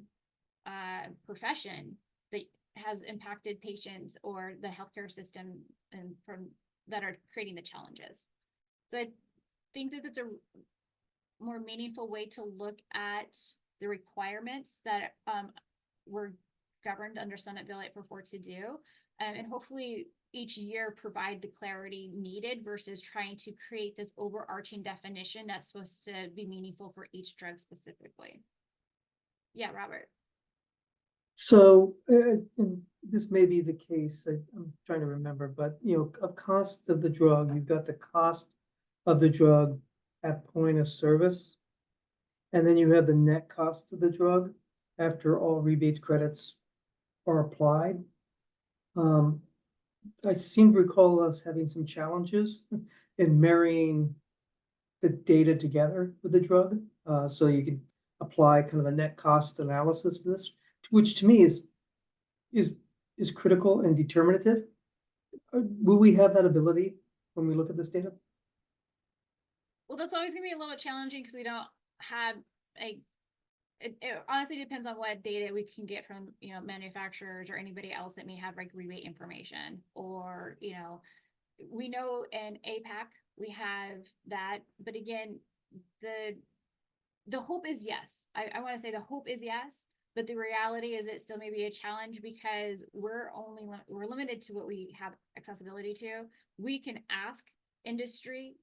profession that has impacted patients or the healthcare system and from that are creating the challenges? So I think that it's a more meaningful way to look at the requirements that were governed under Senate Bill 844 to do, and hopefully each year provide the clarity needed versus trying to create this overarching definition that's supposed to be meaningful for each drug specifically. Yeah, Robert. So, and this may be the case, I'm trying to remember, but of cost of the drug, you've got the cost of the drug at point of service. And then you have the net cost of the drug after all rebates, credits are applied. I seem to recall us having some challenges in marrying the data together with the drug. So you can apply kind of a net cost analysis to this, which to me is critical and determinative. Will we have that ability when we look at this data? Well, that's always gonna be a little bit challenging because we don't have it honestly depends on what data we can get from, manufacturers or anybody else that may have like rebate information, or, we know in APAC we have that, but again, the hope is yes. I want to say the hope is yes, but the reality is it still may be a challenge because we're limited to what we have accessibility to. We can ask industry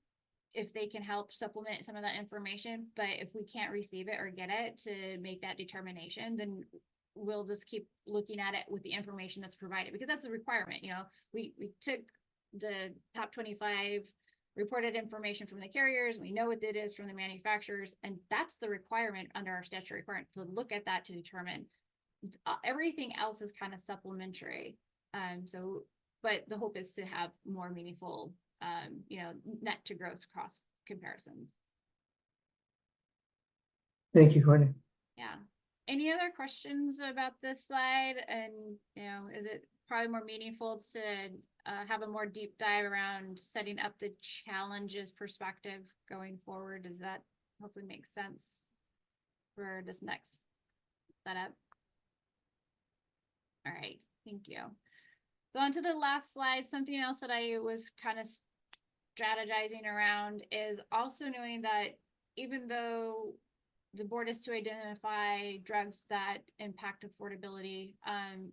if they can help supplement some of that information, but if we can't receive it or get it to make that determination, then we'll just keep looking at it with the information that's provided, because that's a requirement. We took the top 25 reported information from the carriers. We know what it is from the manufacturers, and that's the requirement under our statutory requirement to look at that to determine. Everything else is kind of supplementary. But the hope is to have more meaningful, net to gross cost comparisons. Thank you, Courtney. Yeah. Any other questions about this slide? And, is it probably more meaningful to have a more deep dive around setting up the challenges perspective going forward? Does that hopefully make sense for this next setup? All right, thank you. So on to the last slide. Something else that I was kind of strategizing around is also knowing that even though the board is to identify drugs that impact affordability,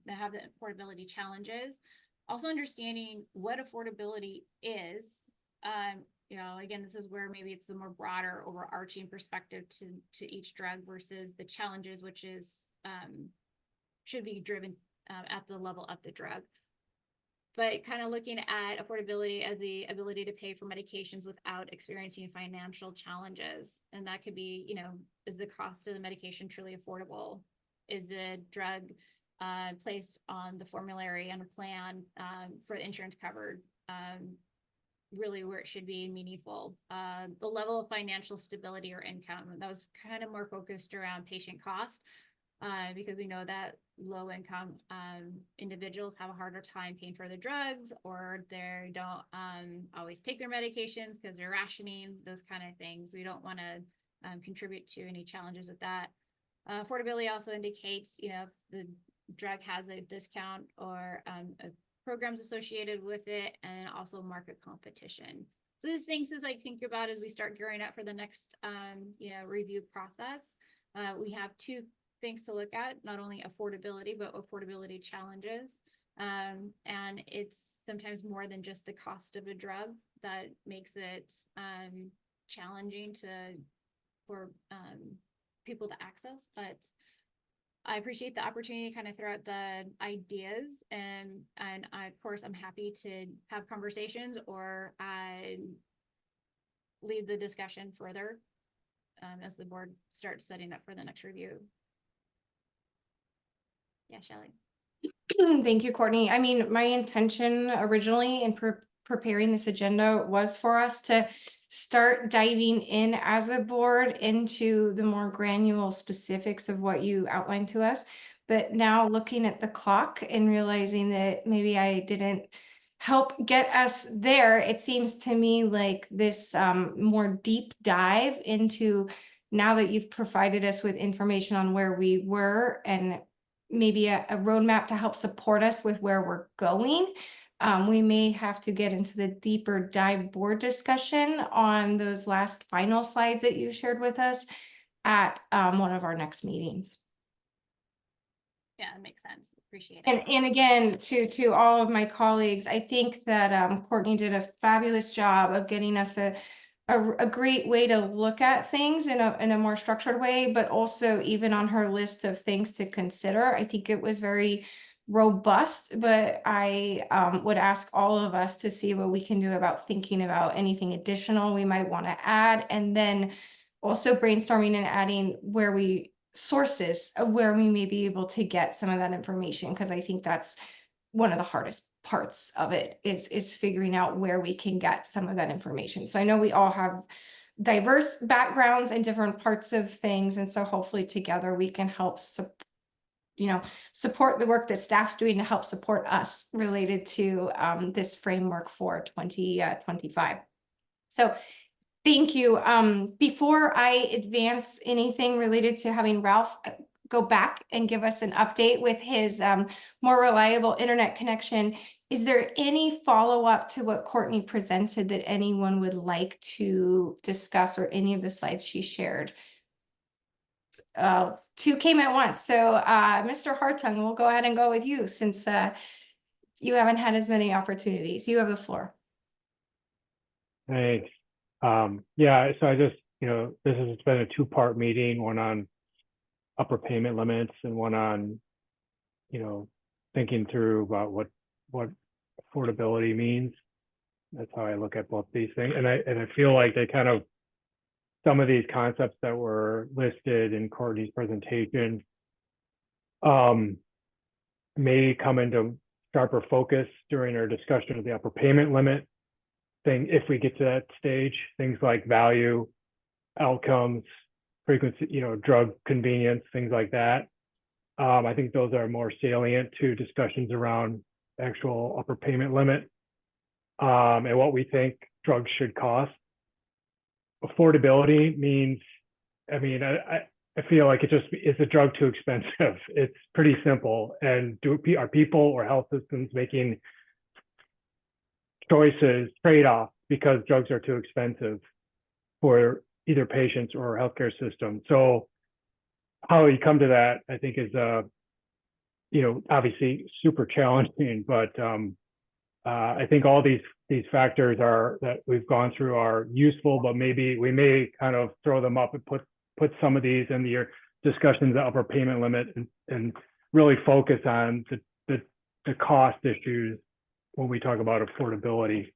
that have the affordability challenges, also understanding what affordability is. Again, this is where maybe it's the more broader overarching perspective to each drug versus the challenges, which is should be driven at the level of the drug. But kind of looking at affordability as the ability to pay for medications without experiencing financial challenges. And that could be, is the cost of the medication truly affordable? Is the drug placed on the formulary and a plan for the insurance covered really where it should be meaningful? The level of financial stability or income, that was kind of more focused around patient cost. Because we know that low income individuals have a harder time paying for the drugs, or they don't always take their medications because they're rationing, those kind of things. We don't want to contribute to any challenges with that. Affordability also indicates, if the drug has a discount or programs associated with it, and also market competition. So these things is think about as we start gearing up for the next review process. We have two things to look at, not only affordability, but affordability challenges. And it's sometimes more than just the cost of a drug that makes it challenging for people to access. But I appreciate the opportunity to kind of throw out the ideas, and I, of course, I'm happy to have conversations or lead the discussion further as the board starts setting up for the next review. Yeah, Shelley. Thank you, Courtney. I mean, my intention originally in preparing this agenda was for us to start diving in as a board into the more granular specifics of what you outlined to us. But now looking at the clock and realizing that maybe I didn't help get us there, it seems to me like this more deep dive into, now that you've provided us with information on where we were and maybe a roadmap to help support us with where we're going. We may have to get into the deeper dive board discussion on those last final slides that you shared with us at one of our next meetings. Yeah, that makes sense. Appreciate it. And again, to all of my colleagues, I think that Courtney did a fabulous job of getting us a a great way to look at things in a more structured way, but also even on her list of things to consider. I think it was very robust, but I would ask all of us to see what we can do about thinking about anything additional we might want to add, and then also brainstorming and adding where we sources of where we may be able to get some of that information, because I think that's one of the hardest parts of it is figuring out where we can get some of that information. So I know we all have diverse backgrounds and different parts of things, and so hopefully together we can help support the work that staff's doing to help support us related to this framework for 2025. So thank you. Before I advance anything related to having Ralph go back and give us an update with his more reliable internet connection, is there any follow-up to what Courtney presented that anyone would like to discuss, or any of the slides she shared? Two came at once. So Mr. Hartung, we'll go ahead and go with you since you haven't had as many opportunities. You have the floor. Thanks. Yeah, so I just, this has been a two-part meeting, one on upper payment limits and one on, thinking through about what affordability means. That's how I look at both these things. And I feel like they kind of, some of these concepts that were listed in Courtney's presentation may come into sharper focus during our discussion of the upper payment limit thing, if we get to that stage. Things like value, outcomes, frequency, drug convenience, things like that. I think those are more salient to discussions around actual upper payment limit and what we think drugs should cost. Affordability means, I feel like is the drug too expensive? It's pretty simple. And are people or health systems making choices, trade-offs, because drugs are too expensive for either patients or healthcare system? So how you come to that, I think, is obviously super challenging, but I think all these factors that we've gone through are useful, but maybe we may kind of throw them up and put some of these in your discussions of upper payment limit and really focus on the cost issues when we talk about affordability.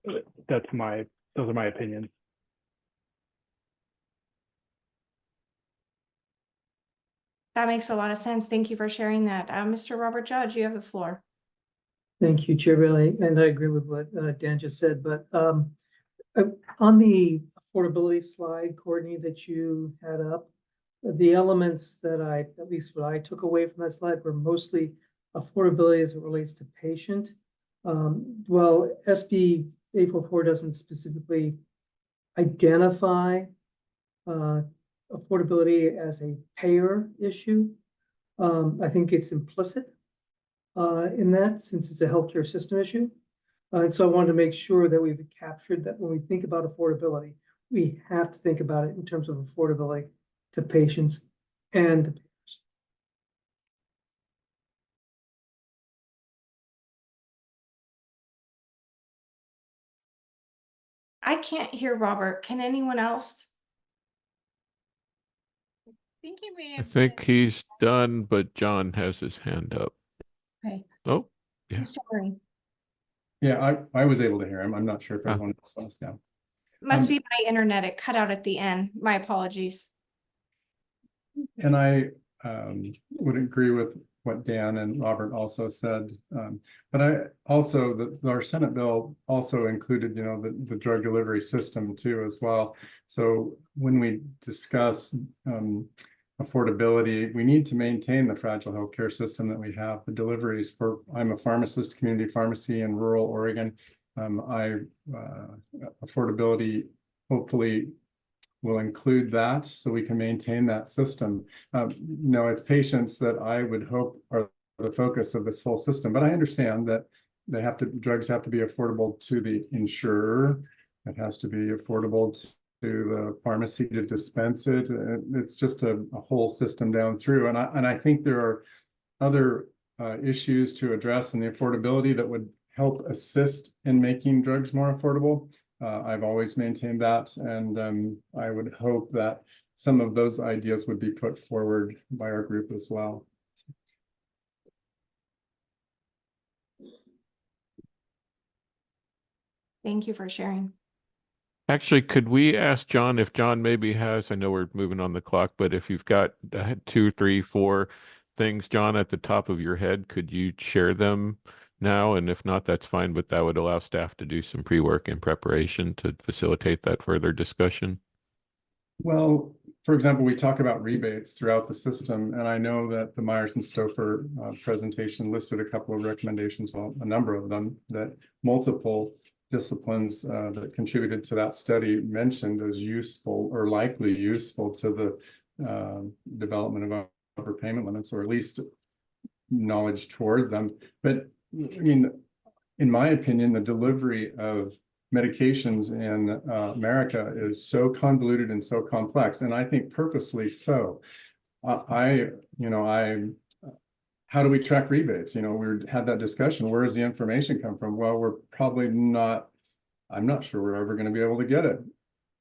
Those are my opinions. That makes a lot of sense. Thank you for sharing that. Mr. Robert Judge, you have the floor. Thank you, Chair Bailey, and I agree with what Dan just said, but on the affordability slide, Courtney, that you had up, the elements that at least what I took away from that slide were mostly affordability as it relates to patient. Well, SB 844 doesn't specifically identify affordability as a payer issue. I think it's implicit in that, since it's a healthcare system issue. And so I wanted to make sure that we've captured that when we think about affordability, we have to think about it in terms of affordability to patients and the payers. I can't hear Robert. Can anyone else? I think he's done, but John has his hand up. Okay. Oh, yeah. Mr. Murray. Yeah, I was able to hear him. I'm not sure if everyone else was. Yeah. Must be my internet. It cut out at the end. My apologies. And I would agree with what Dan and Robert also said. But I also, our Senate bill also included, the drug delivery system too as well. So when we discuss affordability, we need to maintain the fragile healthcare system that we have. The deliveries I'm a pharmacist, community pharmacy in rural Oregon. Affordability hopefully will include that so we can maintain that system. It's patients that I would hope are the focus of this whole system, but I understand that drugs have to be affordable to the insurer. It has to be affordable to the pharmacy to dispense it. It's just a whole system down through. And I think there are other issues to address in the affordability that would help assist in making drugs more affordable. I've always maintained that, and I would hope that some of those ideas would be put forward by our group as well. Thank you for sharing. Actually, could we ask John if John maybe has, I know we're moving on the clock, but if you've got 2, 3, 4 things, John, at the top of your head, could you share them now? And if not, that's fine, but that would allow staff to do some pre-work and preparation to facilitate that further discussion. Well, for example, we talk about rebates throughout the system, and I know that the Myers and Stauffer presentation listed a couple of recommendations, well, a number of them, that multiple disciplines that contributed to that study mentioned as useful or likely useful to the development of upper payment limits, or at least knowledge toward them. But I mean, in my opinion, the delivery of medications in America is so convoluted and so complex, and I think purposely so. How do we track rebates? We had that discussion. Where does the information come from? Well, we're probably not, I'm not sure we're ever going to be able to get it.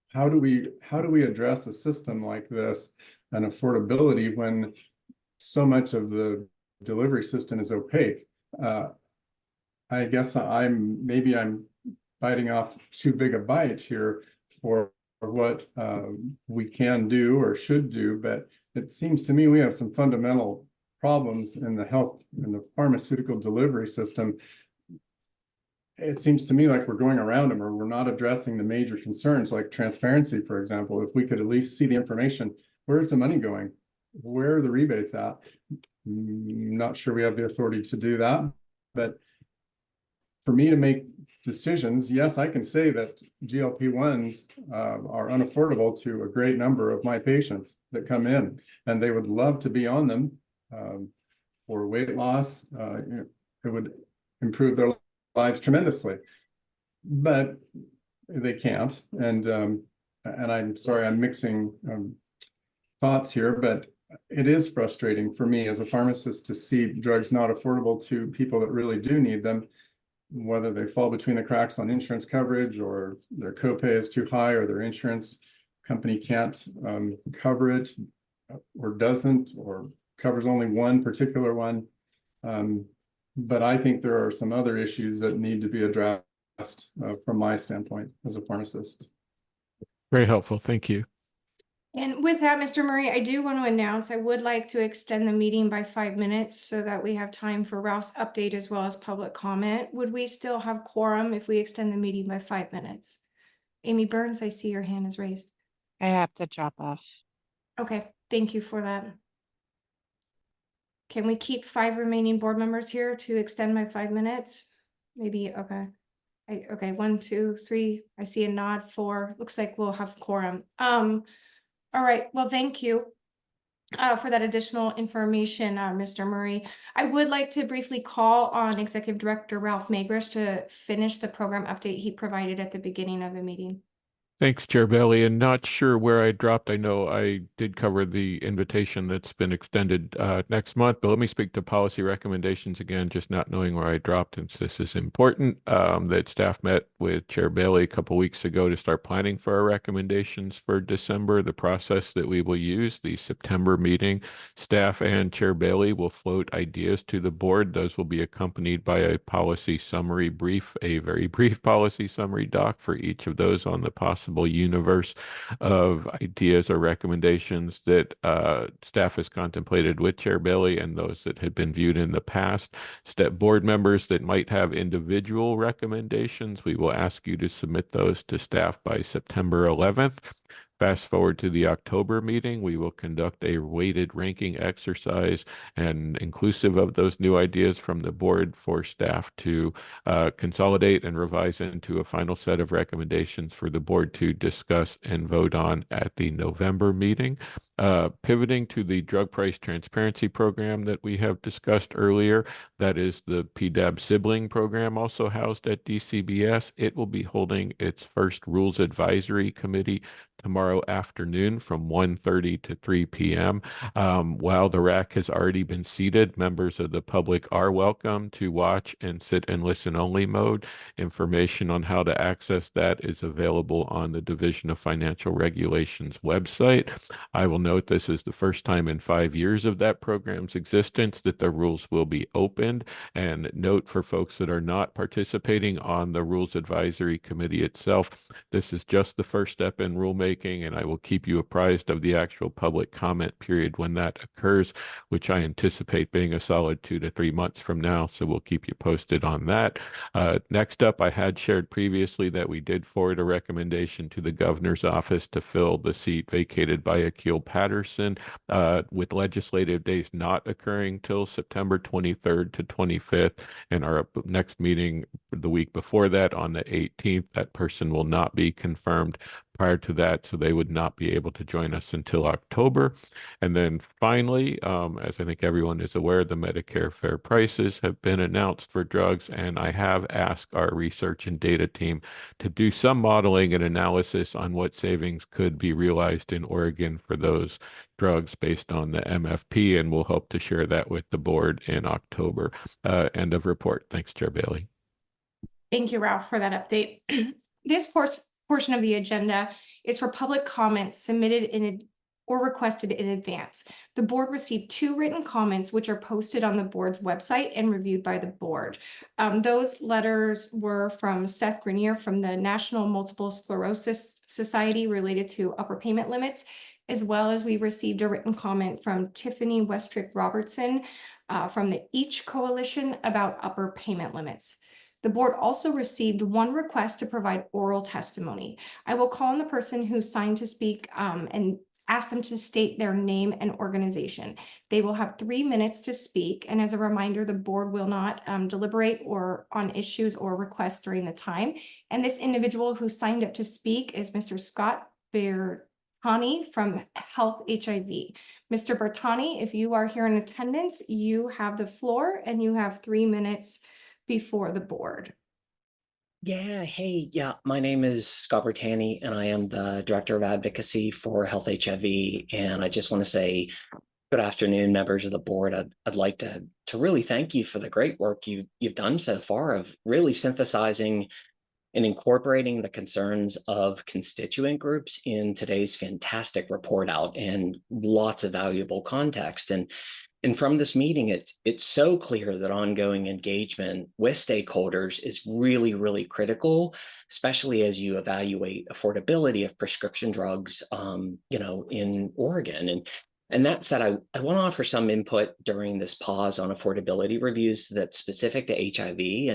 How do we address a system like this and affordability when so much of the delivery system is opaque? I guess I'm biting off too big a bite here for what we can do or should do, but it seems to me we have some fundamental problems in the pharmaceutical delivery system. It seems to me like we're going around them, or we're not addressing the major concerns like transparency, for example. If we could at least see the information, where's the money going? Where are the rebates at? Not sure we have the authority to do that, but for me to make decisions, yes, I can say that GLP-1s are unaffordable to a great number of my patients that come in, and they would love to be on them for weight loss. It would improve their lives tremendously, but they can't. And I'm sorry, I'm mixing thoughts here, but it is frustrating for me as a pharmacist to see drugs not affordable to people that really do need them, whether they fall between the cracks on insurance coverage, or their copay is too high, or their insurance company can't cover it, or doesn't, or covers only one particular one. But I think there are some other issues that need to be addressed from my standpoint as a pharmacist. Very helpful. Thank you. And with that, Mr. Murray, I do want to announce I would like to extend the meeting by 5 minutes so that we have time for Ralph's update as well as public comment. Would we still have quorum if we extend the meeting by 5 minutes? Amy Burns, I see your hand is raised. I have to drop off. Okay, thank you for that. Can we keep 5 remaining board members here to extend my 5 minutes? Maybe, okay. Okay, 1, 2, 3, I see a nod, 4, looks like we'll have quorum. All right, well, thank you for that additional information, Mr. Murray. I would like to briefly call on Executive Director Ralph Magrish to finish the program update he provided at the beginning of the meeting. Thanks, Chair Bailey, and not sure where I dropped. I know I did cover the invitation that's been extended next month, but let me speak to policy recommendations again, just not knowing where I dropped, since this is important. That staff met with Chair Bailey a couple weeks ago to start planning for our recommendations for December. The process that we will use, the September meeting, staff and Chair Bailey will float ideas to the board. Those will be accompanied by a policy summary brief, a very brief policy summary doc for each of those on the possible universe of ideas or recommendations that staff has contemplated with Chair Bailey, and those that had been viewed in the past. Board members that might have individual recommendations, we will ask you to submit those to staff by September 11th. Fast forward to the October meeting, we will conduct a weighted ranking exercise, and inclusive of those new ideas from the board, for staff to consolidate and revise into a final set of recommendations for the board to discuss and vote on at the November meeting. Pivoting to the drug price transparency program that we have discussed earlier, that is the PDAB sibling program, also housed at DCBS. It will be holding its first rules advisory committee tomorrow afternoon from 1:30 to 3 p.m. While the rack has already been seated, members of the public are welcome to watch and sit and listen only mode. Information on how to access that is available on the Division of Financial Regulations website. I will note this is the first time in 5 years of that program's existence that the rules will be opened. And note for folks that are not participating on the Rules Advisory Committee itself, this is just the first step in rulemaking, and I will keep you apprised of the actual public comment period when that occurs, which I anticipate being a solid 2 to 3 months from now. So we'll keep you posted on that. Next up, I had shared previously that we did forward a recommendation to the governor's office to fill the seat vacated by Akil Patterson, with legislative days not occurring till September 23rd to 25th, and our next meeting the week before that on the 18th. That person will not be confirmed prior to that, so they would not be able to join us until October. And then finally, as I think everyone is aware, the Medicare fair prices have been announced for drugs, and I have asked our research and data team to do some modeling and analysis on what savings could be realized in Oregon for those drugs based on the MFP, and we'll hope to share that with the board in October. End of report. Thanks, Chair Bailey. Thank you, Ralph, for that update. This portion of the agenda is for public comments submitted or requested in advance. The board received 2 written comments, which are posted on the board's website and reviewed by the board. Those letters were from Seth Grenier from the National Multiple Sclerosis Society related to upper payment limits, as well as we received a written comment from Tiffany Westrick Robertson from the Each Coalition about upper payment limits. The board also received 1 request to provide oral testimony. I will call on the person who signed to speak and ask them to state their name and organization. They will have 3 minutes to speak. And as a reminder, the board will not deliberate or on issues or requests during the time. And this individual who signed up to speak is Mr. Scott Bertani from Health HIV. Mr. Bertani, if you are here in attendance, you have the floor and you have 3 minutes before the board. Yeah, my name is Scott Bertani, and I am the Director of Advocacy for Health HIV. And I just want to say good afternoon, members of the board. I'd like to really thank you for the great work you've done so far of really synthesizing and incorporating the concerns of constituent groups in today's fantastic report out, and lots of valuable context. And from this meeting, it's so clear that ongoing engagement with stakeholders is really, really critical, especially as you evaluate affordability of prescription drugs, in Oregon. And that said, I want to offer some input during this pause on affordability reviews that's specific to HIV,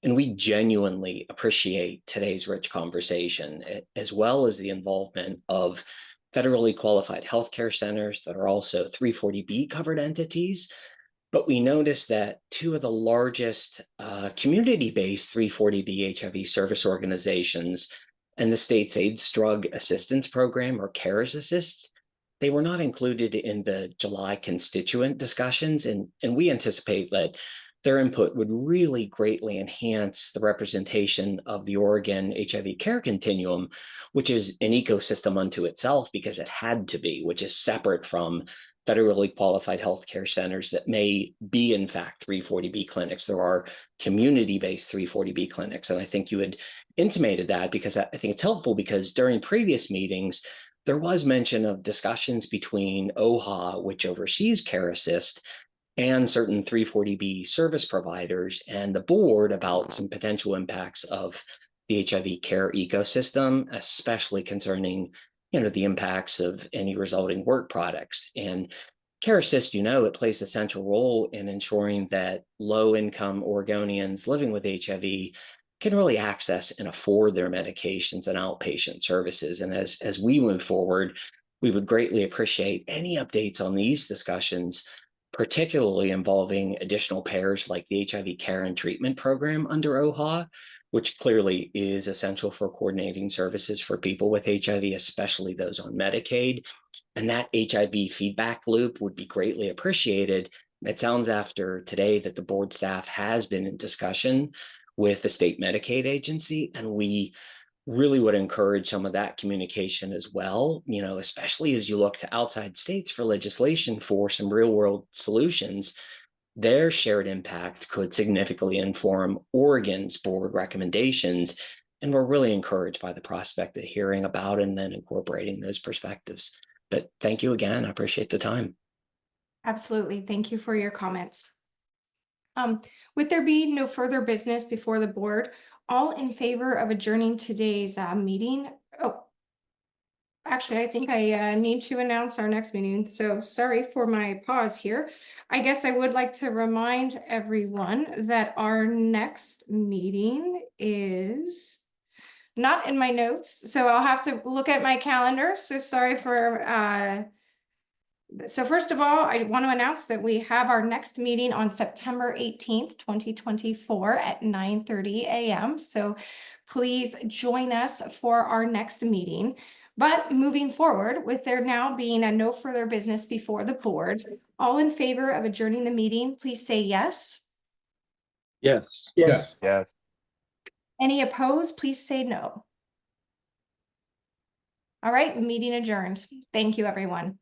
and we genuinely appreciate today's rich conversation, as well as the involvement of federally qualified healthcare centers that are also 340B covered entities. But we noticed that 2 of the largest community-based 340B HIV service organizations and the state's AIDS Drug Assistance Program, or CARES Assist, they were not included in the July constituent discussions. And we anticipate that their input would really greatly enhance the representation of the Oregon HIV care continuum, which is an ecosystem unto itself because it had to be, which is separate from federally qualified healthcare centers that may be, in fact, 340B clinics. There are community-based 340B clinics. And I think you had intimated that because I think it's helpful, because during previous meetings, there was mention of discussions between OHA, which oversees Care Assist, and certain 340B service providers and the board about some potential impacts of the HIV care ecosystem, especially concerning, the impacts of any resulting work products. And Care Assist, it plays a central role in ensuring that low-income Oregonians living with HIV can really access and afford their medications and outpatient services. And as we move forward, we would greatly appreciate any updates on these discussions, particularly involving additional payers like the HIV Care and Treatment Program under OHA, which clearly is essential for coordinating services for people with HIV, especially those on Medicaid. And that HIV feedback loop would be greatly appreciated. It sounds after today that the board staff has been in discussion with the state Medicaid agency, and we really would encourage some of that communication as well, you know, especially as you look to outside states for legislation for some real world solutions. Their shared impact could significantly inform Oregon's board recommendations. And we're really encouraged by the prospect of hearing about and then incorporating those perspectives. But thank you again. I appreciate the time. Absolutely. Thank you for your comments. With there being no further business before the board, all in favor of adjourning today's meeting? Oh, actually, I think I need to announce our next meeting. So sorry for my pause here. I guess I would like to remind everyone that our next meeting is not in my notes, so I'll have to look at my calendar. So sorry for so first of all, I want to announce that we have our next meeting on September 18th, 2024 at 9:30 a.m. So please join us for our next meeting. But moving forward, with there now being no further business before the board, all in favor of adjourning the meeting, please say yes. Yes. Yes. Yes. Any opposed, please say no. All right, meeting adjourned. Thank you, everyone.